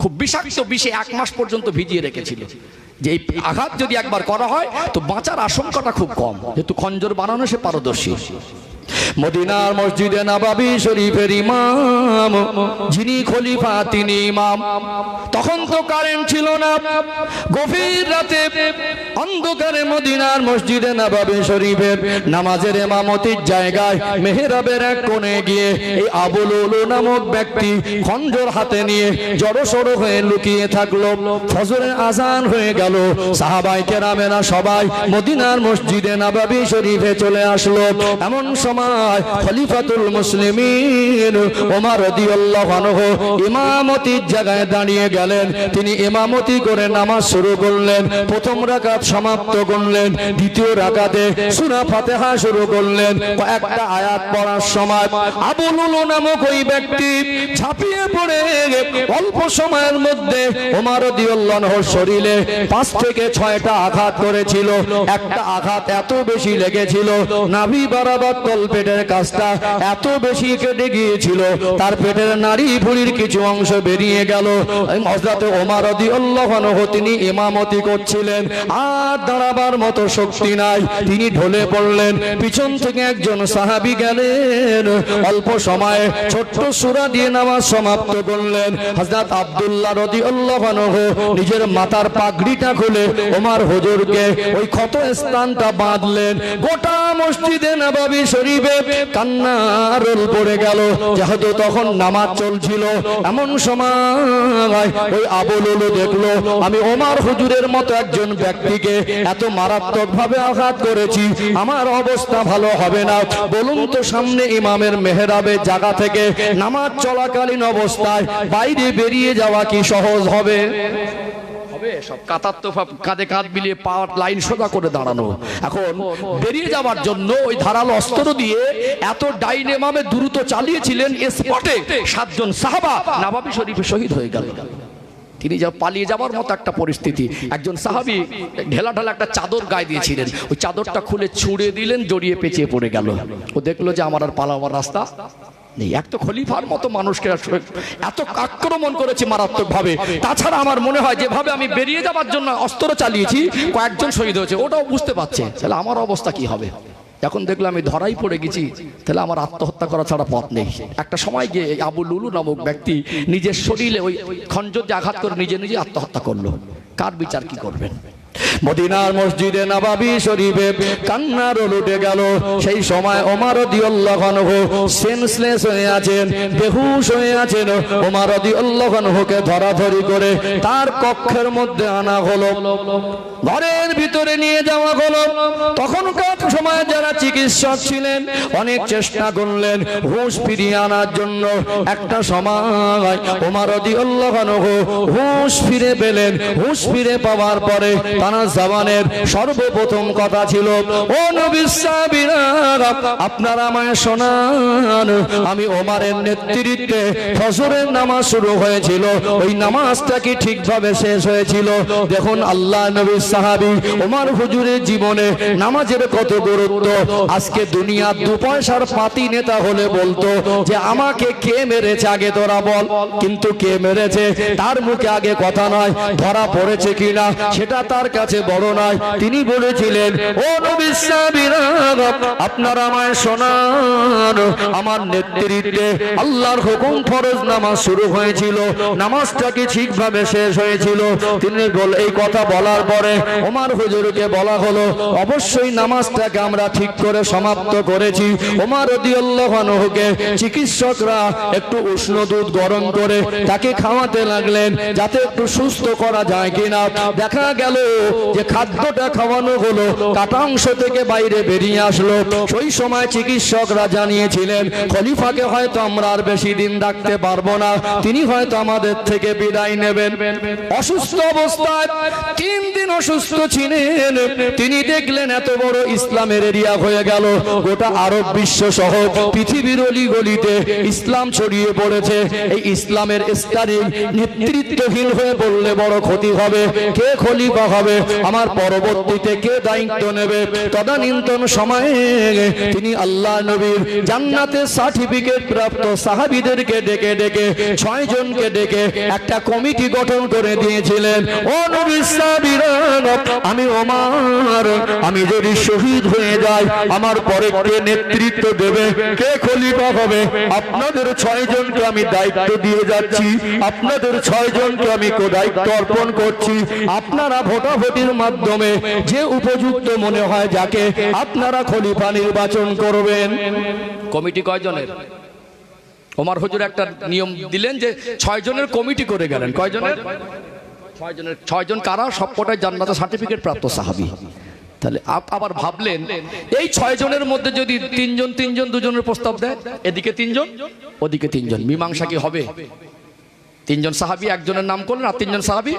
খুব বিষাক্ত বিষে 1 মাস পর্যন্ত ভিজিয়ে রেখেছিল, যে এই আঘাত যদি একবার করা হয় তো বাঁচার আশঙ্কাটা খুব কম, যেহেতু খঞ্জর বানানো সে পারদর্শী। মদিনার মসজিদে নববী শরীফের ইমাম যিনি খলিফা তিনি ইমাম। তখন তো কারেন্ট ছিল না, গভীর রাতে অন্ধকারে মদিনার মসজিদে নববী শরীফের নামাজের ইমামতির জায়গায় মেহরাবের এক কোণে গিয়ে এই আবু লুলু নামক ব্যক্তি খঞ্জর হাতে নিয়ে জড়সড় হয়ে লুকিয়ে থাকলো। ফজরের আজান হয়ে গেল, সাহাবায়ে কেরামেরা সবাই মদিনার মসজিদে নববী শরীফে চলে আসলো। এমন সময় খলিফাতুল মুসলিমিন ওমর রাদিয়াল্লাহু আনহু ইমামতির জায়গায় দাঁড়িয়ে গেলেন। তিনি ইমামতি করে নামাজ শুরু করলেন। প্রথম রাকাত সমাপ্ত করলেন, দ্বিতীয় রাকাতে সূরা ফাতিহা শুরু করলেন। কয়েকটা আয়াত পড়ার সময় আবু লুলু নামক ওই ব্যক্তি ঝাঁপিয়ে পড়ে অল্প সময়ের মধ্যে ওমর রাদিয়াল্লাহু আনহুর শরীরে 5 থেকে 6টা আঘাত করেছিল। একটা আঘাত এত বেশি লেগেছিল, নাভি বরাবর তলপেটে পেটের কাছটা এত বেশি কেটে গিয়েছিল, তার পেটের নাড়ি ভুঁড়ির কিছু অংশ বেরিয়ে গেল। হযরত ওমর রাদিয়াল্লাহু আনহু তিনি ইমামতি করছিলেন, আর দাঁড়াবার মতো শক্তি নাই, তিনি ঢলে পড়লেন। পিছন থেকে একজন সাহাবী গেলেন, অল্প সময়ে ছোট্ট সূরা দিয়ে নামাজ সমাপ্ত করলেন। হযরত আব্দুল্লাহ রাদিয়াল্লাহু আনহু নিজের মাথার পাগড়িটা খুলে ওমর হুজুরকে ওই ক্ষত স্থানটা বাঁধলেন। গোটা মসজিদে নববী শরীফে কান্নার রোল পড়ে গেল, যেহেতু তখন নামাজ চলছিল। এমন সময় ওই আবু লুলু দেখলো আমি ওমর হুজুরের মতো একজন ব্যক্তিকে এত মারাত্মকভাবে আঘাত করেছি, আমার অবস্থা ভালো হবে না। বলুন তো, সামনে ইমামের মেহরাবের জায়গা থেকে নামাজ চলাকালীন অবস্থায় বাইরে বেরিয়ে যাওয়া কি সহজ হবে? সব কাতার তো কাঁধে কাঁধ মিলিয়ে পা লাইন সোজা করে দাঁড়ানো। এখন বেরিয়ে যাওয়ার জন্য ওই ধারালো অস্ত্র দিয়ে এত ডাইনে মামে দ্রুত চালিয়েছিলেন, স্পটে 7 জন সাহাবা নববী শরীফে শহীদ হয়ে গেল। তিনি যা পালিয়ে যাবার মতো একটা পরিস্থিতি। একজন সাহাবী ঢেলা ঢালা একটা চাদর গায়ে দিয়েছিলেন, ওই চাদরটা খুলে ছুঁড়ে দিলেন, জড়িয়ে পেঁচিয়ে পড়ে গেল। ও দেখলো যে আমার আর পালাবার রাস্তা নেই। এক তো খলিফার মতো মানুষকে এত আক্রমণ করেছে মারাত্মক ভাবে। তাছাড়া আমার মনে হয় যেভাবে আমি বেরিয়ে যাবার জন্য অস্ত্র চালিয়েছি, কয়েকজন শহীদ হয়েছে, ওটাও বুঝতে পারছে, তাহলে আমার অবস্থা কি হবে। এখন দেখলাম আমি ধরাই পড়ে গেছি, তাহলে আমার আত্মহত্যা করা ছাড়া পথ নেই। একটা সময় গিয়ে আবু লুলু নামক ব্যক্তি নিজের শরীরে ওই খঞ্জর দিয়ে আঘাত করে নিজে নিজে আত্মহত্যা করলো। কার বিচার কি করবেন? মদিনার মসজিদে নববী শরীফে কান্নার রোল উঠে গেল। সেই সময় ওমর রাদিয়াল্লাহু আনহু সেন্সলেস হয়ে আছেন, বেহুশ হয়ে আছেন। ওমর রাদিয়াল্লাহু আনহুকে ধরাধরি করে তার কক্ষের মধ্যে আনা হলো, ঘরের ভিতরে নিয়ে যাওয়া হলো। তখনকার সময় যারা চিকিৎসক ছিলেন অনেক চেষ্টা করলেন হুঁশ ফিরিয়ে আনার জন্য। একটা সময় ওমর রাদিয়াল্লাহু আনহু হুঁশ ফিরে পেলেন। হুঁশ ফিরে পাওয়ার পরে তার জামানের সর্বপ্রথম কথা ছিল, ও নবীর সাহাবীরা, আপনারা আমায় শোনান, আমি ওমরের নেতৃত্বে ফজরের নামাজ শুরু হয়েছিল, ওই নামাজটা কি ঠিকভাবে শেষ হয়েছিল? দেখুন আল্লাহ নবীর সাহাবী ওমর হুজুরের জীবনে নামাজের কত গুরুত্ব। আজকে দুনিয়ার 2 পয়সার পাতি নেতা হলে বলতো যে আমাকে কে মেরেছে আগে তোরা বল, কিন্তু কে মেরেছে তার মুখে আগে কথা নয়, ধরা পড়েছে কিনা সেটা তার কাছে বড় নয়। তিনি বলেছিলেন, ও নবীর সাহাবীরা, আপনারা আমায় শোনান, আমার নেতৃত্বে আল্লাহর হুকুম ফরজ নামাজ শুরু হয়েছিল, নামাজটা কি ঠিকভাবে শেষ হয়েছিল? তিনি এই কথা বলার পরে ওমর হুজুরকে বলা হলো, অবশ্যই নামাজটাকে আমরা ঠিক করে সমাপ্ত করেছি। ওমর রাদিয়াল্লাহু আনহুকে চিকিৎসকরা একটু উষ্ণ দুধ গরম করে তাকে খাওয়াতে লাগলেন, যাতে একটু সুস্থ করা যায় কিনা। দেখা গেল যে খাদ্যটা খাওয়ানো হলো, কাটা অংশ থেকে বাইরে বেরিয়ে আসলো। সেই সময় চিকিৎসকরা জানিয়েছিলেন খলিফাকে হয়তো আমরা আর বেশি দিন রাখতে পারবো না, তিনি হয়তো আমাদের থেকে বিদায় নেবেন। অসুস্থ অবস্থায় 3 দিন অসুস্থ ছিলেন। তিনি দেখলেন এত বড় ইসলামের এরিয়া হয়ে গেল, গোটা আরব বিশ্ব সহ পৃথিবীর অলিগলিতে ইসলাম ছড়িয়ে পড়েছে। এই ইসলামের স্টারিং নেতৃত্বহীন হয়ে বললে বড় ক্ষতি হবে। কে খলিফা হবে, আমার পরবর্তীতে কে দায়িত্ব নেবে? তদানীন্তন সময়ে তিনি আল্লাহ নবীর জান্নাতের সার্টিফিকেট প্রাপ্ত সাহাবীদেরকে ডেকে ডেকে 6 জনকে ডেকে একটা কমিটি গঠন করে দিয়েছিলেন। ও নবীর সাহাবীরা, আমি ওমর, আমি যদি শহীদ হয়ে যাই আমার পরে কে নেতৃত্ব দেবে, কে খলিফা হবে? আপনাদের 6 জনকে আমি দায়িত্ব দিয়ে যাচ্ছি, আপনাদের 6 জনকে আমি দায়িত্ব অর্পণ করছি। আপনারা ভোটাভুটির মাধ্যমে যে উপযুক্ত মনে হয় যাকে আপনারা খলিফা নির্বাচন করবেন। কমিটি কয়জনের? ওমর হুজুর একটা নিয়ম দিলেন যে 6 জনের কমিটি করে গেলেন। কয়জনের? 6 জনের। 6 জন কারা? সবকটাই জান্নাতের সার্টিফিকেট প্রাপ্ত সাহাবী। তাহলে আবার ভাবলেন এই 6 জনের মধ্যে যদি 3 জন 2 জনের প্রস্তাব দেয়, এদিকে 3 জন ওদিকে 3 জন, মীমাংসা কি হবে? 3 জন সাহাবী একজনের নাম করলেন, আর 3 জন সাহাবী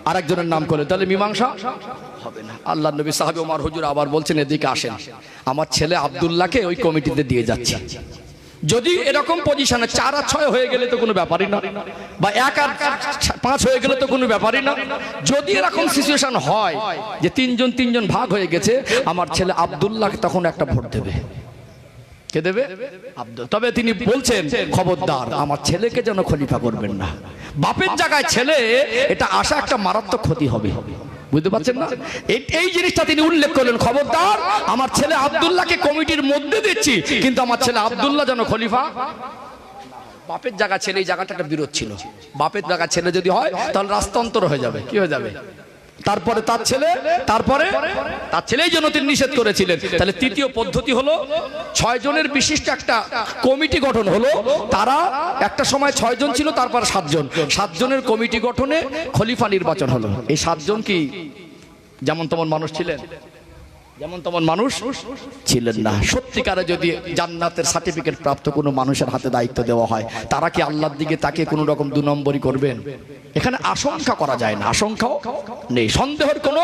আর একজনের নাম করলেন, তাহলে মীমাংসা হবে না। আল্লাহ নবী সাহাবী ওমর হুজুর আবার বলছেন, এদিকে আসেন, আমার ছেলে আব্দুল্লাহকে ওই কমিটিতে দিয়ে যাচ্ছে। যদি এরকম পজিশনে 4 আর 6 হয়ে গেলে তো কোনো ব্যাপারই না, বা 1 আর 5 হয়ে গেলে তো কোনো ব্যাপারই না। যদি এরকম সিচুয়েশন হয় যে 3 জন ভাগ হয়ে গেছে, আমার ছেলে আব্দুল্লাহকে তখন একটা ভোট দেবে। কে দেবে? আব্দুল। তবে তিনি বলছেন খবরদার আমার ছেলেকে যেন খলিফা করবেন না। বাপের জায়গায় ছেলে, এটা আশা একটা মারাত্মক ক্ষতি হবে, বুঝতে পারছেন না? এই জিনিসটা তিনি উল্লেখ করলেন, খবরদার আমার ছেলে আব্দুল্লাহকে কমিটির মধ্যে দিচ্ছি, কিন্তু আমার ছেলে আব্দুল্লাহ যেন খলিফা। বাপের জায়গা ছেলে, এই জায়গাটা একটা বিরোধ ছিল। বাপের জায়গা ছেলে যদি হয় তাহলে রাস্তান্তর হয়ে যাবে। কি হয়ে যাবে? তারপরে তার ছেলেই জন্য তিনি নিষেধ করেছিলেন। তাহলে তৃতীয় পদ্ধতি হলো 6 জনের বিশিষ্ট একটা কমিটি গঠন হলো। তারা একটা সময় 6 জন ছিল, তারপর 7 জন। 7 জনের কমিটি গঠনে খলিফা নির্বাচন হলো। এই 7 জন কি যেমন তেমন মানুষ ছিলেন? যেমন তেমন মানুষ ছিলেন না। সত্যিকারে যদি জান্নাতের সার্টিফিকেট প্রাপ্ত কোনো মানুষের হাতে দায়িত্ব দেওয়া হয়, তারা কি আল্লাহর দিকে তাকে কোনো রকম 2 নম্বরই করবেন? এখানে আশঙ্কা করা যায় না, আশঙ্কাও নেই, সন্দেহের কোনো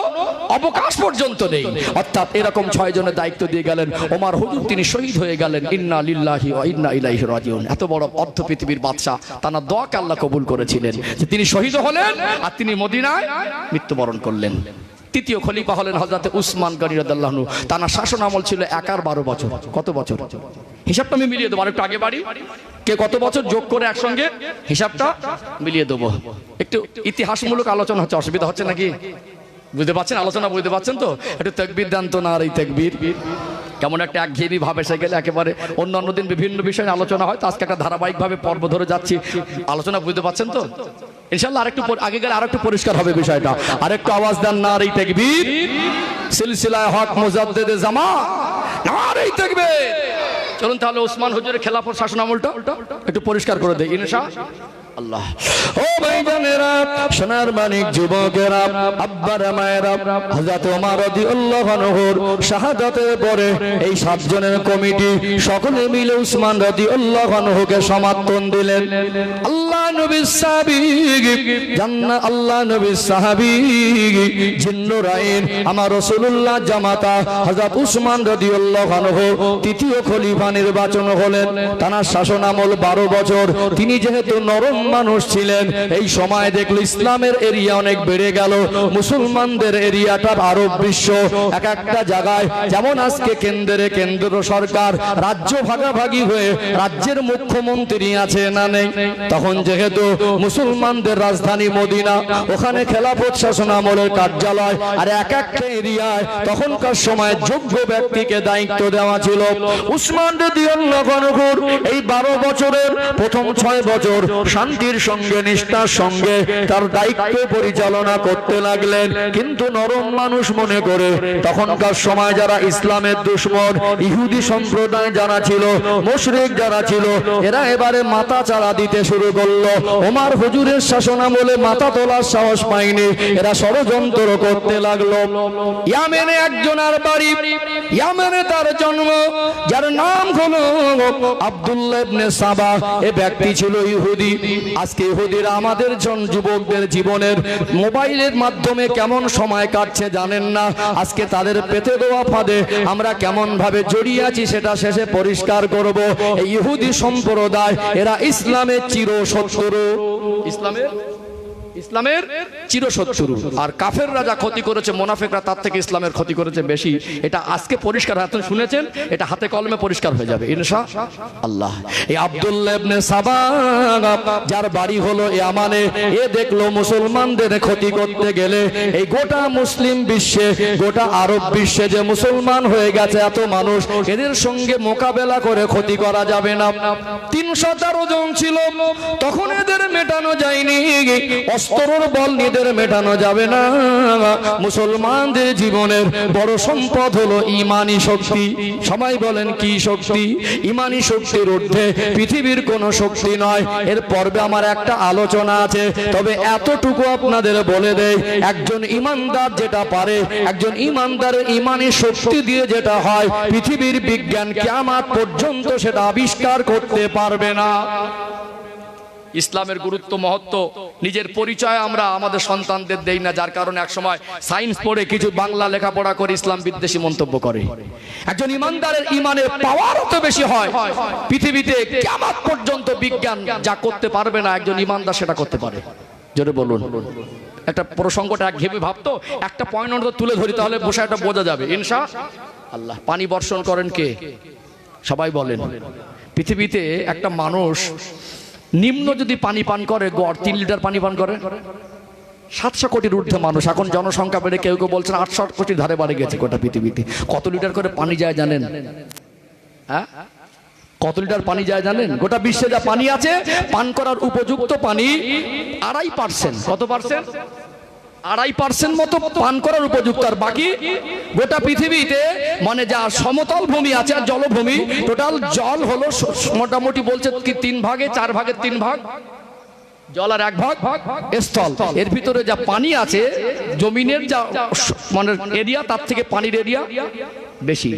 অবকাশ পর্যন্ত নেই। অর্থাৎ এরকম 6 জনের দায়িত্ব দিয়ে গেলেন। ওমর হুজুর তিনি শহীদ হয়ে গেলেন। ইন্না লিল্লাহি ওয়া ইন্না ইলাইহি রাজিউন। এত বড় অর্ধ পৃথিবীর বাদশা, তার দোয়াকে আল্লাহ কবুল করেছিলেন যে তিনি শহীদ হলেন আর তিনি মদিনায় মৃত্যুবরণ করলেন। তৃতীয় খলিফা হলেন হযরত উসমান গনি রাদিয়াল্লাহু আনহু। তার শাসন আমল ছিল 12 বছর। কত বছর? হিসাবটা আমি মিলিয়ে দেবো, আরেকটু আগে বাড়ি, কে কত বছর যোগ করে একসঙ্গে হিসাবটা মিলিয়ে দেবো। একটু ইতিহাসমূলক আলোচনা হচ্ছে, অসুবিধা হচ্ছে নাকি? বুঝতে পারছেন আলোচনা? বুঝতে পারছেন তো? একটু তাকবীর দেন তো না। আর এই তাকবীর কেমন একটা একঘেয়েমি ভাব এসে গেলে একেবারে। অন্যান্য দিন বিভিন্ন বিষয় নিয়ে আলোচনা হয়, তো আজকে একটা ধারাবাহিকভাবে পর্ব ধরে যাচ্ছি আলোচনা। বুঝতে পারছেন তো? ইনশাআল্লাহ আরেকটু আগে গেলে আরেকটু পরিষ্কার হবে বিষয়টা। আরেকটু আওয়াজ দেন না আর এই তাকবীর। সিলসিলায়ে হক মুজাদ্দিদে জামান, নারে তাকবীর। চলুন তাহলে ওসমান হুজুরের খেলাফত শাসন আমলটা একটু পরিষ্কার করে দেই ইনশাআল্লাহ। ও ভাইজানেরা, সোনার মানিক যুবকেরা, আব্বারা মায়েরা, হযরত ওমর রাদিয়াল্লাহু আনহুর শাহাদাতের পরে এই 7 জনের কমিটি সকলে মিলে উসমান রাদিয়াল্লাহু আনহুকে সমর্থন দিলেন। আল্লাহ নবীর সাহাবী, জান্নাত আল্লাহ নবীর সাহাবী জিন্নুরাইন আমার রাসূলুল্লাহ জামাতা হযরত উসমান রাদিয়াল্লাহু আনহু তৃতীয় খলিফা নির্বাচন হলেন। তার শাসন আমল 12 বছর। তিনি যেহেতু নরম মানুষ ছিলেন, এই সময় দেখলো ইসলামের এরিয়া অনেক বেড়ে গেল, মুসলমানদের এরিয়াটা আরব বিশ্ব এক একটা জায়গায়, যেমন আজকে কেন্দ্র সরকার রাজ্য ভাগাভাগি হয়ে রাজ্যের মুখ্যমন্ত্রী আছে না নেই। তখন যেহেতু মুসলমানদের রাজধানী মদিনা, ওখানে খেলাফত শাসন আমলের কার্যালয়, আর এক একটা এরিয়ায় তখনকার সময় যোগ্য ব্যক্তিকে দায়িত্ব দেওয়া ছিল। উসমান রাদিয়াল্লাহু আনহু এই 12 বছরের প্রথম 6 বছর শান্তির সঙ্গে নিষ্ঠার সঙ্গে তার দায়িত্ব পরিচালনা করতে লাগলেন। কিন্তু নরম মানুষ মনে করে তখনকার সময় যারা ইসলামের দুশমন, ইহুদি সম্প্রদায় যারা ছিল, মুশরিক যারা ছিল, এরা এবারে মাথা চাড়া দিতে শুরু করলো। ওমর হুজুরের শাসনামলে মাথা তোলার সাহস পায়নি, এরা ষড়যন্ত্র করতে লাগলো। ইয়ামেনে একজনের বাড়ি, ইয়ামেনে তার জন্ম, যার নাম হলো আব্দুল্লাহ ইবনে সাবা। এ ব্যক্তি ছিল ইহুদি। আজকে ইহুদিরা আমাদের যুবকদের জীবনের মোবাইলের মাধ্যমে কেমন সময় কাটছে জানেন না। আজকে তাদের পেতে দেওয়া ফাঁদে আমরা কেমন ভাবে জড়িয়ে আছি সেটা শেষে পরিষ্কার করব। এই ইহুদি সম্প্রদায় এরা ইসলামের চিরশত্রু, ইসলামের চিরশত্রু। আর কাফের রাজা ক্ষতি করেছে, মুনাফিকরা তার থেকে ইসলামের ক্ষতি করেছে বেশি। এটা আজকে পরিষ্কার, আপনি শুনেছেন, এটা হাতে কলমে পরিষ্কার হয়ে যাবে ইনশাআল্লাহ। এই আব্দুল্লাহ ইবনে সাবা যার বাড়ি হলো ইয়ামানে, এ দেখলো মুসলমানদের ক্ষতি করতে গেলে এই গোটা মুসলিম বিশ্বে, গোটা আরব বিশ্বে যে মুসলমান হয়ে গেছে এত মানুষ, এদের সঙ্গে মোকাবেলা করে ক্ষতি করা যাবে না। 313 জন ছিল, তখন এদের মেটানো যায়নি। অস্ত্রের বল এদের মেটানো যাবে না। মুসলমানদের জীবনের বড় সম্পদ হলো ঈমানি শক্তি। সবাই বলেন কি শক্তি? ঈমানি শক্তির ঊর্ধ্বে পৃথিবীর কোনো শক্তি নয়। এর পর্বে আমার একটা আলোচনা আছে, তবে এতটুকু আপনাদের বলে দেই, একজন ঈমানদার যেটা পারে, একজন ঈমানদারের ঈমানি শক্তি দিয়ে যেটা হয়, পৃথিবীর বিজ্ঞান কিয়ামত পর্যন্ত সেটা আবিষ্কার করতে পারবে না। ইসলামের গুরুত্ব মহত্ব নিজের পরিচয় আমরা আমাদের সন্তানদের দেই না, যার কারণে একসময় সায়েন্স পড়ে কিছু বাংলা লেখাপড়া করে ইসলাম বিদ্বেষী মন্তব্য করে। একজন ইমানদারের ইমানের পাওয়ার তো বেশি হয়, পৃথিবীতে কিয়ামত পর্যন্ত বিজ্ঞান যা করতে পারবে না একজন ইমানদার সেটা করতে পারে। জোরে বলুন। একটা প্রসঙ্গটা একঘেয়েমি ভাবতো, একটা পয়েন্ট তুলে ধরি তাহলে বিষয়টা বোঝা যাবে ইনশাআল্লাহ। পানি বর্ষণ করেন কে? সবাই বলেন পৃথিবীতে একটা মানুষ নিম্ন যদি পানি পান করে, গড় 3 লিটার পানি পান করে। 700 কোটির ঊর্ধ্বে মানুষ, এখন জনসংখ্যা বেড়ে কেউ কেউ বলছেন 800 কোটির ধারে বাড়ে গেছে গোটা পৃথিবীতে। কত লিটার করে পানি যায় জানেন? হ্যাঁ, কত লিটার পানি যায় জানেন? গোটা বিশ্বে যা পানি আছে, পান করার উপযুক্ত পানি 2.5%। কত পার্সেন্ট? 2.5% মতো পান করার উপযুক্ত। আর বাকি গোটা পৃথিবীতে মানে যা সমতল ভূমি আছে আর জলভূমি, টোটাল জল হলো মোটামুটি বলছে কি 3 ভাগে 4 ভাগের 3 ভাগ জল আর 1 ভাগ স্থল। এর ভিতরে যা পানি আছে, জমিনের যা মানে এরিয়া, তার থেকে পানির এরিয়া বেশি।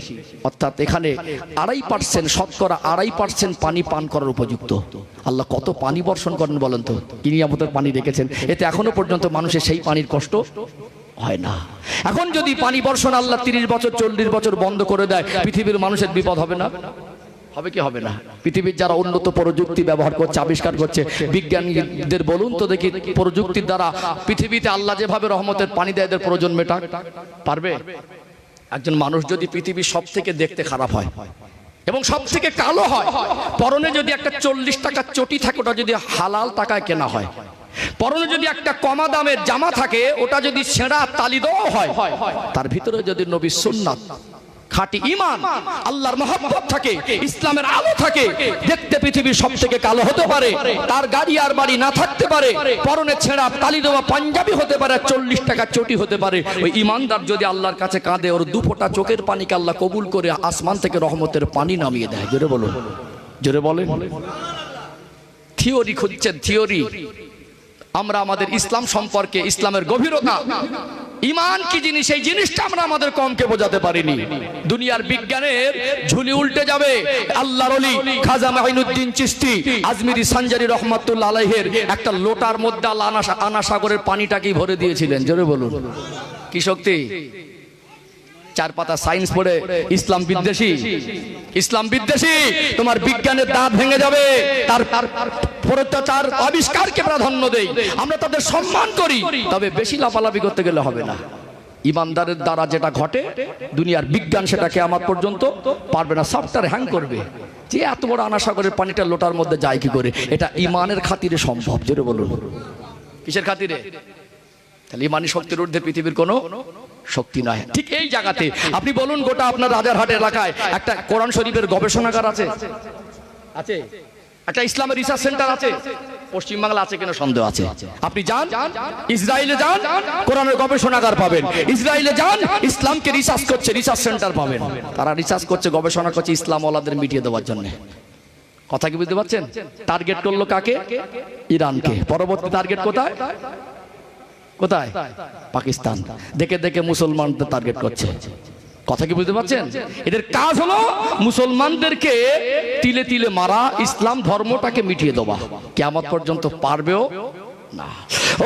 অর্থাৎ এখানে 2.5%, শতকরা 2.5% পানি পান করার উপযুক্ত। আল্লাহ কত পানি বর্ষণ করেন বলেন তো, কি নিয়ামতের পানি রেখেছেন। এতে এখনো পর্যন্ত মানুষের সেই পানির কষ্ট হয় না। এখন যদি পানি বর্ষণ আল্লাহ 30 বছর 40 বছর বন্ধ করে দেয়, পৃথিবীর মানুষের বিপদ হবে না? হবে কি হবে না? পৃথিবীর যারা উন্নত প্রযুক্তি ব্যবহার করছে, আবিষ্কার করছে, বিজ্ঞানীদের বলুন তো দেখি, প্রযুক্তির দ্বারা পৃথিবীতে আল্লাহ যেভাবে রহমতের পানি দেয়, এদের প্রয়োজন মেটাক পারবে? একজন মানুষ যদি পৃথিবীর সব থেকে দেখতে খারাপ হয় এবং সব থেকে কালো হয়, পরনে যদি একটা 40 টাকার চটি থাকে, ওটা যদি হালাল টাকায় কেনা হয়, পরনে যদি একটা কমা দামের জামা থাকে, ওটা যদি ছেঁড়া তালি দেওয়া হয়, তার ভিতরে যদি নবীর সুন্নাত, খাঁটি ঈমান, আল্লাহর মহব্বত থাকে, ইসলামের আলো থাকে, দেখতে পৃথিবীর সব থেকে কালো হতে পারে, তার গাড়ি আর বাড়ি না থাকতে পারে, পরনে ছেঁড়া তালি দেওয়া পাঞ্জাবি হতে পারে, 40 টাকার চটি হতে পারে, ওই ঈমানদার যদি আল্লাহর কাছে কাঁদে, ওর 2 ফোঁটা চোখের পানিকে আল্লাহ কবুল করে আসমান থেকে রহমতের পানি নামিয়ে দেয়। জোরে বলুন, জোরে বলেন। থিওরি খুঁজছেন, থিওরি। আমরা আমাদের ইসলাম সম্পর্কে, ইসলামের গভীরতা, ঈমান কি জিনিস, এই জিনিসটা আমরা আমাদের কমকে বোঝাতে পারিনি। দুনিয়ার বিজ্ঞানের ঝুলি উল্টে যাবে। আল্লাহর ওলি খাজা মাইনুদ্দিন চিশতি আজমিরি সানজারি রহমাতুল্লাহ আলাইহির একটা লোটার মধ্যে আল্লাহ আনা সাগরের পানিটাকেই ভরে দিয়েছিলেন। জোরে বলুন, কি শক্তি! 4 পাতা সায়েন্স পড়ে ইসলাম বিদ্বেষী, ইসলাম বিদ্বেষী, তোমার বিজ্ঞানের দাঁত ভেঙে যাবে। তার আবিষ্কারকে প্রাধান্য দেই, আমরা তাদের সম্মান করি, তবে বেশি লাফালাফি করতে গেলে হবে না। ইমানদারের দ্বারা যেটা ঘটে, দুনিয়ার বিজ্ঞান সেটাকে আমার পর্যন্ত পারবে না, সফটওয়্যার হ্যাং করবে। যে এত বড় আনা সাগরের পানিটা লোটার মধ্যে যায় কি করে? এটা ইমানের খাতিরে সম্ভব। জোরে বলুন, কিসের খাতিরে? তাহলে ইমানি শক্তির ঊর্ধ্বে পৃথিবীর কোনো শক্তি নয়। ঠিক এই জায়গাতে আপনি বলুন, গোটা আপনার রাজারহাট এলাকায় একটা কোরআন শরীফের গবেষণাগার আছে, আছে একটা ইসলামের রিসার্চ সেন্টার আছে। পশ্চিমবাংলা আছে কিনা সন্দেহ আছে। আপনি যান, ইসরায়েলে যান, কোরআনের গবেষণাগার পাবেন। ইসরায়েলে যান, ইসলামকে রিসার্চ করছে, রিসার্চ সেন্টার পাবেন। তারা রিসার্চ করছে, গবেষণা করছে ইসলাম ওয়ালাদের মিটিয়ে দেওয়ার জন্য। কথা কি বুঝতে পারছেন? টার্গেট করলো কাকে? ইরানকে। পরবর্তী টার্গেট কোথায়? কোথায়? পাকিস্তান। দেখে দেখে মুসলমানদের টার্গেট করছে। কথা কি বুঝতে পারছেন? এদের কাজ হলো মুসলমানদেরকে তিলে তিলে মারা, ইসলাম ধর্মটাকে মিটিয়ে দেওয়া। কিয়ামত পর্যন্ত পারবেও না।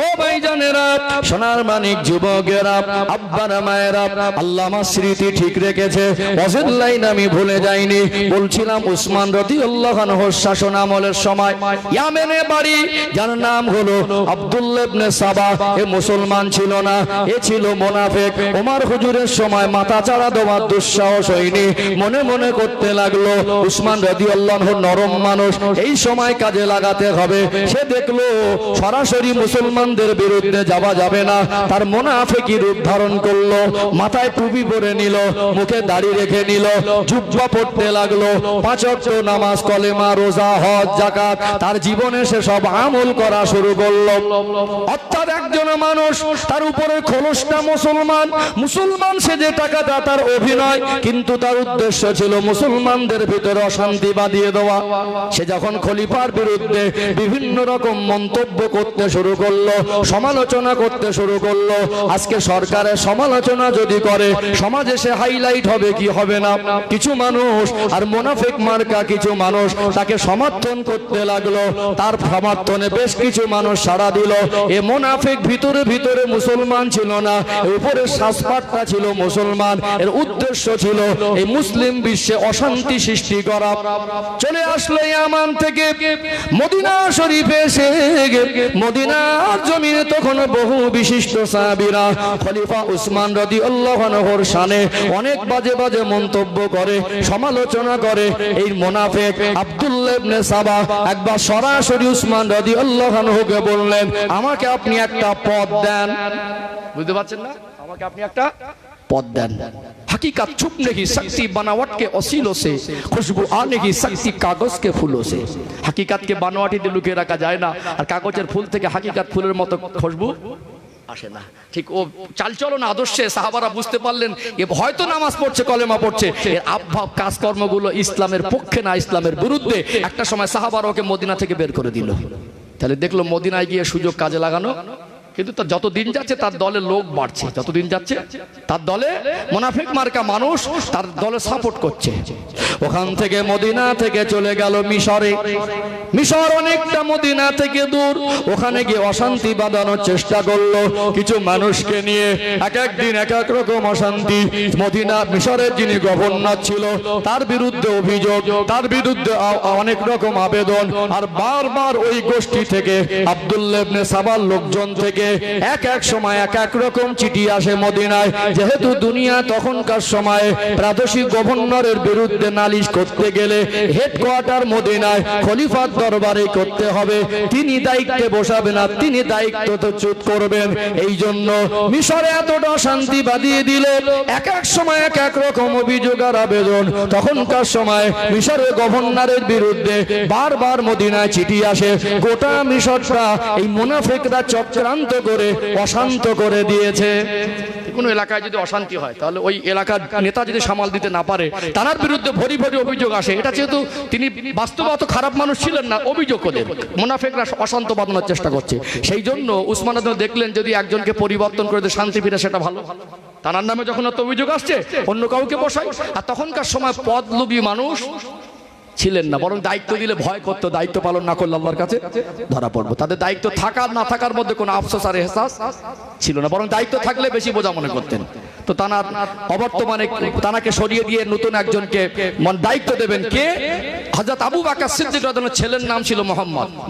ও ভাইজানেরা, সোনার মানিক যুবকেরা, আব্বারা মায়েরা, আল্লাহ আমার স্মৃতি ঠিক রেখেছে। ওয়াজের লাইন আমি ভুলে যাইনি। বলছিলাম উসমান রাদিয়াল্লাহু আনহুর শাসন আমলের সময় ইয়ামেনে বাড়ি, যার নাম হলো আব্দুল্লাহ ইবনে সাবা, এ মুসলমান ছিল না, এ ছিল মুনাফিক। ওমর হুজুরের সময় মাথা চাড়া দেওয়ার দুঃসাহস হয়নি। মনে মনে করতে লাগলো উসমান রাদিয়াল্লাহু আনহু নরম মানুষ, এই সময় কাজে লাগাতে হবে। সে দেখলো সরাসরি মুসলমানদের বিরুদ্ধে যাওয়া যাবে না, তার মুনাফিকি রূপ ধারণ করলো। মাথায় টুপি পরে নিল, মুখে দাড়ি রেখে নিল, জুব্বা পড়তে লাগলো। 5 ওয়াক্ত নামাজ, কলেমা, রোজা, হজ, যাকাত, তার জীবনে সে সব আমল করা শুরু করলো। অর্থাৎ একজন মানুষ, তার উপরে খোলসটা মুসলমান, মুসলমান সে যে টাকাটা তার অভিনয়, কিন্তু তার উদ্দেশ্য ছিল মুসলমানদের ভিতরে অশান্তি বাঁধিয়ে দেওয়া। সে যখন খলিফার বিরুদ্ধে বিভিন্ন রকম মন্তব্য করতে শুরু করলো, সমালোচনা করতে শুরু করলো। আজকে সরকারের সমালোচনা যদি করে, সমাজে সে হাইলাইট হবে কি হবে না? কিছু মানুষ আর মুনাফিক মার্কা কিছু মানুষ তাকে সমর্থন করতে লাগলো। তার সমর্থনে বেশ কিছু মানুষ সাড়া দিল। এ মুনাফিক ভিতরে ভিতরে মুসলমান ছিল না, উপরের শ্বাসপাতটা ছিল মুসলমান। এর উদ্দেশ্য ছিল এই মুসলিম বিশ্বে অশান্তি সৃষ্টি করা। চলে আসলো ইয়ামান থেকে মদিনা শরীফে এসে মদিনার জমিনে তখন বহু বিশিষ্ট সাহাবীরা খলিফা উসমান রাদিয়াল্লাহু আনহুর শানে অনেক বাজে বাজে মন্তব্য করে, সমালোচনা করে। এই মুনাফিক আব্দুল্লাহ ইবনে সাবা একবার সরাসরি উসমান রাদিয়াল্লাহু আনহুকে বললেন, আমাকে আপনি একটা পদ দেন। বুঝতে পারছেন না? আমাকে আপনি একটা पद देन। हकीकत छुप नहीं सकती बनावट के असीलों से, खुशबू आ नहीं सकती कागज के फूलों से। हकीकत के बनावटी लुकिয়ে রাখা যায় না, আর কাগজের ফুল থেকে হकीकत ফুলের মতো খুশবু আসে না। ঠিক ও চালচলন আদর্শে সাহাবারা বুঝতে পারলেন এ হয়তো নামাজ পড়ছে, কলেমা পড়ছে, এর আবভাব কাজকর্মগুলো ইসলামের পক্ষে না, ইসলামের বিরুদ্ধে। একটা সময় সাহাবারা ওকে মদিনা থেকে বের করে দিল। তাহলে দেখলো মদিনায় গিয়ে সুযোগ কাজে লাগানো। কিন্তু তার যত দিন যাচ্ছে তার দলে লোক বাড়ছে, যত দিন যাচ্ছে তার দলে মুনাফিক মার্কা মানুষ তার দলে সাপোর্ট করছে। ওখান থেকে মদিনা থেকে চলে গেল মিশরে। মিশর অনেকটা মদিনা থেকে দূর। ওখানে গিয়ে অশান্তি বাঁধানোর চেষ্টা করলো কিছু মানুষকে নিয়ে। এক এক দিন এক এক রকম অশান্তি। মদিনা মিশরের যিনি গভর্নর ছিল তার বিরুদ্ধে অভিযোগ, তার বিরুদ্ধে অনেক রকম আবেদন। আর বারবার ওই গোষ্ঠী থেকে আব্দুল্লাহ ইবনে সাবার লোকজন থেকে এক এক সময় এক এক রকম চিঠি আসে মদিনায়। যেহেতু দুনিয়া তখনকার সময়ে প্রাদেশিক গভর্নরের বিরুদ্ধে নালিশ করতে গেলে হেডকোয়ার্টার মদিনায় খলিফার দরবারে করতে হবে। তিনি দায়িত্বে বসাবেন আর তিনি দায়িত্ব তো চ্যুত করবেন। এই জন্য মিশরে এতটা শান্তি বাঁধিয়ে দিল। এক এক সময় এক এক রকম অভিযোগ আর আবেদন। তখনকার সময় মিশরের গভর্নরের বিরুদ্ধে বারবার মদিনায় চিঠি আসে। গোটা মিশরটা এই মুনাফিকরা চক্রান্ত করে অশান্ত করে দিয়েছে। কোনো এলাকায় যদি অশান্তি হয় তাহলে ওই এলাকার নেতা যদি সামাল দিতে না পারে তার বিরুদ্ধে ভরি ভরি অভিযোগ আসে। এটা যেহেতু তিনি বাস্তবে অত খারাপ মানুষ ছিলেন না, অভিযোগ করে মুনাফিকরা অশান্ত বাঁধানোর চেষ্টা করছে। সেই জন্য উসমান আদম দেখলেন যদি একজনকে পরিবর্তন করে শান্তি ফিরে সেটা ভালো। তার নামে যখন অত অভিযোগ আসছে অন্য কাউকে বসাই। আর তখনকার সময় পদলোভী মানুষ ছিলেন না, বরং দায়িত্ব দিলে ভয় করতো, দায়িত্ব পালন না করলে আল্লাহর কাছে ধরা পড়বো। তাদের দায়িত্ব থাকার না থাকার মধ্যে কোনো আফসোস আর এহসাস ছিল না, বরং দায়িত্ব থাকলে বেশি বোঝা মনে করতেন। তো তানার অবর্তমানে তানাকে সরিয়ে দিয়ে নতুন একজনকে দায়িত্ব দেবেন। কে? হযরত আবু বকর সিদ্দিক রাদিয়াল্লাহু আনহু ছেলের নাম ছিল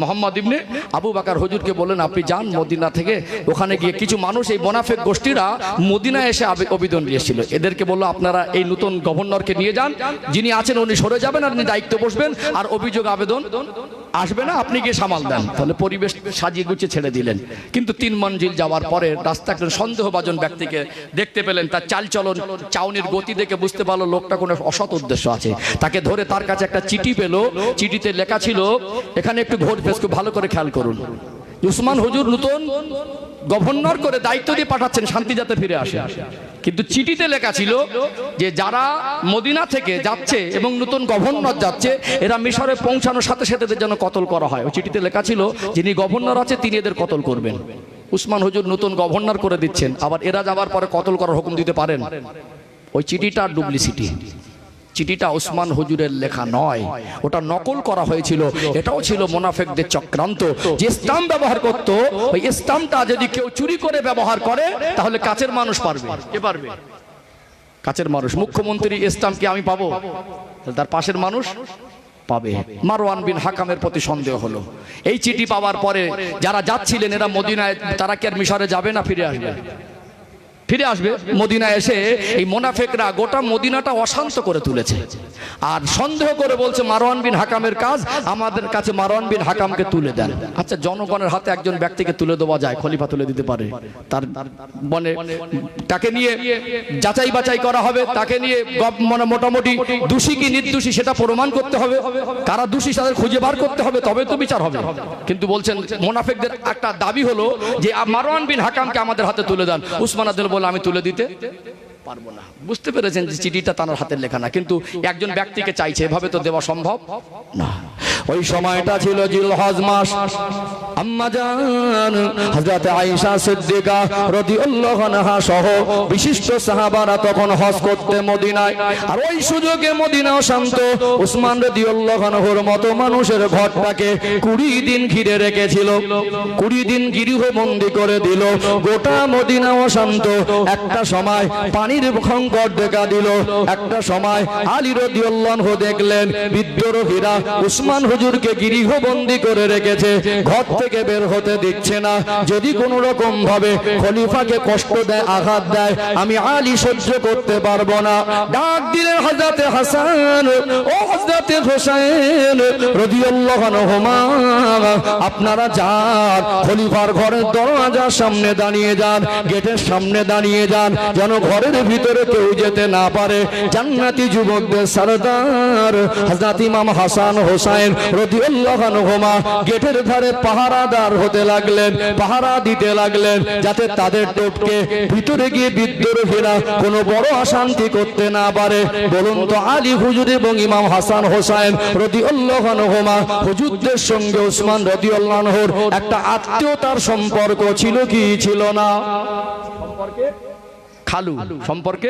মোহাম্মদ ইবনে আবু বকর। হুজুরকে বলেন আপনি যান মদিনা থেকে। ওখানে গিয়ে কিছু মানুষ এই মুনাফিক গোষ্ঠীরা মদিনায় এসে আবেদন দিয়েছিল। এদেরকে বললো আপনারা এই নতুন গভর্নরকে নিয়ে যান, যিনি আছেন উনি সরে যাবেন আর উনি দায়িত্ব বসবেন আর অভিযোগ আবেদন আসবে না, আপনি গিয়ে সামাল দেন। তাহলে পরিবেশ সাজিয়ে গুছিয়ে ছেড়ে দিলেন। কিন্তু 3 মঞ্জিল যাওয়ার পরে রাস্তা একজন সন্দেহভাজন ব্যক্তিকে দেখতে পেলেন। তার চালচলন চাউনির গতি দেখে বুঝতে পারলো লোকটা কোনো অসৎ উদ্দেশ্য আছে। তাকে ধরে তার কাছে একটা চিঠি পেল। চিঠিতে লেখা ছিল, এখানে একটু ঘোর ফেস ভালো করে খেয়াল করুন, উসমান হুজুর নতুন গভর্নর করে দায়িত্ব দিয়ে পাঠাচ্ছেন শান্তি যাতে ফিরে আসে। কিন্তু চিঠিতে লেখা ছিল যে যারা মদিনা থেকে যাচ্ছে এবং নতুন গভর্নর যাচ্ছে এরা মিশরে পৌঁছানোর সাথে সাথে যেন কতল করা হয়। ওই চিঠিতে লেখা ছিল যিনি গভর্নর আছে তিনি এদের কতল করবেন। উসমান হুজুর নতুন গভর্নর করে দিচ্ছেন, আবার এরা যাওয়ার পরে কতল করার হুকুম দিতে পারেন। ওই চিঠিটা ডুপ্লিসিটি, চিঠিটা উসমান হুজুরের লেখা নয়, ওটা নকল করা হয়েছিল। এটাও ছিল মুনাফিকদের চক্রান্ত। যে ইসলাম ব্যবহার করত ওই ইসলামটা যদি কেউ চুরি করে ব্যবহার করে তাহলে কাছের মানুষ পারবে। কে পারবে? কাছের মানুষ। মুখ্যমন্ত্রী ইসলাম কি আমি পাবো? তার পাশের মানুষ পাবে। মারওয়ান বিন হাকামের প্রতি সন্দেহ হলো। এই চিঠি পাওয়ার পরে যারা যাচ্ছিলেন এরা মদিনায়, তারা কি আর মিশরে যাবে না ফিরে আসবে? ফিরে আসবে। মদিনায় এসে এই মুনাফিকরা গোটা মদিনাটা অশান্ত করে তুলেছে। আর সন্দেহ করে বলছে মারওয়ান বিন হাকামের কাজ, আমাদের কাছে মারওয়ান বিন হাকামকে তুলে দেন। আচ্ছা, জনগণের হাতে একজন ব্যক্তিকে তুলে দেওয়া যায়, খলিফা তুলে দিতে পারে। তার মানে তাকে নিয়ে যাচাই বাছাই করা হবে, তাকে নিয়ে মানে মোটামুটি দোষী কি নির্দোষী সেটা প্রমাণ করতে হবে। কারা দোষী তাদের খুঁজে বার করতে হবে, তবে তো বিচার হবে। কিন্তু বলছেন মুনাফিকদের একটা দাবি হলো যে মারওয়ান বিন হাকামকে আমাদের হাতে তুলে দেন। উসমান আদিল বলে আমি তুলে দিতে পারবো না। বুঝতে পেরেছেন যে চিঠিটা তার হাতের লেখা না, কিন্তু একজন ব্যক্তিকে চাইছে, এভাবে তো দেওয়া সম্ভব না। ওই সময়টা ছিল জিলহজ মাস। আম্মা জান হযরত আয়েশা সিদ্দিকা রাদিয়াল্লাহু আনহা সহ বিশিষ্ট সাহাবারা তখন হজ করতে মদিনায়। আর ওই সুযোগে মদিনা শান্ত। উসমান রাদিয়াল্লাহু আনহুর মতো মানুষের ঘরটাকে 20 দিন ঘিরে রেখেছিল। 20 দিন গৃহবন্দী করে দিল। গোটা মদিনা শান্ত। একটা সময় পানি পানির সংকট দেখা দিল। একটা সময় আলী রাদিয়াল্লাহু আনহু দেখলেন বিদ্রোহীরা উসমান হুজুরকে গৃহবন্দী করে রেখেছে, ঘর থেকে বের হতে দিচ্ছে না। যদি কোনো রকম ভাবে খলিফাকে কষ্ট দেয়, আঘাত দেয়, আমি আলী সহ্য করতে পারবো না। ডাক দিলেন হযরতে হাসান ও হযরতে হোসেন রাদিয়াল্লাহু আনহুমা, আপনারা যান খলিফার ঘরের দরজার সামনে দাঁড়িয়ে যান, গেটের সামনে দাঁড়িয়ে যান, যেন ঘরের ভিতরে কেউ যেতে না পারে। জান্নাতি যুবকদের সরদার হযরত ইমাম হাসান হোসেন রাদিয়াল্লাহু আনহুমা গেটের ধারে পাহারাদার হতে লাগলেন, পাহারা দিতে লাগলেন, যাতে তাদের টোপকে ভিতরে গিয়ে বিদ্রোহীরা কোনো বড় অশান্তি করতে না পারে। বলুন তো আলী হুজুর এবং ইমাম হাসান হোসেন রাদিয়াল্লাহু আনহুমা হুজুরদের সঙ্গে উসমান রাদিয়াল্লাহু আনহুর একটা আত্মীয়তার সম্পর্ক ছিল কি ছিল না? সম্পর্কে খালু, সম্পর্কে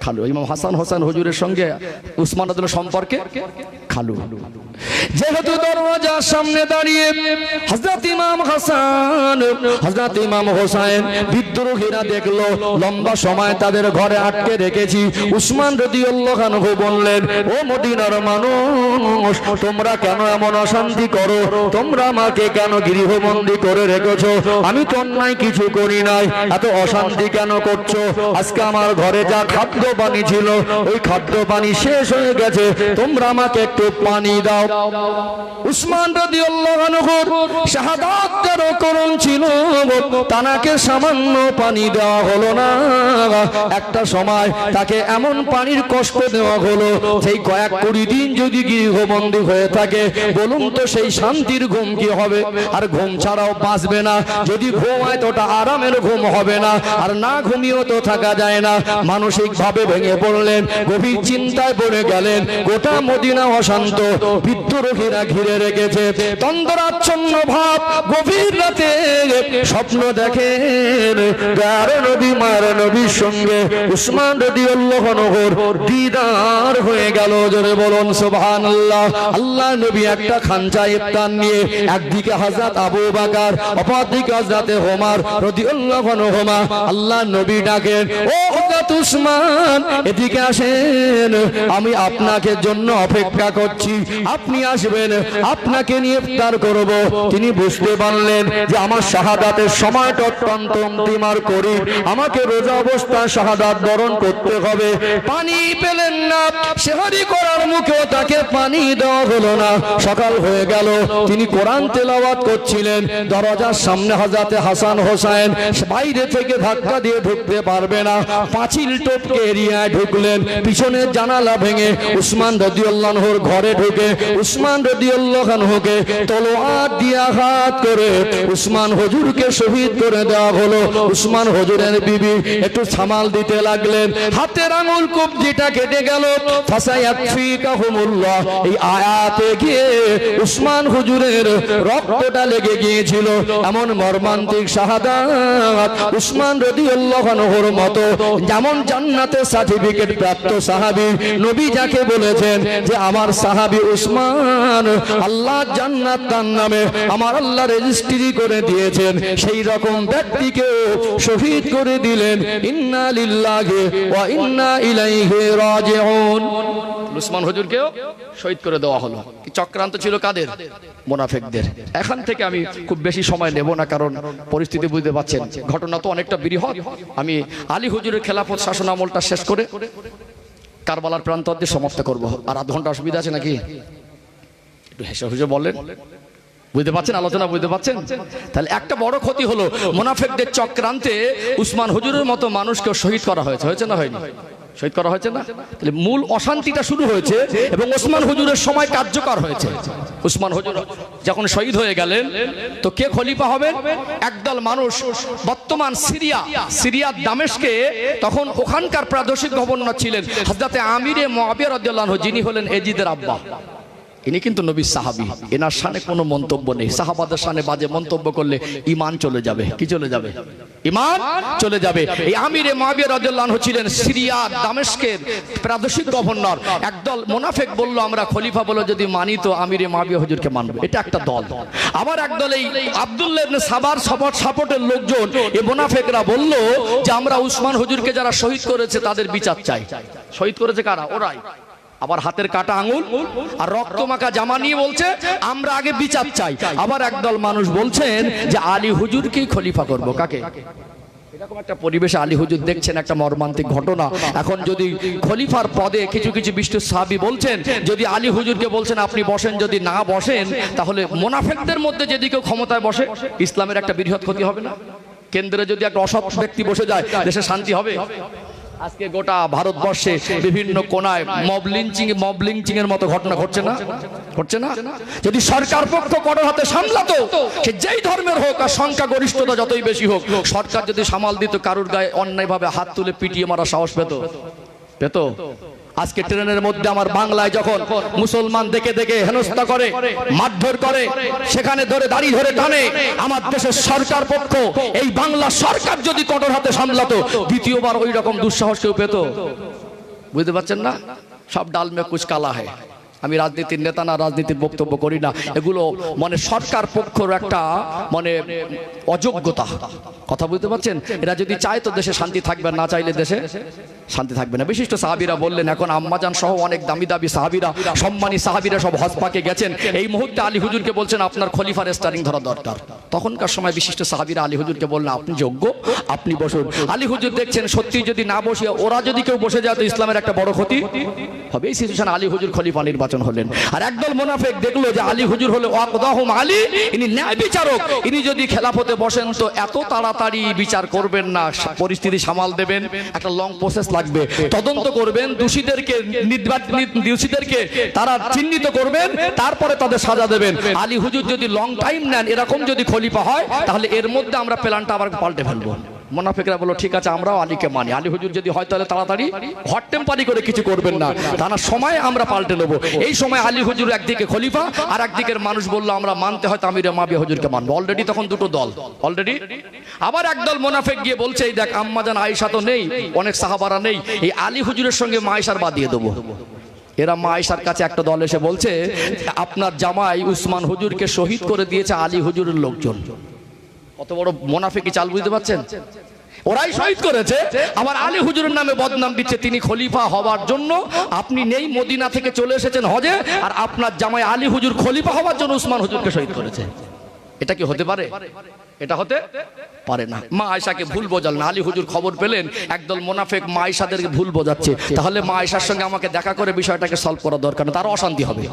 খালু। ইমাম হাসান হোসেন হুজুরের সঙ্গে উসমান রাদিয়াল্লাহু সম্পর্কে খালু। যেহেতু দরওয়াজার সামনে দাঁড়িয়ে হযরত ইমাম হাসান হযরত ইমাম হোসেন বিদ্রোহীরা দেখলো লম্বা সময় তাদের ঘরে আটকে রেখেছি, উসমান রাদিয়াল্লাহু আনহু বললেন, ও মদিনার মানুষ, তোমরা কেন এমন অশান্তি করো? তোমরা আমাকে কেন গৃহবন্দী করে রেখেছো? আমি তো অন্যায় কিছু করি নাই, এত অশান্তি কেন করছো? আজকে আমার ঘরে যা খাদ্য পানি ছিল ওই খাদ্য পানি শেষ হয়ে গেছে, তোমরা আমাকে একটু পানি দাও। উসমান রাদিয়াল্লাহু আনহুর শাহাদাতের করণ ছিল, তাকে সামান্য পানি দেওয়া হলো না। একটা সময় তাকে এমন পানির কষ্ট দেওয়া হলো, সেই কয়েক কুড়ি দিন যদি গৃহবন্দী হয়ে থাকে, বলুন তো সেই শান্তির ঘুম কি হবে? আর ঘুম ছাড়াও বাঁচবে না। যদি ঘুমায় তো ওটা আরামের ঘুম হবে না, আর না ঘুমিয়েও তো থাকা যায় না। মানসিক ভাবে ভেঙে পড়লেন, গভীর চিন্তায় পড়ে গেলেন। গোটা মদিনা অশান্ত, বিদ্রোহীরা ঘিরে রেখেছে, তন্দ্রাচ্ছন্ন ভাব। গভীর রাতে স্বপ্ন দেখেন গার নবী মার নবীর সঙ্গে উসমান রাদিয়াল্লাহু আনহুর দিদার হয়ে গেল। জোরে বলুন সুবহানাল্লাহ। আল্লাহ নবী একটা খানচা ইফতার নিয়ে একদিকে হযরত আবু বকর, অপরদিকে হযরত ওমর রাদিয়াল্লাহু আনহুমা। আল্লাহ নবী ডাকেন, ও হযরত উসমান এদিকে আসেন, আমি আপনাকে জন্য অপেক্ষা করছি, আপনি আসবেন, আপনাকে নিয়ে ইফতার করব। তিনি বুঝতে পারলেন যে আমার শাহাদাতের সময়টা অত্যন্ত অন্তিম আর করি, আমাকে রোজা অবস্থায় শাহাদাত বরণ করতে হবে। পানি পেলেন না, সেহরি করার মুখেও তাকে পানি দেওয়া হলো না। সকাল হয়ে গেল, তিনি কোরআন তেলাওয়াত করছিলেন। দরজার সামনে হযরত হাসান হোসেন বাইরে থেকে ধাক্কা দিয়ে ঢুকতে পারবে না, পাঁচিল টপকে এরিয়ায় ঢুকলেন। পিছনের জানালা ভেঙে উসমান রাদিয়াল্লাহু আনহুর ঘরে ঢুকে উসমান রাদিয়াল্লাহু আনহুকে তলোয়ার দিয়ে আঘাত করে উসমান হুজুরকে শহীদ করে দেওয়া হলো। উসমান হুজুরের বিবি একটু সামাল দিতে লাগলেন, হাতের আঙুল কবজিটা কেটে গেল। ফাসায়াকফিকাহুমুল্লাহ, এই আয়াতে গিয়ে উসমান হুজুরের রক্তটা লেগে গিয়েছিল। এমন মর্মান্তিক শাহাদাত উসমান রাদিয়াল্লাহু আনহুর মতো যেমন জান্নাতে সার্টিফিকেট প্রাপ্ত সাহাবী, নবী যাকে বলেছেন যে আমার সাহাবী উসমান, আল্লাহ জান্নাত তার নামে আমার আল্লাহ রেজিস্ট্রি করে দিয়েছেন, সেই রকম ব্যক্তিকে শহীদ করে দিলেন। ইন্না লিল্লাহি ওয়া ইন্না ইলাইহি রাজিউন। উসমান হুজুরকেও শহীদ করে দেওয়া হলো। কি চক্রান্ত ছিল কাদের? মুনাফিকদের। এখান থেকে আমি খুব বেশি সময় নেব না, কারণ পরিস্থিতি বুঝতে পারছেন, ঘটনা তো অনেকটা বৃহৎ। আমি আলী হুজুরের খেলাফত শাসন আমলটা শেষ করে কারবালার প্রান্তরে সমাপ্ত করব। আর আধ ঘন্টা অসুবিধা আছে নাকি? একটু হেসে হুজুর বললেন, বুঝতে পারছেন আলোচনা? বুঝতে পারছেন? তাহলে একটা বড় ক্ষতি হলো, মুনাফিকদের চক্রান্তে উসমান হুজুরের মতো মানুষকে শহীদ করা হয়েছে। হয়েছে না হয়নি? শহীদ করা হয়েছে না? তাহলে মূল অশান্তিটা শুরু হয়েছে এবং ওসমান হুজুরের সময় কার্যকর হয়েছে। উসমান হুজুর যখন শহীদ হয়ে গেলেন, তো কে খলিফা হবেন? একদল মানুষ বর্তমান সিরিয়ার দামেস্কে, তখন ওখানকার প্রাদেশিক গভর্নর ছিলেন হযরত আমিরে মুআবিয়া রাদিয়াল্লাহু আনহু, যিনি হলেন এজিদের আব্বা। ইনি কিন্তু নবীর সাহাবী, এনার শানে কোনো মন্তব্য নেই। সাহাবাদের শানে বাজে মন্তব্য করলে ঈমান চলে যাবে। কি চলে যাবে? ঈমান চলে যাবে। এই আমিরে মুআবিয়া রাদিয়াল্লাহু আনহু ছিলেন সিরিয়া দামেস্কের প্রাদেশিক গভর্নর। একদল মুনাফিক বলল আমরা খলিফা বলে যদি মানি তো আমিরে মুআবিয়া হুজুরকে মানব, এটা একটা দল। আবার একদল এই আব্দুল্লাহ ইবনে সাবার সাপোর্টের লোকজন এই মুনাফিকরা বলল যে আমরা উসমান হুজুরকে যারা শহীদ করেছে তাদের বিচার চাই। শহীদ করেছে কারা? ওরাই। আবার হাতের কাটা আঙুল আর রক্ত মাখা জামা নিয়ে বলছে আমরা আগে বিচার চাই। আবার একদল মানুষ বলছেন যে আলী হুজুরকেই খলিফা করব। কাকে? এরকম একটা পরিবেশে আলী হুজুর দেখছেন একটা মর্মান্তিক ঘটনা। এখন যদি খলিফার পদে কিছু কিছু বিশিষ্ট সাহাবী বলছেন যদি আলী হুজুরকে বলছেন আপনি বসেন, যদি না বসেন তাহলে মুনাফিকদের মধ্যে যদি কেউ ক্ষমতায় বসে ইসলামের একটা বৃহৎ ক্ষতি হবে না? কেন্দ্রে যদি একটা অসৎ ব্যক্তি বসে যায় দেশে শান্তি হবে? আজকে গোটা ভারতবর্ষে বিভিন্ন কোনায় মব লিঞ্চিং এর মতো ঘটনা ঘটছে না? ঘটছে না? যদি সরকার পক্ষ কঠোর হাতে সামলাতো, সে যেই ধর্মের হোক আর সংখ্যাগরিষ্ঠতা যতই বেশি হোক, সরকার যদি সামাল দিত কারুর গায়ে অন্যায়ভাবে হাত তুলে পিটিয়ে মারা সাহস পেত? আজকে ট্রেনের মধ্যে আমার বাংলায় যখন মুসলমান দেখে দেখে হেনস্থা করে, মারধর করে, সেখানে ধরে দাড়ি ধরে টানে, আমার দেশের সরকার পক্ষ এই বাংলা সরকার যদি কঠোর হাতে সামলাতো দ্বিতীয়বার ওই রকম দুঃসাহস কেউ পেত? বুঝতে পারছেন না? সব ডাল মে কুছ কালা হয়। আমি রাজনীতির নেতা না, রাজনীতির বক্তব্য করি না। এগুলো মানে সরকার পক্ষের একটা মানে অযোগ্যতা। কথা বুঝতে পারছেন? এরা যদি চায় তো দেশে শান্তি থাকবে, না চাইলে দেশে শান্তি থাকবে না। বিশিষ্ট সাহাবীরা বললেন, এখন আম্মাজান সহ অনেক দামি দামি সাহাবীরা, সম্মানী সাহাবীরা সব হজ পাকে গেছেন। এই মুহূর্তে আলী হুজুরকে বলছেন আপনার খলিফার স্টারিং ধরা দরকার। তখনকার সময় বিশিষ্ট সাহাবীরা আলী হুজুরকে বললেন আপনি যোগ্য, আপনি বসুন। আলী হুজুর দেখছেন সত্যি যদি না বসে ওরা যদি কেউ বসে যায় তো ইসলামের একটা বড় ক্ষতি হবে। এই সিচুয়েশন আলী হুজুর খলিফা নির্বাচন হলেন। আর একদল মুনাফিক দেখলো যে আলী হুজুর হলো ওয়াকদাহুম আলী, ইনি ন্যায় বিচারক, ইনি যদি খেলাফতে বসেন তো এত তাড়াতাড়ি বিচার করবেন না, পরিস্থিতি সামাল দেবেন, একটা লং প্রসেস লাগবে, তদন্ত করবেন, দোষীদেরকে তারা চিহ্নিত করবেন, তারপরে তাদের সাজা দেবেন। আলী হুজুর যদি লং টাইম নেন, এরকম যদি খলিফা হয় তাহলে এর মধ্যে আমরা প্ল্যানটা আবার পাল্টে ফেলবো। মুনাফিকরা বলল ঠিক আছে আমরাও আলীকে মানি, আলী হুজুর যদি হয় তাহলে তাড়াতাড়ি হট টেম্পারি করে কিছু করবেন না, তার সময় আমরা পাল্টে নেবো। এই সময় আলী হুজুর একদিকে খলিফা আর একদিকের মানুষ বললো আমরা মানতে হয় আমিরে মুআবিয়া হুজুরকে মানবো। অলরেডি তখন দুটো দল অলরেডি। আবার একদল মুনাফিক গিয়ে বলছে এই দেখ আম্মাজান আয়েশা তো নেই, অনেক সাহাবারা নেই, এই আলী হুজুরের সঙ্গে মা আয়েশার বাদিয়ে দেবো। এরা মা আয়েশার কাছে একটা দল এসে বলছে আপনার জামাই উসমান হুজুরকে শহীদ করে দিয়েছে আলী হুজুরের লোকজন। কত বড় মুনাফিকি চাল, বুঝতে পারছেন? ওরাই শহীদ করেছে, আবার আলী হুজুরের নামে বদনাম দিচ্ছে তিনি খলিফা হওয়ার জন্য। আপনি নেই, মদিনা থেকে চলে এসেছেন হজে, আর আপনার জামাই আলী হুজুর খলিফা হওয়ার জন্য উসমান হুজুরকে শহীদ করেছে। এটা কি হতে পারে? এটা হতে পারে না। মা আয়েশাকে ভুল বোঝাল না। আলী হুজুর খবর পেলেন একদল মুনাফিক মা আয়েশাদেরকে ভুল বোঝাচ্ছে, তাহলে মা আয়েশার সঙ্গে আমাকে দেখা করে বিষয়টাকে সলভ করা দরকার না, তার অশান্তি হবে।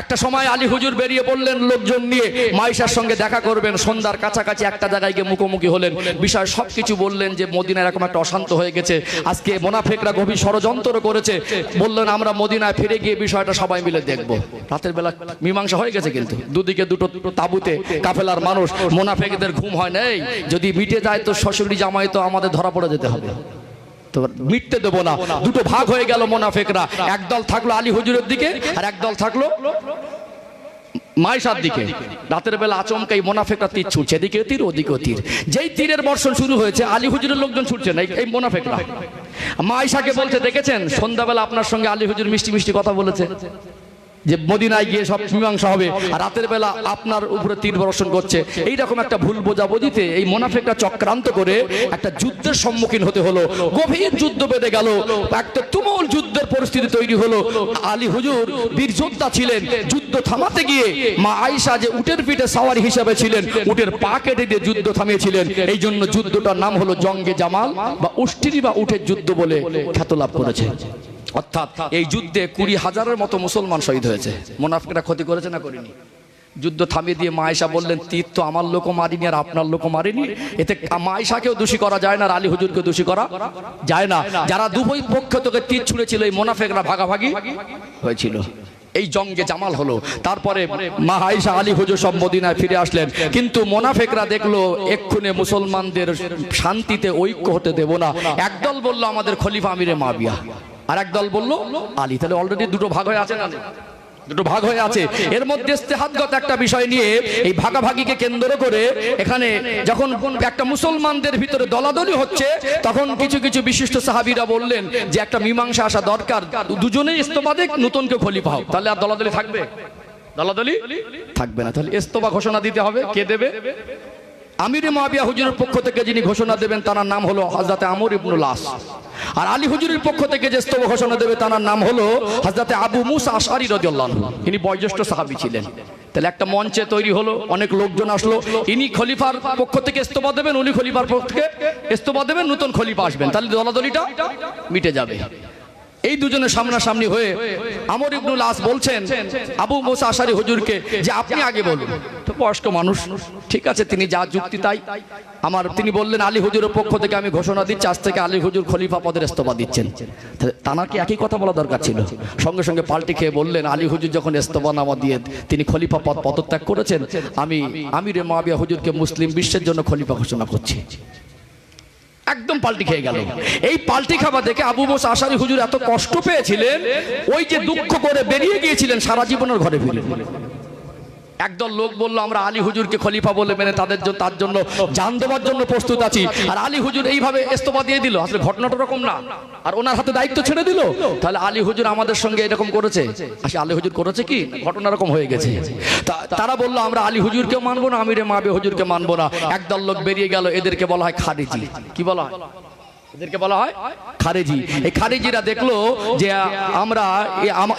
একটা সময় আলী হুজুর বেরিয়ে পড়লেন লোকজন নিয়ে, মা আয়েশার সঙ্গে দেখা করবেন। সন্ধ্যার কাছাকাছি একটা জায়গায় গিয়ে মুখোমুখি হলেন, বিষয় সবকিছু বললেন যে মদিনায় এরকম একটা অশান্ত হয়ে গেছে, আজকে মুনাফিকরা গভীর ষড়যন্ত্র করেছে। বললেন আমরা মদিনায় ফিরে গিয়ে বিষয়টা সবাই মিলে দেখব। রাতের বেলা মীমাংসা হয়ে গেছে, কিন্তু দুদিকে দুটো তাঁবুতে কাফেলার মানুষ, মুনাফিকদের ঘুম হয় নাই। যদি মিটে যায় তো শ্বশুরি জামাই তো আমাদের ধরা পড়ে যেতে হবে, তো মিটতে দেবো না। দুটো ভাগ হয়ে গেল মুনাফিকরা, একদল থাকলো আলী হুজুরের দিকে আর একদল থাকলো মা আয়েশার দিকে। রাতের বেলা আচমকাই মুনাফিকরা তীর ছুটছে, এদিকে তীর ওদিকে তীর। যেই তীরের বর্ষণ শুরু হয়েছে আলী হুজুরের লোকজন ছুটছে না, এই মুনাফিকরা। মা আয়েশাকে বলতে দেখেছেন সন্ধ্যাবেলা আপনার সঙ্গে আলী হুজুর মিষ্টি মিষ্টি কথা বলেছে যে মদিনায় গিয়ে সব মীমাংসা হবে, আর রাতের বেলা আপনার উপরে তীর বর্ষণ করছে। এইরকম একটা ভুল বোঝাবুঝিতে এই মুনাফিকরা চক্রান্ত করে একটা যুদ্ধের সম্মুখীন হতে হলো। গভীর যুদ্ধ বেঁধে গেল, একটা তুমুল যুদ্ধের পরিস্থিতি তৈরি হলো। আলী হুজুর বীর যোদ্ধা ছিলেন, যুদ্ধ থামাতে গিয়ে মা আয়েশা যে উটের পিঠে সাওয়ারি হিসেবে ছিলেন, উটের পা কেটে দিয়ে যুদ্ধ থামিয়েছিলেন। এই জন্য যুদ্ধটার নাম হলো জঙ্গে জামাল বা উষ্টিরি বা উটের যুদ্ধ বলে খ্যাত লাভ করেছে। অর্থাৎ এই যুদ্ধে 20,000-এর মতো মুসলমান শহীদ হয়েছে। মুনাফিকরা ক্ষতি করেছে না করেনি? যুদ্ধ থামিয়ে দিয়ে মা আয়েশা বললেন তীর তো আমার লোকও মারিনি আর আপনার লোকও মারিনি, এতে মা আয়েশাকেও দোষী করা যায় না আর আলী হুজুরকে দোষী করা যায় না। যারা দুই পক্ষ থেকে তীর ছুঁড়েছিল এই মুনাফিকরা ভাগাভাগি হয়েছিল। এই জঙ্গে জামাল হলো। তারপরে মা আয়েশা আলী হুজুর সব মদিনায় ফিরে আসলেন, কিন্তু মুনাফিকরা দেখলো এক্ষুনি মুসলমানদের শান্তিতে ঐক্য হতে দেব না। একদল বলল আমাদের খলিফা আমিরে মুআবিয়া, আর একদল বলল আলী। তাহলে অলরেডি দুটো ভাগ হয়ে আছে না? দুটো ভাগ হয়ে আছে। এর মধ্যে ইস্তেহাদগত একটা বিষয় নিয়ে এই ভাগাভাগিকে কেন্দ্র করে এখানে যখন একটা মুসলমানদের ভিতরে দলাদলি হচ্ছে, তখন কিছু কিছু বিশিষ্ট সাহাবীরা বললেন যে একটা মীমাংসা আসা দরকার, দুজনেই ইস্তফা দেখ, নতুনকে খলিফা হোক, তাহলে আর দলাদলি থাকবে? দলাদলি থাকবে না। তাহলে ইস্তফা ঘোষণা দিতে হবে। কে দেবে? আমিরে মুআবিয়া হুজুরের পক্ষ থেকে যিনি ঘোষণা দেবেন তার নাম হলো হযরত আমর ইবনুল আস। আর আলী হুজুরের পক্ষ থেকে যে ইস্তফা ঘোষণা দেবে তার নাম হলো হযরত আবু মুসা আশআরী রাদিয়াল্লাহু আনহু। ইনি বয়োজ্যেষ্ঠ সাহাবী ছিলেন। তাহলে একটা মঞ্চে তৈরি হলো, অনেক লোকজন আসলো। ইনি খলিফার পক্ষ থেকে ইস্তফা দেবেন, উনি খলিফার পক্ষ থেকে ইস্তফা দেবেন, নতুন খলিফা আসবেন, তাহলে দলাদলিটা মিটে যাবে। এই দুজনের সামনাসামনি হয়ে আমর ইবনুল আস বলছেন আবু মুসা আশআরী হুজুরকে যে আপনি আগে বলুন। তো বয়স্ক মানুষ, ঠিক আছে, তিনি যা যুক্তি তাই। তিনি বললেন আলী হুজুরের পক্ষ থেকে আমি ঘোষণা দিচ্ছি, আজ থেকে আলী হুজুর খলিফা পদের ইস্তফা দিচ্ছেন। তানাকে একই কথা বলা দরকার ছিল। সঙ্গে সঙ্গে পাল্টি খেয়ে বললেন আলী হুজুর যখন ইস্তফানামা দিয়ে তিনি খলিফা পদ পদত্যাগ করেছেন, আমি আমিরে মুআবিয়া হুজুরকে মুসলিম বিশ্বের জন্য খলিফা ঘোষণা করছি। একদম পাল্টি খেয়ে গেল। এই পাল্টি খাওয়া দেখে আবু মুসা আশআরী হুজুর এত কষ্ট পেয়েছিলেন, ওই যে দুঃখ করে বেরিয়ে গিয়েছিলেন, সারা জীবনের ঘরে ফিরে। একদল লোক বললো আমরা আলী হুজুরকে খলিফা বলে মেনে তার জন্য জান দেওয়ার জন্য প্রস্তুত আছি, আর আলী হুজুর এইভাবে ইস্তফা দিয়ে দিল। আসলে ঘটনাটা এরকম না, আর ওনার হাতে দায়িত্ব ছেড়ে দিল। তাহলে আলী হুজুর আমাদের সঙ্গে এরকম করেছে? আসলে আলী হুজুর করেছে কি? ঘটনা এরকম হয়ে গেছে। তারা বললো আমরা আলী হুজুরকে মানবো না, আমিরে মুআবিয়া হুজুরকে মানবো না। একদল লোক বেরিয়ে গেল, এদেরকে বলা হয় খারিজি। কি বলা হয়? এদেরকে বলা হয় খারেজি। এই খারেজিরা দেখলো যে আমরা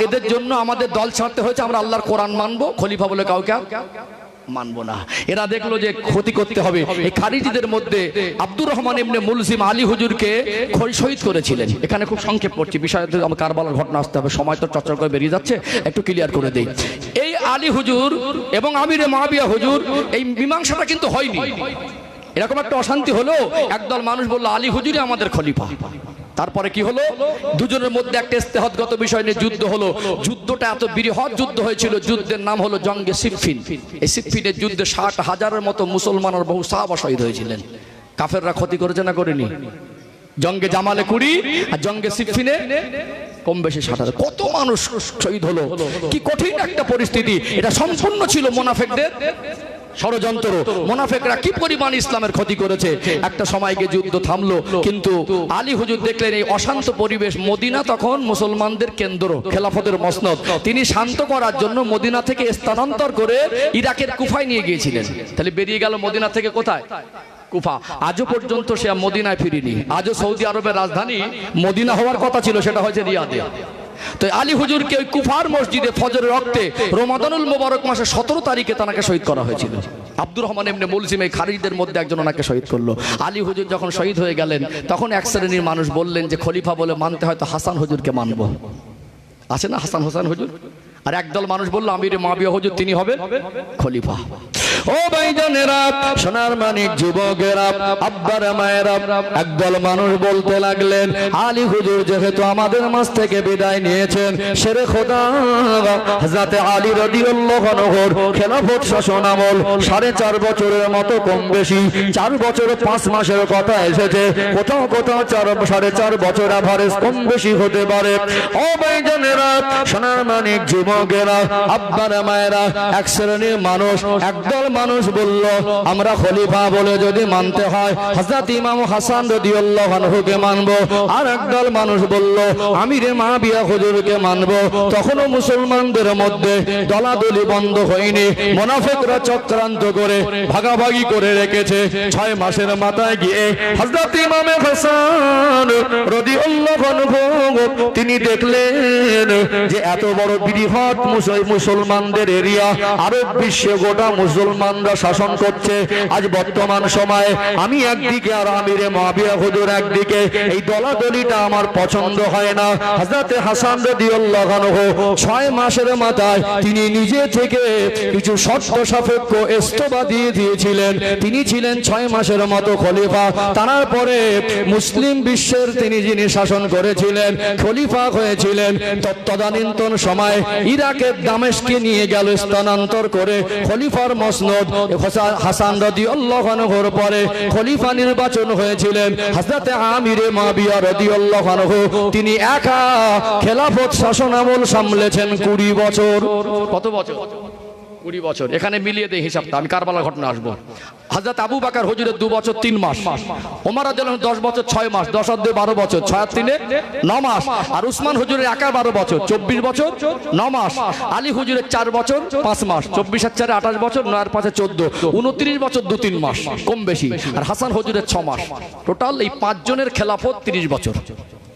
এদের জন্য আমাদের দল ছাড়তে হয়েছে, আমরা আল্লাহর কোরআন মানবো, খলিফা বলে কাউকে মানবো না। এরা দেখলো যে ক্ষতি করতে হবে। এই খারিজিদের মধ্যে আব্দুর রহমান ইবনে মুলজিম আলী হুজুরকে শহীদ করেছিলেন। এখানে খুব সংক্ষেপ করছি, বিষয়টা আমার কারবালার ঘটনা আসতে হবে, সময় তো চর্চা করে বেরিয়ে যাচ্ছে, একটু ক্লিয়ার করে দেই। এই আলী হুজুর এবং আমিরে মুআবিয়া হুজুর এই মীমাংসাটা কিন্তু হয়নি। এরকম একটা অশান্তি হলো, একদল মানুষ বললো আলী হুজুরই আমাদের খলিফা। তারপরে কি হলো? দুজনের মধ্যে একটা ইস্তেহাদগত বিষয় নিয়ে যুদ্ধ হলো। যুদ্ধটা এত বৃহৎ যুদ্ধ হয়েছিল, যুদ্ধের নাম হলো জঙ্গে সিফফিন। এই সিফফিনের যুদ্ধে 60,000-এর মতো মুসলমান আর বহু সাহাবা শহীদ হয়েছিলেন। কাফেররা ক্ষতি করেছে না করেনি? জঙ্গে জামালে 20 আর জঙ্গে সিফফিনে কম বেশি 60,000। কত মানুষ শহীদ হলো, কি কঠিন একটা পরিস্থিতি। এটা সম্পূর্ণ ছিল মুনাফিকদের ষড়যন্ত্র। মুনাফিকরা কি পরিমাণ ইসলামের ক্ষতি করেছে। একটা সময় গিয়ে যুদ্ধ থামলো, কিন্তু আলী হুজুর দেখলেন এই অশান্ত পরিবেশ, মদিনা তখন মুসলমানদের কেন্দ্র, খেলাফতের মসনদ, তিনি শান্ত করার জন্য মদিনা থেকে স্থানান্তর করে ইরাকের কুফায় নিয়ে গিয়েছিলেন। তাহলে বেরিয়ে গেল মদিনা থেকে কোথায়? কুফা। আজও পর্যন্ত সে মদিনায় ফিরিনি। আজও সৌদি আরবের রাজধানী মদিনা হওয়ার কথা ছিল, সেটা হয়েছে রিয়াদে। তো আলী হুজুরকে ওই কুফার মসজিদে ফজরের রক্তে রমাদানুল মোবারক মাসে 17 তারিখে তাকে শহীদ করা হয়েছিল। আব্দুর রহমান ইবনে মুলজিম এই খারিজদের মধ্যে একজন ওনাকে শহীদ করলো। আলী হুজুর যখন শহীদ হয়ে গেলেন, তখন এক শ্রেণীর মানুষ বললেন যে খলিফা বলে মানতে হয়তো হাসান হুজুরকে মানবো। আছে না হাসান হোসেন হুজুর? আর একদল মানুষ বললো আমিরে মুআবিয়া হুজুর তিনি হবেন খলিফা। ও ভাইজানেরা, সোনার মানিক যুবকেরা, আব্বার মায়েরা, একদল মানুষ বলতে লাগলেন আলী হুজুর যেহেতু আমাদের মাঝ থেকে বিদায় নিয়েছেন, শেরে খোদা হযরত আলী রাদিয়াল্লাহু আনহুর খেলাফত শাসন আমল 4.5 বছরের মতো কম বেশি, 4 বছর 5 মাসের কথা এসেছে, কোথাও কোথাও 4.5 বছর এভারেজ কম বেশি হতে পারে। ও ভাইজানেরা, সোনার মানিক যুবকেরা, আব্বার মায়েরা, এক শ্রেণীর মানুষ, একদল মানুষ বলল আমরা খলিফা বলে যদি মানতে হয় হযরত ইমাম হাসান রাদিয়াল্লাহু আনহুকে মানবো। আর একদল মানুষ বলল আমিরে মুআবিয়া হুজুরকে মানবো। তখনও মুসলমানদের মধ্যে দলাদলি বন্ধ হয়নি। মুনাফিকরা চক্রান্ত করে ভাগাভাগি করে রেখেছে। 6 মাসের মাথায় গিয়ে হযরত ইমাম হাসান রাদিয়াল্লাহু আনহু তিনি দেখলেন যে এত বড় বৃহৎ মুসলমানদের এরিয়া, আরব বিশ্বে গোটা মুসলমানরা শাসন করছে। আজ বর্তমান সময়ে আমি একদিকে আর আমিরে মুআবিয়া হুজুর একদিকে, এই দলাদলিটা আমার পছন্দ হয় না। হযরত হাসান রাদিয়াল্লাহু আনহু 6 মাসের মাথায় তিনি নিজে থেকে কিছু শর্ত সাপেক্ষ ইস্তফা দিয়ে দিয়েছিলেন। তিনি ছিলেন 6 মাসের মতো খলিফা। তারপরে মুসলিম বিশ্বের তিনি যিনি শাসন করেছিলেন, খলিফা হয়েছিলেন, তদানীন্তন সময় ইরাকের দামেস্কে নিয়ে গেল স্থানান্তর করে খলিফার মসনদ হাসান রাদিয়াল্লাহু আনহুর পরে খলিফা নির্বাচন হয়েছিলেন হযরতে আমিরে মাবিয়া রাদিয়াল্লাহু আনহু। তিনি একা খেলাফত শাসনামল সামলেছেন 20 বছর। কত বছর? 20 বছর। এখানে মিলিয়ে দেই হিসাবটা, আমি কারবালার ঘটনা আসবো। হযরত আবু বকর হুজুরের 2 বছর 3 মাস, ওমর রাদিয়াল্লাহু আনহু 10 বছর 6 মাস, 10 আর 2 12 বছর, 6 আর 3 9 মাস, আর উসমান হুজুরের একা 12 বছর 24 বছর 9 মাস, আলী হুজুরের 4 বছর 5 মাস, 24 আর 4 28 বছর, 9 আর 5 14, 29 বছর 2-3 মাস কম বেশি, আর হাসান হুজুরের 6 মাস। টোটাল এই 5 জনের খেলাফত 30 বছর,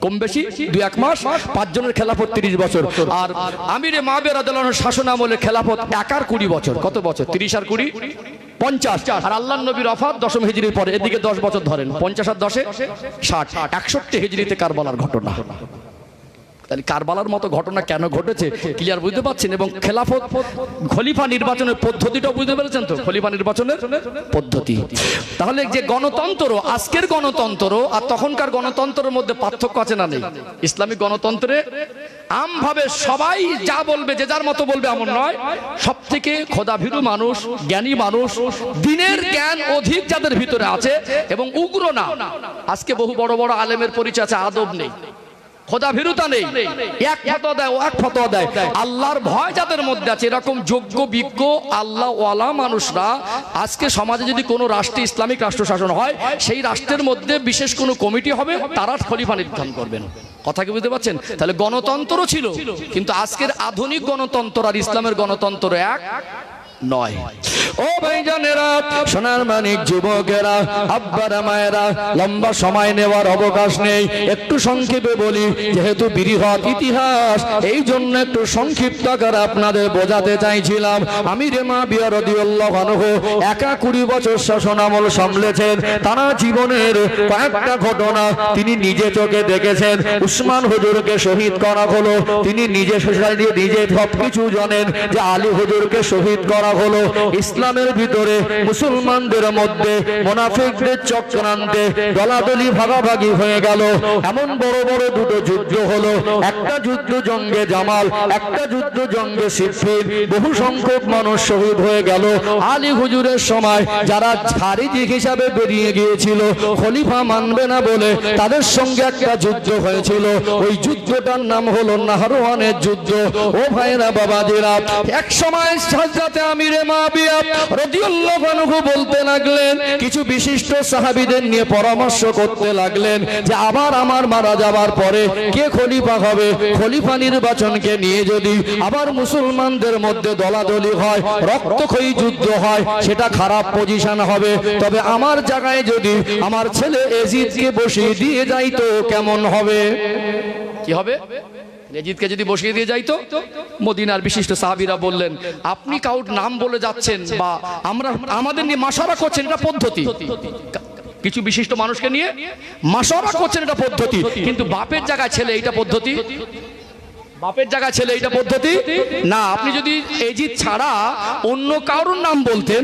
কম বেশি 2-1 মাস, 5 জনের খেলাফত 30 বছর। আর আমিরে মাবিয়া রাদিয়াল্লাহু আনহু শাসন আমলে খেলাফত একার 20 বছর। কত বছর? 30 আর 20 50। আর আল্লাহর নবীর ওফাত 10ম হিজরির পরে, এদিকে 10 বছর ধরেন, 50 আর 10 60, 61 হিজরিতে কারবালার ঘটনা। তাহলে কারবালার মতো ঘটনা কেন ঘটেছে ক্লিয়ার বুঝতে পারছেন? এবং খেলাফত খলিফা নির্বাচনের পদ্ধতিটাও বুঝতে পেরেছেন তো, খলিফা নির্বাচনের পদ্ধতি। তাহলে যে গণতন্ত্র, আজকের গণতন্ত্র আর তখনকার গণতন্ত্রের মধ্যে পার্থক্য আছে না নেই? ইসলামিক গণতন্ত্রে আমভাবে সবাই যা বলবে, যে যার মতো বলবে এমন নয়। সব থেকে খোদাভীরু মানুষ, জ্ঞানী মানুষ, দিনের জ্ঞান অধিক যাদের ভিতরে আছে এবং উগ্র না। আজকে বহু বড় বড় আলেমের পরিচয় আছে, আদব নেই, খোদাভীরুতা নেই, এক ফতোয়া দেয় ও এক ফতোয়া দেয়। আল্লাহর ভয় যাদের মধ্যে আছে, এরকম যোগ্য বিজ্ঞ আল্লাহ ওয়ালা মানুষরা আজকে সমাজে যদি কোনো রাষ্ট্রে ইসলামিক রাষ্ট্র শাসন হয়, সেই রাষ্ট্রের মধ্যে বিশেষ কোনো কমিটি হবে, তারা খলিফা নির্ধারণ করবেন। কথা কি বুঝতে পারছেন? তাহলে গণতন্ত্র ছিল, কিন্তু আজকের আধুনিক গণতন্ত্র আর ইসলামের গণতন্ত্র এক নয়। ও ভাইজানেরা, সোনার মানিক যুবকেরা, আব্বারা মায়েরা, লম্বা সময় নেওয়ার অবকাশ নেই, একটু সংক্ষেপে বলি। যেহেতু বৃহৎ ইতিহাস, এই জন্য একটু সংক্ষিপ্ত আকারে আপনাদের বোঝাতে চাইছিলাম। আমিরে মাবিয়া রাদিয়াল্লাহু আনহু একা 20 বছর শাসন আমল সামলেছেন। তারা জীবনের কয়েকটা ঘটনা তিনি নিজে চোখে দেখেছেন। উসমান হুজুরকে শহীদ করা হলো, তিনি নিজে নিজে সবকিছু জানেন যে আলী হুজুরকে শহীদ করা হলো। ইসলামের ভিতরে মুসলমানদের মধ্যে মুনাফিকদের চক্রান্তে দলাদলি ভাগাভাগি হয়ে গেল। এমন বড় বড় দুটো যুদ্ধ হলো, একটা যুদ্ধ জঙ্গে জামাল, একটা যুদ্ধ জঙ্গে সিফিন। বহু সংখ্যক মানুষ শহীদ হয়ে গেল। আলী হুজুরের সময় যারা খারিজি হিসাবে বেরিয়ে গিয়েছিল, খলিফা মানবে না বলে, তাদের সঙ্গে একটা যুদ্ধ হয়েছিল। ওই যুদ্ধটার নাম হলো নাহরওয়ানের যুদ্ধ। ও ভাইরা বাবাজিরা, এক সময় হযরত আমিরে মাবিয়া রাদিয়াল্লাহু আনহু বলতে লাগলেন, কিছু বিশিষ্ট সাহাবীদের নিয়ে পরামর্শ করতে লাগলেন যে আবার আমার মারা যাবার পরে কে খলিফা হবে। খলিফা নির্বাচনকে নিয়ে যদি আবার মুসলমানদের মধ্যে দলাদলি হয়, রক্তক্ষয়ী যুদ্ধ হয়, সেটা খারাপ পজিশন হবে। তবে আমার জায়গায় যদি আমার ছেলে এজিদকে বসিয়ে দিয়ে যাই তো কেমন হবে? কি হবে? এজিদকে যদি বসিয়ে দিয়ে যাইতো। মদিনার বিশিষ্ট সাহাবীরা বললেন, আপনি কাউর নাম বলে যাচ্ছেন বা আমরা আমাদের নিয়ে মাশারা করছেন, এটা পদ্ধতি। কিছু বিশিষ্ট মানুষকে নিয়ে মাশারা করছেন, এটা পদ্ধতি। কিন্তু বাপের জায়গায় ছেলে, এটা পদ্ধতি? বাপের জায়গায় ছেলে, এটা পদ্ধতি না। আপনি যদি এজিদ ছাড়া অন্য কারোর নাম বলতেন,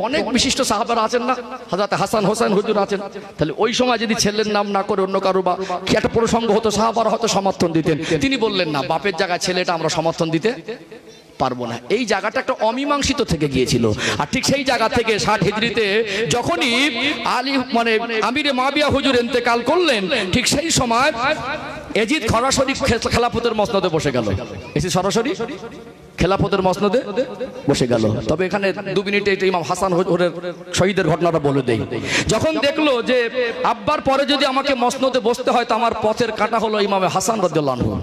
অনেক বিশিষ্ট সাহাবারা আছেন না, হযরত হাসান হোসেন হুজুর আছেন, তাহলে ওই সময় যদি ছেলের নাম না করে অন্য কারো বা কি একটা প্রসঙ্গ হতো, সাহাবারা হয়তো সমর্থন দিতেন। তিনি বললেন না, বাপের জায়গায় ছেলেটা আমরা সমর্থন দিতে পারবো না। এই জায়গাটা একটা অমীমাংসিত থেকে গিয়েছিল। আর ঠিক সেই জায়গা থেকে 60 হিজরিতে যখনই আলী আমিরে মাবিয়া হুজুর ইন্তেকাল করলেন, ঠিক সেই সময় এজিদ সরাসরি খেলাফতের মসনদে বসে গেল। এসে সরাসরি খেলাফতের মসনদে বসে গেল। তবে এখানে 2 মিনিটে ইমাম হাসান হুজুরের শহীদের ঘটনাটা বলে দেই। যখন দেখলো যে আব্বার পরে যদি আমাকে মসনদে বসতে হয়, তো আমার পথের কাঁটা হলো ইমামে হাসান রাদিয়াল্লাহু আনহু।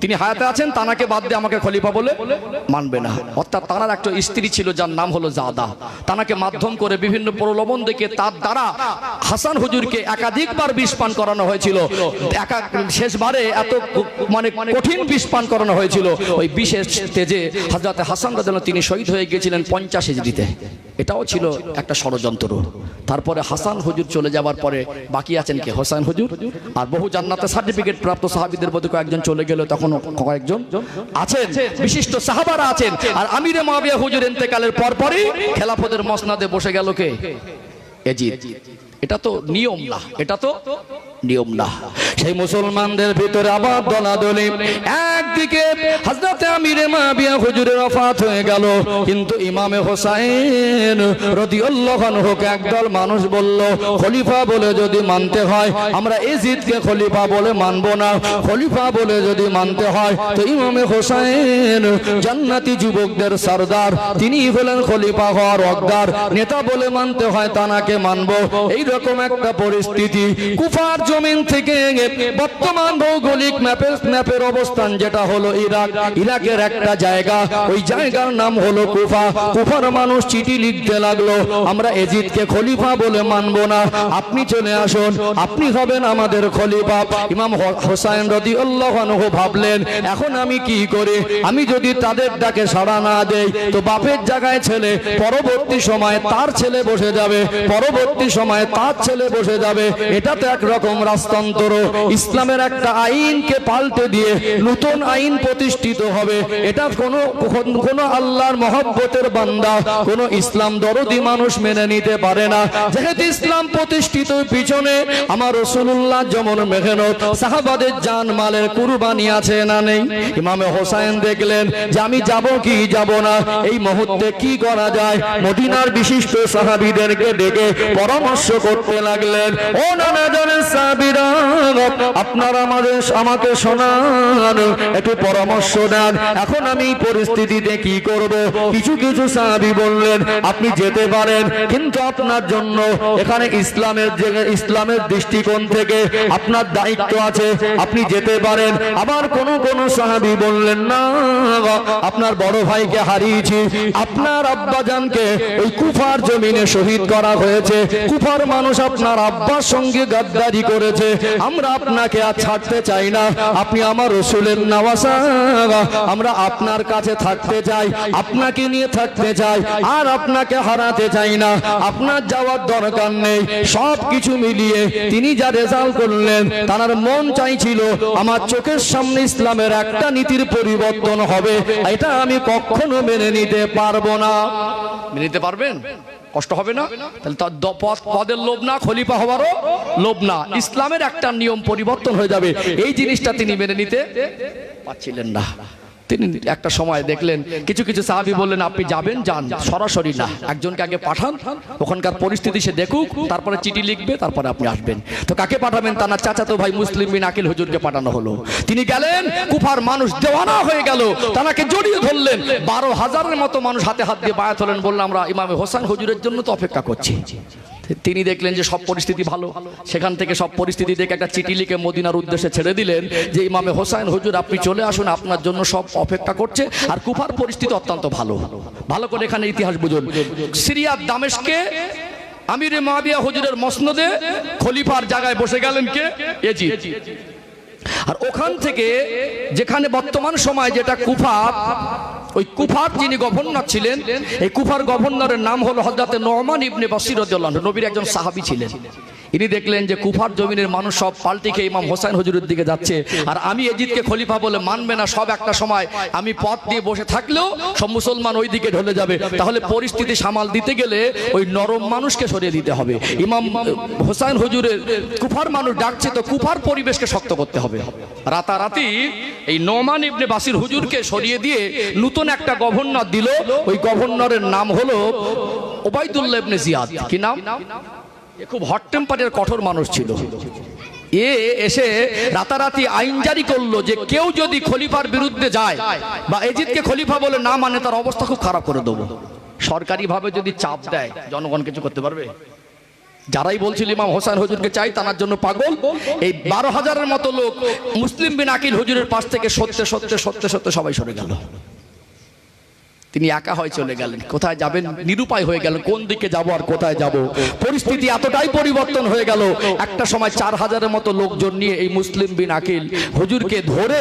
তিনি হায়াতে আছেন, তানাকে বাদ দিয়ে আমাকে খলিফা বলে মানবে না। অর্থাৎ তানার একটা স্ত্রী ছিল যার নাম হলো জাদা। তানাকে মাধ্যম করে বিভিন্ন প্রলোভন দেখে তার দ্বারা হাসান হুজুরকে একাধিকবার বিষ পান করানো হয়েছিল। শেষবারে এত কঠিন বিষ পান করানো হয়েছিল, ওই বিশেষ তেজে হযরত হাসান রাদিয়াল্লাহু তিনি শহীদ হয়ে গিয়েছিলেন 50 হিজরিতে। এটাও ছিল একটা ষড়যন্ত্র। তারপরে হাসান হুজুর চলে যাওয়ার পরে বাকি আছেন কে? হোসেন হুজুর। আর বহু জান্নাতে সার্টিফিকেট প্রাপ্ত সাহাবীদের মধ্যে কয়েকজন চলে গেল, তখন কয়েকজন আছেন, বিশিষ্ট সাহাবারা আছেন। আর আমিরে মাবিয়া হুজুর ইন্তেকালের পরপরই খেলাফতের মসনদে বসে গেল কে? এজিদ। এটা তো নিয়ম না, এটা তো নিয়ম না। সেই মুসলমানদের ভিতরে আবার দলাদলি, একদিকে হযরতে আমিরে মুআবিয়া হুজুরের ওফাত হয়ে গেল, কিন্তু ইমামে হোসাইন রাদিয়াল্লাহু আনহুকে একদল মানুষ বলল খলিফা বলে যদি মানতে হয় আমরা ইয়াজিদকে খলিফা বলে মানব না, খলিফা বলে যদি মানতে হয় তো ইমামে হোসাইন জান্নাতি যুবকদের সরদার, তিনি হলেন খলিফা হওয়ার হকদার, নেতা বলে মানতে হয় তানাকে মানব। এই রকম একটা পরিস্থিতি। কুফার জমিন থেকে বর্তমান ভৌগোলিক ম্যাপের অবস্থান যেটা হলো ইরাক, ইরাকের একটা জায়গা, ওই জায়গার নাম হলো কুফা। কুফার মানুষ চিঠি লিখতে লাগলো আমরা ইয়াজিদকে খলিফা বলে মানব না, আপনি চলে আসুন, আপনি হবেন আমাদের খলিফা। ইমাম হোসাইন রাদিয়াল্লাহু আনহু ভাবলেন এখন আমি কি করি, আমি যদি তাদের ডাকে সাড়া না দেই তো বাপের জায়গায় ছেলে পরবর্তী সময়ে তার ছেলে বসে যাবে, পরবর্তী সময়ে তার ছেলে বসে যাবে, এটা তো একরকম রাজতন্ত্র। ইসলামের একটা আইনকে পাল্টে দিয়ে নতুন আইন প্রতিষ্ঠিত হবে, এটা কোনো আল্লাহর মহব্বতের বান্দা, কোনো ইসলাম দরদি মানুষ মেনে নিতে পারে না। যেহেতু ইসলাম প্রতিষ্ঠিত পিছনে আমার রাসূলুল্লাহ যেমন মেহনত, সাহাবাদের জান মালের কুরবানি আছে না নেই। ইমামে হোসাইন দেখলেন যে আমি যাব কি যাব না, এই মুহূর্তে কি করা যায়। মদিনার বিশিষ্ট সাহাবীদেরকে ডেকে পরামর্শ করতে লাগলেন, ও নানা জানের সাহাবীরা আপনারা আমাকে শোনান, একটু পরামর্শ দেন, এখন আমি এই পরিস্থিতিতে কি করব। কিছু কিছু সাহাবী বললেন আপনি যেতে পারেন, কিন্তু আপনার জন্য এখানে ইসলামের দৃষ্টিকোণ থেকে আপনার দায়িত্ব আছে, আপনি যেতে পারেন। আবার কোন সাহাবী বললেন না, আপনার বড় ভাইকে হারিয়েছি, আপনার আব্বাজানকে ওই কুফার জমিনে শহীদ করা হয়েছে, কুফার মানুষ আপনার আব্বার সঙ্গে গাদ্দারি করেছে, আমরা আপনাকে আর ছাড়তে চাই না, আপনি আমার রাসূলের নওয়াসা, আমরা আপনার কাছে থাকতে চাই, আপনাকে নিয়ে থাকতে চাই, আর আপনাকে হারাতে চাই না, আপনার যাওয়ার দরকার নেই। সব কিছু মিলিয়ে তিনি যা রেজাল্ট করলেন, তার মন চাইছিল আমার চোখের সামনে ইসলামের একটা নীতির পরিবর্তন হবে, এটা আমি কখনো মেনে নিতে পারবো না। মেনে নিতে পারবেন? কষ্ট হবে না? তাহলে পদের লোভ না, খলিফা হওয়ারও লোভ না, ইসলামের একটা নিয়ম পরিবর্তন হয়ে যাবে, এই জিনিসটা তিনি মেনে নিতে পারছিলেন না। তিনি একটা সময় দেখলেন কিছু কিছু সাহাবী বললেন আপনি যাবেন, যান, সরাসরি না, একজনকে আগে পাঠান, ওখানকার পরিস্থিতি সে দেখুক, তারপরে চিঠি লিখবে, তারপরে আপনি আসবেন। তো কাকে পাঠাবেন? তার চাচাতো ভাই মুসলিম বিন আকিল হুজুরকে পাঠানো হলো। তিনি গেলেন, কুফার মানুষ দেওয়ানা হয়ে গেল, তাকে জড়িয়ে ধরলেন, 12,000-এর মতো মানুষ হাতে হাত দিয়ে বায়াত হলেন, বললেন আমরা ইমামে হোসেন হুজুরের জন্য তো অপেক্ষা করছি। তিনি দেখলেন যে সব পরিস্থিতি ভালো, সেখান থেকে সব পরিস্থিতি দেখে একটা চিঠি লিখে মদিনার উদ্দেশ্যে ছেড়ে দিলেন যে ইমামে হোসেন হুজুর আপনি চলে আসুন, আপনার জন্য সব অপেক্ষা করছে। আর কুফার পরিস্থিতি অত্যন্ত ভালো। ভালো করে এখানে ইতিহাস বুঝুন। সিরিয়ার দামেস্কে আমিরে মুআবিয়া হুজুরের মসনদে খলিফার জায়গায় বসে গেলেন কে? ইয়াজিদ। আর ওখান থেকে যেখানে বর্তমান সময় যেটা কুফা, ওই কুফার যিনি গভর্নর ছিলেন, এই কুফার গভর্নরের নাম হলো হযরত নু'মান ইবনে বাশির রাদিয়াল্লাহু আনহু, নবীর একজন সাহাবী ছিলেন। ইনি দেখলেন যে কুফার জমিনের মানুষ সব পাল্টি খেয়ে ইমাম হোসেন হুজুরের দিকে যাচ্ছে, আর আমি ইয়াজিদকে খলিফা বলে মানবে না, সব একটা সময় আমি পথ দিয়ে বসে থাকলেও সব মুসলমান ওই দিকে ঢলে যাবে, তাহলে পরিস্থিতি সামাল দিতে গেলে ওই নরম মানুষকে সরিয়ে দিতে হবে। ইমাম হোসেন হুজুরের কুফার মানুষ ডাকছে, তো কুফার পরিবেশকে শক্ত করতে হবে। রাতারাতি এই নু'মান ইবনে বাশির হুজুরকে সরিয়ে দিয়ে নতুন একটা গভর্নর দিল, ওই গভর্নরের নাম হলো ওবাইদুল্লাহ ইবনে জিয়াদ। কি নাম? খুব হট টেম্পারের কঠোর মানুষ ছিল। এসে রাতারাতি আইন জারি করলো যে কেউ যদি খলিফার বিরুদ্ধে যায় বা ইয়াজিদকে খলিফা বলে না মানে তার অবস্থা খুব খারাপ করে দেবো। সরকারি ভাবে যদি চাপ দেয় জনগণ কিছু করতে পারবে? যারাই বলছিল ইমাম হোসেন হুজুরকে চাই, তার জন্য পাগল, এই 12,000-এর মতো লোক মুসলিম বিন আকিল হুজুরের পাশ থেকে সত্যে সত্যে সত্যে সত্যে সবাই সরে গেল। তিনি একা হয়ে চলে গেলেন, কোথায় যাবেন নিরুপায় হয়ে গেল, কোন দিকে যাব আর কোথায় যাব। পরিস্থিতি এতটাই পরিবর্তন হয়ে গেল, একটা সময় 4,000-এর মতো লোকজন নিয়ে এই মুসলিম বিন আকিল হুজুরকে ধরে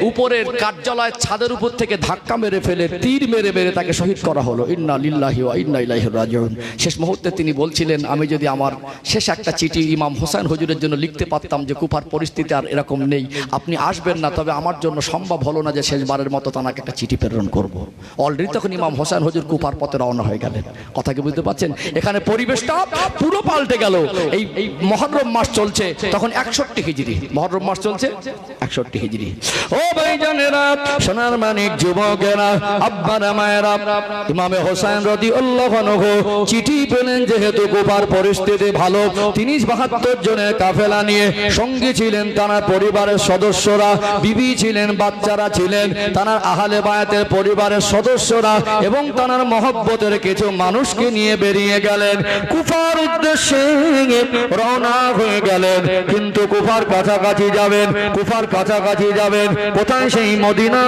উপরের কার্যালয়ের ছাদের উপর থেকে ধাক্কা মেরে ফেলে তীর মেরে মেরে তাকে শহীদ করা হলো। ইন্না লিল্লাহি ওয়া ইন্না ইলাইহি রাজিউন। শেষ মুহূর্তে তিনি বলছিলেন আমি যদি আমার শেষ একটা চিঠি ইমাম হোসেন হুজুরের জন্য লিখতে পারতাম যে কুফার পরিস্থিতি আর এরকম নেই, আপনি আসবেন না, তবে আমার জন্য সম্ভব হলো না যে শেষবারের মতো তাকে একটা চিঠি প্রেরণ করব। অলরেডি অলরেডি তখন ইমাম হোসেন হুজুর কুফার পথে রওনা হয়ে গেলেন। কথা কি বুঝতে পারছেন? এখানে পরিবেশটা পুরো পাল্টে গেল। এই মুহররম মাস চলছে তখন 61 হিজরি, মুহররম মাস চলছে 61 হিজরি। ও ভাইজানেরা, সোনার মানিক যুবকেরা, আব্বারা মায়েরা, ইমামে হোসেন রাদিয়াল্লাহু আনহু চিঠি পেলেন, যেহেতু কুফার পরিস্থিতি ভালো, তিনি 72 জনের কাফেলা নিয়ে সঙ্গে ছিলেন তার পরিবারের সদস্যরা, বিবি ছিলেন, বাচ্চারা ছিলেন, তার আহলে বায়াতের পরিবারের সদস্যরা এবং তার মহব্বতের কিছু মানুষকে নিয়ে বেরিয়ে গেলেন, কুফার উদ্দেশ্যে রওনা হয়ে গেলেন। কিন্তু কুফার কাছাকাছি যাবেন, কুফার কাছাকাছি যাবেন কোথায়? সেই মদিনা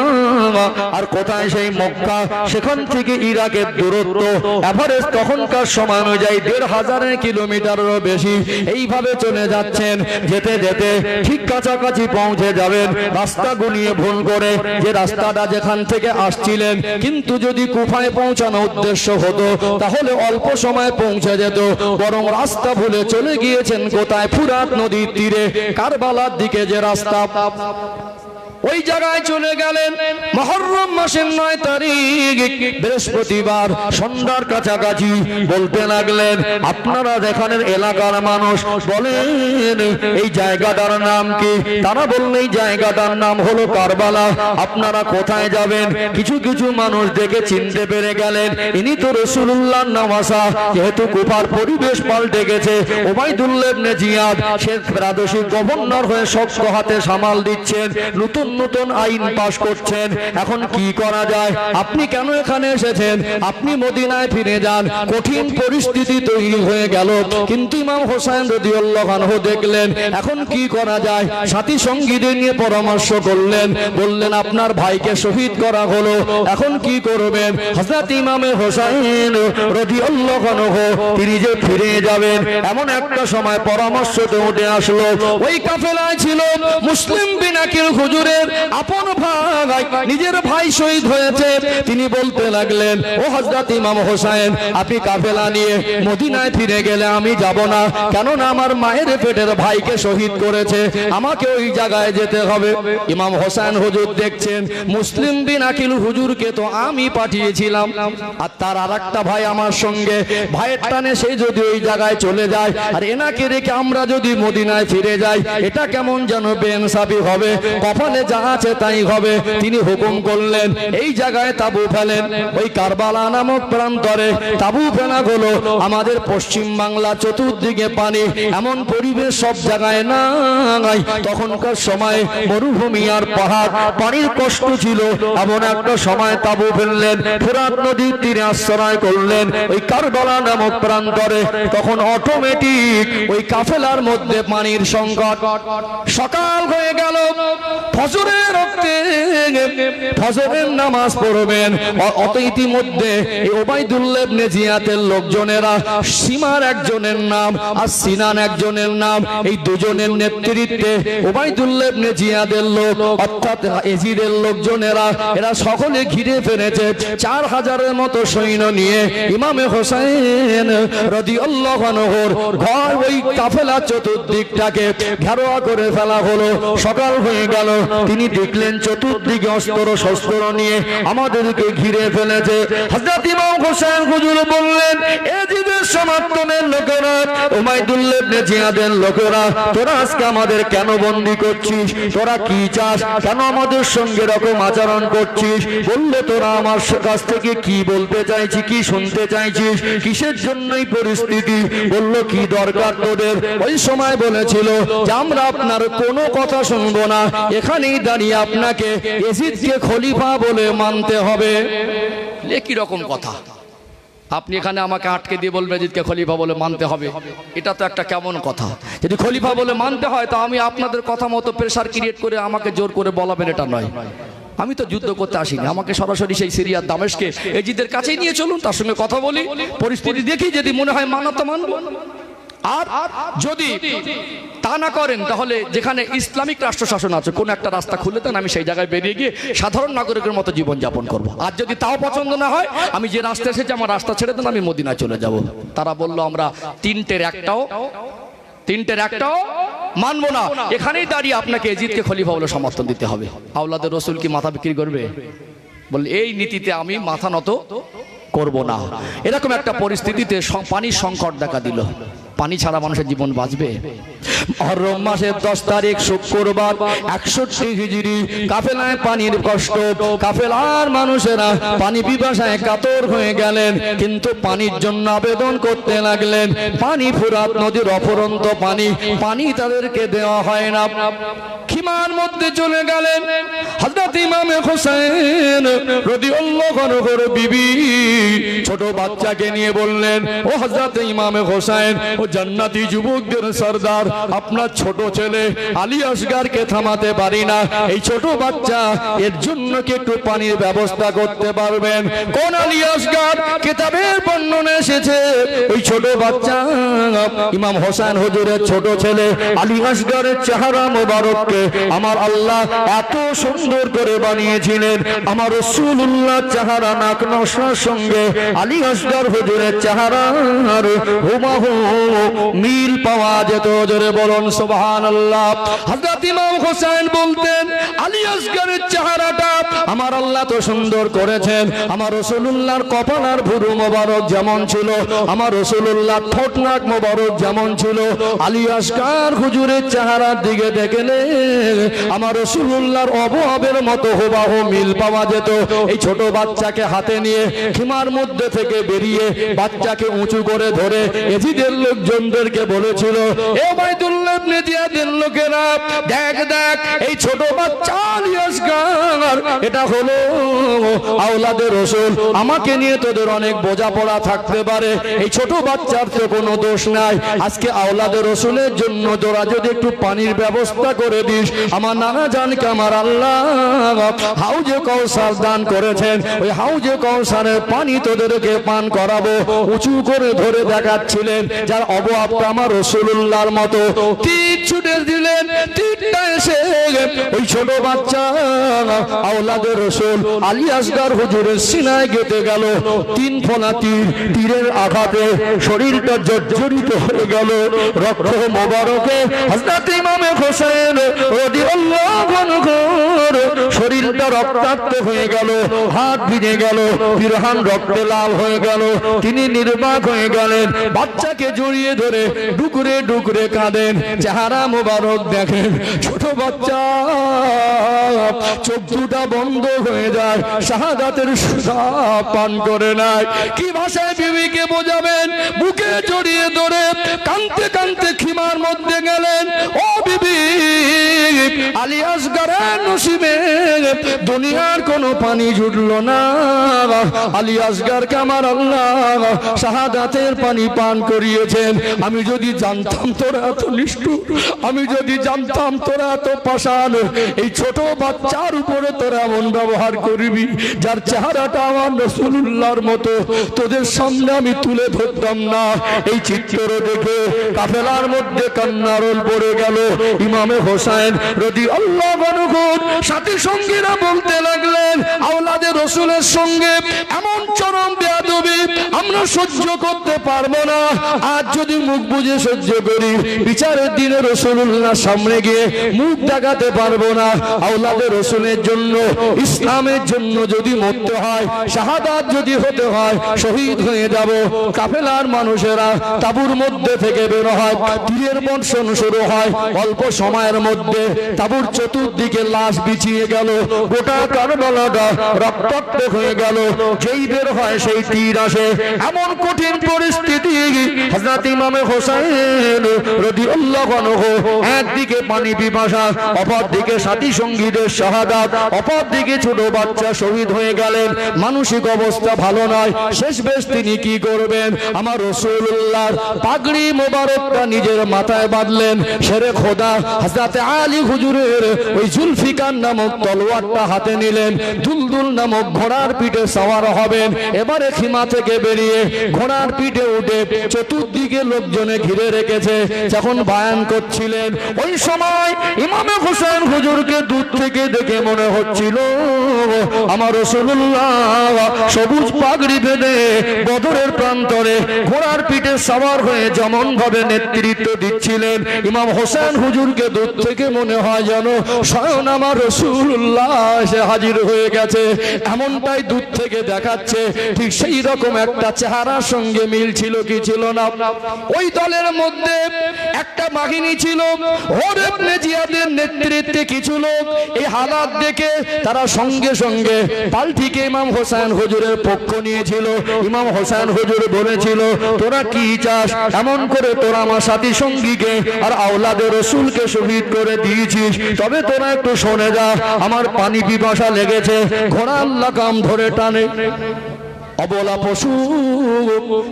আর কোথায় সেই মক্কা। সেখান থেকে ইরাকের দূরত্ব এভারেজ তখনকার সময় অনুযায়ী 1500 কিলোমিটারেরও বেশি। এইভাবে চলে যাচ্ছেন, যেতে যেতে ঠিক কাছাকাছি পৌঁছে যাবেন। রাস্তা গুনিয়ে ভুল করে যে রাস্তাটা যেখান থেকে আসছিলেন, কিন্তু যদি কুফায় পৌঁছানো উদ্দেশ্য হতো তাহলে অল্প সময় পৌঁছে যেত, বরং রাস্তা ভুলে চলে গিয়েছেন কোথায়? ফুরাত নদীর তীরে কারবালার দিকে যে রাস্তা, ওই জায়গায় চলে গেলেন। মুহররম মাসের 9 তারিখ বৃহস্পতিবার সন্ধ্যার কাছাকাছি বলতে লাগলেন, আপনারা যেখানের এলাকার মানুষ বলেন এই জায়গাটার নাম কি? তারা বললেন এই জায়গাটার নাম হলো কারবালা। আপনারা কোথায় যাবেন? কিছু কিছু মানুষ দেখে চিনতে পেরে গেলেন ইনি তো রাসূলুল্লাহর নওয়াসা। যেহেতু কুফার পরিবেশ পাল্টে গেছে, উবাইদুল্লাহ ইবনে জিয়াদ সে প্রাদেশিক গভর্নর হয়ে শক্ত হাতে সামাল দিচ্ছেন, নতুন নতুন আইন পাশ করছেন। এখন কি করা যায়? আপনি কেন এখানে এসেছেন? আপনি মদিনায় ফিরে যান। কঠিন পরিস্থিতি তৈরি হয়ে গেল। কিন্তু ইমাম হোসেন রাদিয়াল্লাহু আনহু দেখলেন এখন কি করা যায়। সাথী সঙ্গীদের নিয়ে পরামর্শ করলেন, বললেন আপনার ভাইকে শহীদ করা হলো, এখন কি করবেন? হযরত ইমামে হোসেন রাদিয়াল্লাহু আনহু তিনি যে ফিরে যাবেন এমন একটা সময় পরামর্শতে উঠে আসলো। ওই কাফেলায় ছিল মুসলিম বিন আকিল হুজুরের আপন ভাই, নিজের ভাই শহীদ হয়েছে। তিনি বলতে লাগলেন, ও হযরত ইমাম হোসেন, আপনি কাফেলা নিয়ে মদিনায় ফিরে গেলে আমি যাব না, কেননা আমার মায়ের পেটের ভাইকে শহীদ করেছে, আমাকে ওই জায়গায় যেতে হবে। ইমাম হোসেন হুজুর দেখছেন মুসলিম বিন আকিল হুজুরকে তো আমি পাঠিয়েছিলাম, আর তার আরেকটা ভাই আমার সঙ্গে, ভাইয়ের টানে সে যদি ওই জায়গায় চলে যায় আর এনাকে রেখে আমরা যদি মদিনায় ফিরে যাই, এটা কেমন যেন বেইনসাফি হবে, কপালে যা আছে তাই হবে। তিনি হুকুম করলেন এই জায়গায় তাবু ফেলেন। ওই কারবালা নামক প্রান্তরে তাবু ফেলা হলো। আমাদের পশ্চিম বাংলা চতুর্দিকে পানি, এমন পরিবেশ সব জায়গায় নাই। তখনকার সময় মরুভূমি আর পাহাড়, পানির কষ্ট ছিল। এমন একটা সময় তাবু ফেললেন, ফুরাত নদীর তীরে আশ্রয় করলেন ওই কারবালা নামক প্রান্তরে। তখন অটোমেটিক ওই কাফেলার মধ্যে পানির সংকট। সকাল হয়ে গেল, ফজরের রক্তে ফজরের নামাজ পড়বেন। অত ইতিমধ্যে এই উবাইদুল্লাহ ইবনে জিয়াদের লোকজনেরা, সীমার একজনের নাম আর সিনান একজনের নাম, এই দুজনের নেতৃত্বে উবাইদুল্লাহ ইবনে জিয়াদের লোক অর্থাৎ এজিদের লোকজনেরা এরা সকলে ঘিরে ফেলেছে। 4000-এর মতো সৈন্য নিয়ে ইমামে হোসেন রাদিয়াল্লাহু আনহুর ঘর ওই কাফেলা চতুর্দিকটাকে ঘেরাও করে ফেলা হলো। সকাল হয়ে গেল, তিনি দেখলেন চতুর্দিকে অস্ত্র শস্ত্র নিয়ে আমাদেরকে ঘিরে ফেলেছে। হযরত ইমাম হোসেন হুজুর বললেন, এজিদের সমর্থনের লোকেরা, উবাইদুল্লাহ ইবনে জিয়াদের লোকেরা, তোরা আজকে আমাদের কেন বন্দী করছিস? তোরা কি চাস? কেন আমাদের সঙ্গে এরকম আচরণ করছিস? বললে তোরা আমার কাছ থেকে কি বলতে চাইছিস, কি শুনতে চাইছিস, কিসের জন্যই পরিস্থিতি? বলল কি দরকার তোদের? ওই সময় বলেছিল যে আমরা আপনার কোনো কথা শুনবো না, এখানেই দাঁড়িয়ে আপনাকে ইয়াজিদকে খলিফা বলে মানতে হবে। কি রকম কথা? আপনি এখানে আমাকে আটকে দিয়ে বলবেন ইয়াজিদকে খলিফা বলে মানতে হবে, এটা তো একটা কেমন কথা? যদি খলিফা বলে মানতে হয় তা আমি আপনাদের কথা মতো প্রেসার ক্রিয়েট করে আমাকে জোর করে বলাবেন, এটা নয়। আমি তো যুদ্ধ করতে আসিনি, আমাকে সরাসরি সেই সিরিয়ার দামেশকে ইয়াজিদের কাছেই নিয়ে চলুন, তার সঙ্গে কথা বলি, পরিস্থিতি দেখি, যদি মনে হয় মানতে মানব। আর যদি তা না করেন তাহলে যেখানে ইসলামিক রাষ্ট্র শাসন আছে কোন একটা রাস্তা খুলে দেন, আমি সেই জায়গায় বেরিয়ে গিয়ে সাধারণ নাগরিকের মতো জীবন যাপন করব। আর যদি তাও পছন্দ না হয়, আমি যে রাস্তা এসেছি আমার রাস্তা ছেড়ে দেন, আমি মদিনায় চলে যাব। তারা বলল আমরা তিনটের একটাও মানবো না, এখানেই দাঁড়িয়ে আপনাকে ইয়াজিদকে খলিফা বলে সমর্থন দিতে হবে। আওলাদের রসুল কি মাথা বিক্রি করবে? বলে এই নীতিতে আমি মাথা নত করব না। এরকম একটা পরিস্থিতিতে পানির সংকট দেখা দিল। পানি ছাড়া মানুষের জীবন বাঁচবে? মুহররম মাসের 10 তারিখ শুক্রবার 61 হিজরি, কাফেলায় পানির কষ্ট, কাফেলার মানুষেরা পানি পিপাসায় কাতর হয়ে গেলেন, কিন্তু পানির জন্য আবেদন করতে লাগলেন। পানি ফুরাত নদীর অফুরন্ত পানি, পানি তাদেরকে দেওয়া হয় না। খিমার মধ্যে চলে গেলেন হযরত ইমাম হোসেন রাদিয়াল্লাহু আনহুর বিবি ছোট বাচ্চাকে নিয়ে বললেন, ও হযরত ইমাম হোসেন, ও জান্নাতি যুবকদের সরদার, আপনার ছোট ছেলে আলী আসগারকে থামাতে পারি না, এই ছোট বাচ্চা, এর জন্য কি একটু পানির ব্যবস্থা করতে পারবেন? কোন আলী আসগার? কিতাবের বর্ণনা এসেছে ওই ছোট বাচ্চা ইমাম হোসেন হুজুরের ছোট ছেলে আলী আসগারের চেহারা মোবারককে আমার আল্লাহ এত সুন্দর করে বানিয়েছিলেন, আমার রাসূলুল্লাহ চেহারা নাক নকশার সঙ্গে আলী আসগার হুজুরের চেহারার হুবহু মিল পাওয়া যেত। জোরে বলুন সুবহানাল্লাহ। হযরত ইমাম হোসেন বলতেন, আলী আসগারের চেহারাটা আমার আল্লাহ তো সুন্দর করেছেন, আমার রাসূলুল্লাহর কপাল আর ভুরু মোবারক যেমন ছিল, আমার রাসূলুল্লাহর ঠোঁট নাক মোবারক যেমন ছিল, আলী আসগার হুজুরের চেহারার দিকে দেখলে আমার রাসূলুল্লাহর অবয়বের মতো হুবহু মিল পাওয়া যেত। এই ছোট বাচ্চাকে হাতে নিয়ে খিমার মধ্যে থেকে বেরিয়ে বাচ্চাকে উঁচু করে ধরে এজিদের লোকজনদেরকে বলেছিল, এ বাইতুল্লাহ ইবনে জিয়াদের লোকেরা, দেখ দেখ এই ছোট বাচ্চা আলী আসগার, এটা হলো আওলাদে রাসূল, আমাকে নিয়ে তোদের অনেক বোঝাপড়া থাকতে পারে, এই ছোট বাচ্চার তো কোনো দোষ নাই, আজকে আওলাদে রাসূলের জন্য তোরা যদি একটু পানির ব্যবস্থা করে দিস, আমার নানা জানকে আমার আল্লাহ হাউজে কাউসার দান করেছেন, ওই হাউজে কাউসারের পানি তোদেরকে পান করাবো। উঁচু করে ধরে দেখাচ্ছিলেন, যার অবয়বটা আমার রাসূলুল্লাহর মতো। তীর ছুটে দিলেন, তীরটা এসে ওই ছোট বাচ্চা আওলাদে রাসূল আলী আসগার হুজুরের সিনায় গেঁথে গেল। 3 ফোঁটা তীর, তীরের আঘাতে শরীরটা জর্জরিত হয়ে গেল। রক্ত মোবারকে হযরত ইমাম হোসেন রাদিয়াল্লাহু আনহুর শরীরটা রক্তাক্ত হয়ে গেল, হাত ভিজে গেল, পিরহান রক্তে লাল হয়ে গেল, তিনি নির্বাক হয়ে গেলেন। বাচ্চাকে জড়িয়ে ধরে ডুকরে ডুকরে কাঁদেন, চেহারা মোবারক দেখেন, ছোট বাচ্চা চোখ দুটা বন্ধ হয়ে যায়, শাহাদাতের সুধা পান করে নাই। কি ভাষায় বিবিকে বোঝাবেন? বুকে জড়িয়ে ধরে কাঁদতে কাঁদতে খিমার মধ্যে গেলেন, ও বিবি, আলী আসগারের নসিবে দুনিয়ার কোনো পানি জুটলো না, আলী আসগারকে আমার আল্লাহ শাহাদাতের পানি পান করিয়েছেন। আমি যদি জানতাম তোরা এত নিষ্ঠুর, আমি যদি জানতাম তোরা এত পাষাণ, এই ছোট বাচ্চার উপরে তোরা এমন ব্যবহার করবি, যার চেহারাটা আমার রাসূলুল্লাহর মতো, তোদের সামনে আমি তুলে ধরতাম না। এই চিত্র দেখে কাফেলার মধ্যে কান্নারোল পড়ে গেল। ইমামে হোসেন রাদিয়াল্লাহু আনহুর সাথী সঙ্গীরা বলতে লাগলেন, আওলাদে রাসূলের সঙ্গে এমন চরম বেয়াদবি আমরা সহ্য করতে পারবো না। আজ যদি মুখ বুজে সহ্য করি, বিচারের দিনে রাসূলুল্লাহর সামনে গিয়ে মুখ দেখাতে পারবো না। আওলাদে রাসূলের জন্য, ইসলামের জন্য যদি মরতে হয়, শাহাদাত যদি হতে হয়, শহীদ হয়ে যাব। কাফেলার মানুষেরা তাঁবুর মধ্যে থেকে বের হয়, তীরের বর্ষণ শুরু হয়। অল্প সময়ের মধ্যে তাঁবুর চতুর্দিকে লাশ বিছিয়ে গেল, গোটা কারবালাটা রক্তাক্ত হয়ে গেল। যেই বের হয় সেই তীর আসে। এমন কঠিন পরিস্থিতি, হযরত ইমাম হোসেন রাদিয়াল্লাহু আনহু একদিকে পানি পিপাসা, অপরদিকে সাথী সঙ্গীদের শাহাদাত, অপরদিকে ছোট বাচ্চা শহীদ হয়ে গেলেন। মানসিক অবস্থা ভালো নয়। শেষ বেশ তিনি কি করবেন? আমার রাসূলুল্লাহর পাগড়ি মোবারকটা নিজের মাথায় বাঁধলেন। শেরে খোদা হযরত আলী হুজুরের ওই জুলফিকার নামক তলোয়ারটা হাতে নিলেন। দুলদুল নামক ঘোড়ার পিঠে সওয়ার হবেন। এবারে সীমা থেকে বেরিয়ে ঘোড়ার পিঠে উঠে চতুর্দিকে লোকজনে ঘিরে রেখেছে যখন বয়ান করছিলেন, ওই সময় ইমামে হোসেন হুজুরকে দূর থেকে দেখে মনে হচ্ছিল আমার রাসূলুল্লাহ সবুজ পাগড়ি বেঁধে বদরের প্রান্তরে ঘোড়ার পিঠে সওয়ার হয়ে যেমন ভাবে নেতৃত্ব দিচ্ছিলেন, ইমাম হোসেন হুজুরকে দূর থেকে মনে হয় যেন স্বয়ং আমার রাসূলুল্লাহ এসে হাজির হয়ে গেছে, এমনটাই দূর থেকে দেখাচ্ছে। ঠিক সেই রকম একটা চেহারার সঙ্গে মিল ছিল কি ছিল না? ওই দলের মধ্যে একটা বাহিনী ছিল ওর ইবনে জিয়াদের নেতৃত্বে কিছু লোক এই হালাত দেখে তারা সঙ্গে সঙ্গে পাল্টিকে ইমাম হোসেন হুজুরের পক্ষ নিয়েছিল। ইমাম হোসেন হুজুর বলেছিল, তোরা কি চাস? এমন করে তোরা আমার সাথী সঙ্গীকে আর আওলাদে রসুলকে শহীদ করে দিয়েছিস, তবে তোরা একটু শুনে যা, আমার পানি পিপাসা লেগেছে। ঘোড়া লাগাম ধরে টানে, অবলা পশু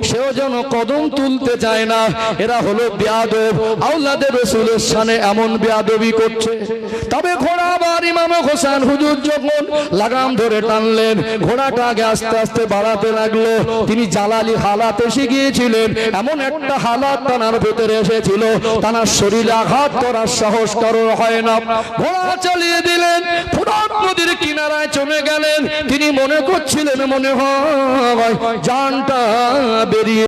সেও যেন কদম তুলতে চায় না। এরা হলো বেয়াদব, আওলাদে রসুলের শানে এমন বেয়াদবি করছে। তবে ঘোড়া আবার ইমাম হোসেন হুজুর যখন লাগাম ধরে টানলেন, ঘোড়াটা আগে আস্তে আস্তে বাড়াতে লাগলো। তিনি জালালি হালাত এসে গিয়েছিলেন, এমন একটা হালাত তানার ভেতরে এসেছিল, তানার শরীরে আঘাত করার সাহস কারোর হয় না। ঘোড়া চালিয়ে দিলেন, ফুরাত নদীর কিনারায় চলে গেলেন। তিনি মনে করছিলেন মনে হয় জানটা বেরিয়ে